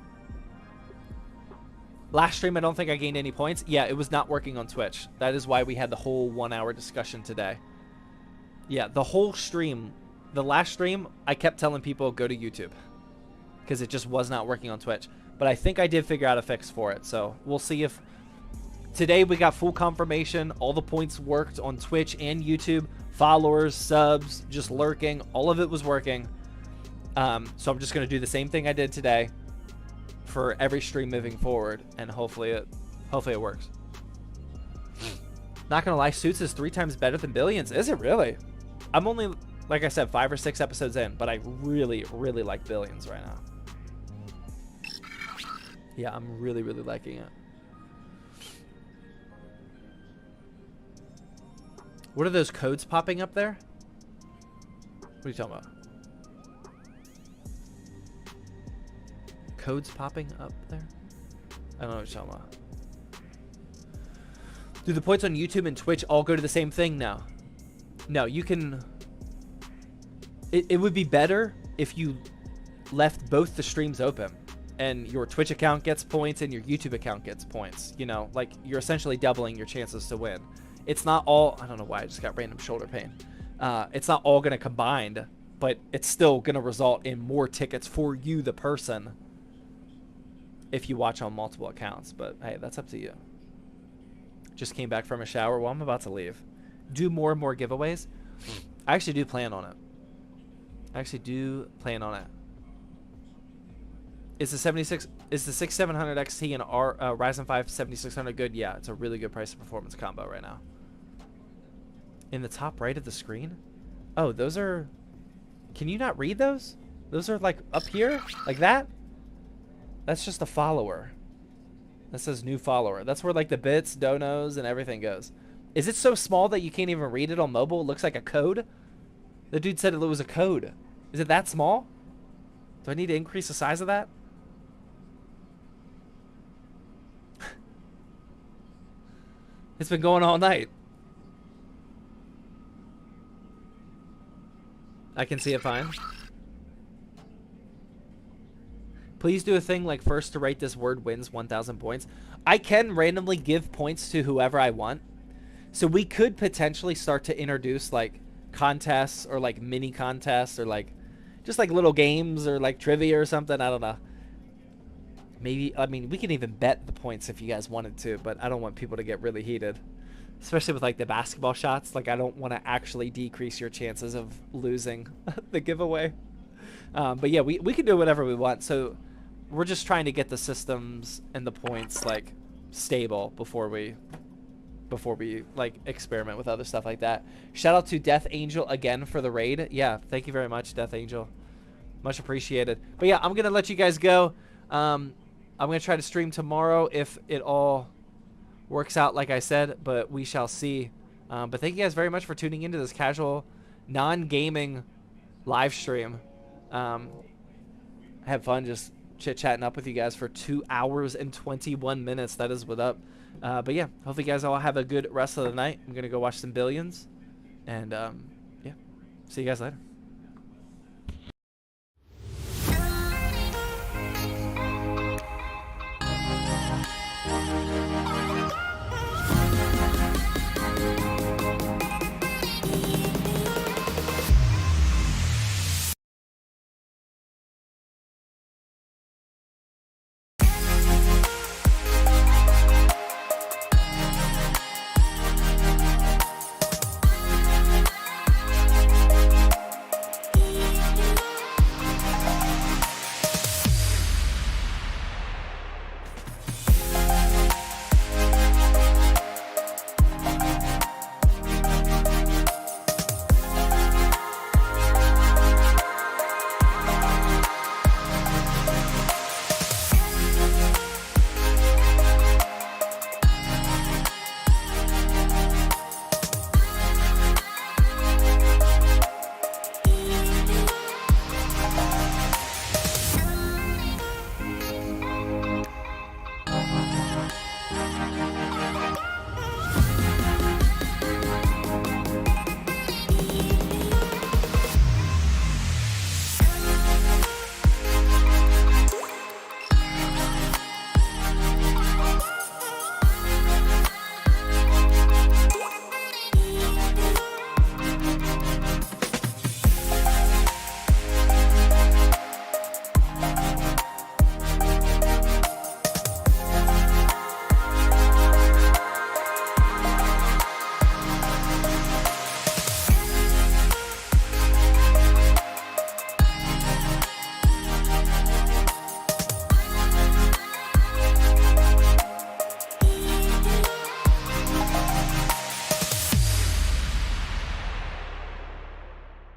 Last stream, I don't think I gained any points. Yeah, it was not working on Twitch. That is why we had the whole 1 hour discussion today. Yeah, the whole stream, the last stream, I kept telling people go to YouTube, because it just was not working on Twitch. But I think I did figure out a fix for it. So we'll see if today we got full confirmation. All the points worked on Twitch and YouTube. Followers, subs, just lurking. All of it was working. So I'm just going to do the same thing I did today for every stream moving forward, and hopefully it works. Not gonna lie, Suits is 3 times better than Billions. Is it really? I'm only, like I said, 5 or 6 episodes in, but I really like Billions right now. Yeah, I'm really liking it. What are those codes popping up there? What are you talking about? Codes popping up there? I don't know what you're talking about. Do the points on YouTube and Twitch all go to the same thing now? No, you can... It would be better if you left both the streams open, and your Twitch account gets points and your YouTube account gets points. You know, like, you're essentially doubling your chances to win. It's not all... I don't know why I just got random shoulder pain. It's not all going to combine, but it's still going to result in more tickets for you, the person, if you watch on multiple accounts. But hey, that's up to you. Just came back from a shower. Well, I'm about to leave. Do more and more giveaways. I actually do plan on it. Is the 6700 XT and Ryzen 5 7600 good? Yeah, it's a really good price to performance combo right now. In the top right of the screen? Oh, those are... Can you not read those? Those are like up here? Like that? That's just a follower. That says new follower. That's where like the bits, donos, and everything goes. Is it so small that you can't even read it on mobile? It looks like a code? The dude said it was a code. Is it that small? Do I need to increase the size of that? It's been going all night. I can see it fine. Please do a thing like first to write this word wins 1,000 points. I can randomly give points to whoever I want. So we could potentially start to introduce like contests or like mini contests or like just like little games or like trivia or something. I don't know. Maybe, I mean, we can even bet the points if you guys wanted to, but I don't want people to get really heated. Especially with like the basketball shots. Like I don't want to actually decrease your chances of losing the giveaway. But yeah, we can do whatever we want. So we're just trying to get the systems and the points like stable before we like experiment with other stuff like that. Shout out to Death Angel again for the raid. Yeah, thank you very much, Death Angel. Much appreciated. But yeah, I'm gonna let you guys go. I'm gonna try to stream tomorrow if it all works out like I said, but we shall see. But thank you guys very much for tuning into this casual non-gaming live stream. I had fun just chit-chatting up with you guys for 2 hours and 21 minutes. That is what up. But yeah, hopefully you guys all have a good rest of the night. I'm going to go watch some Billions. And yeah, see you guys later.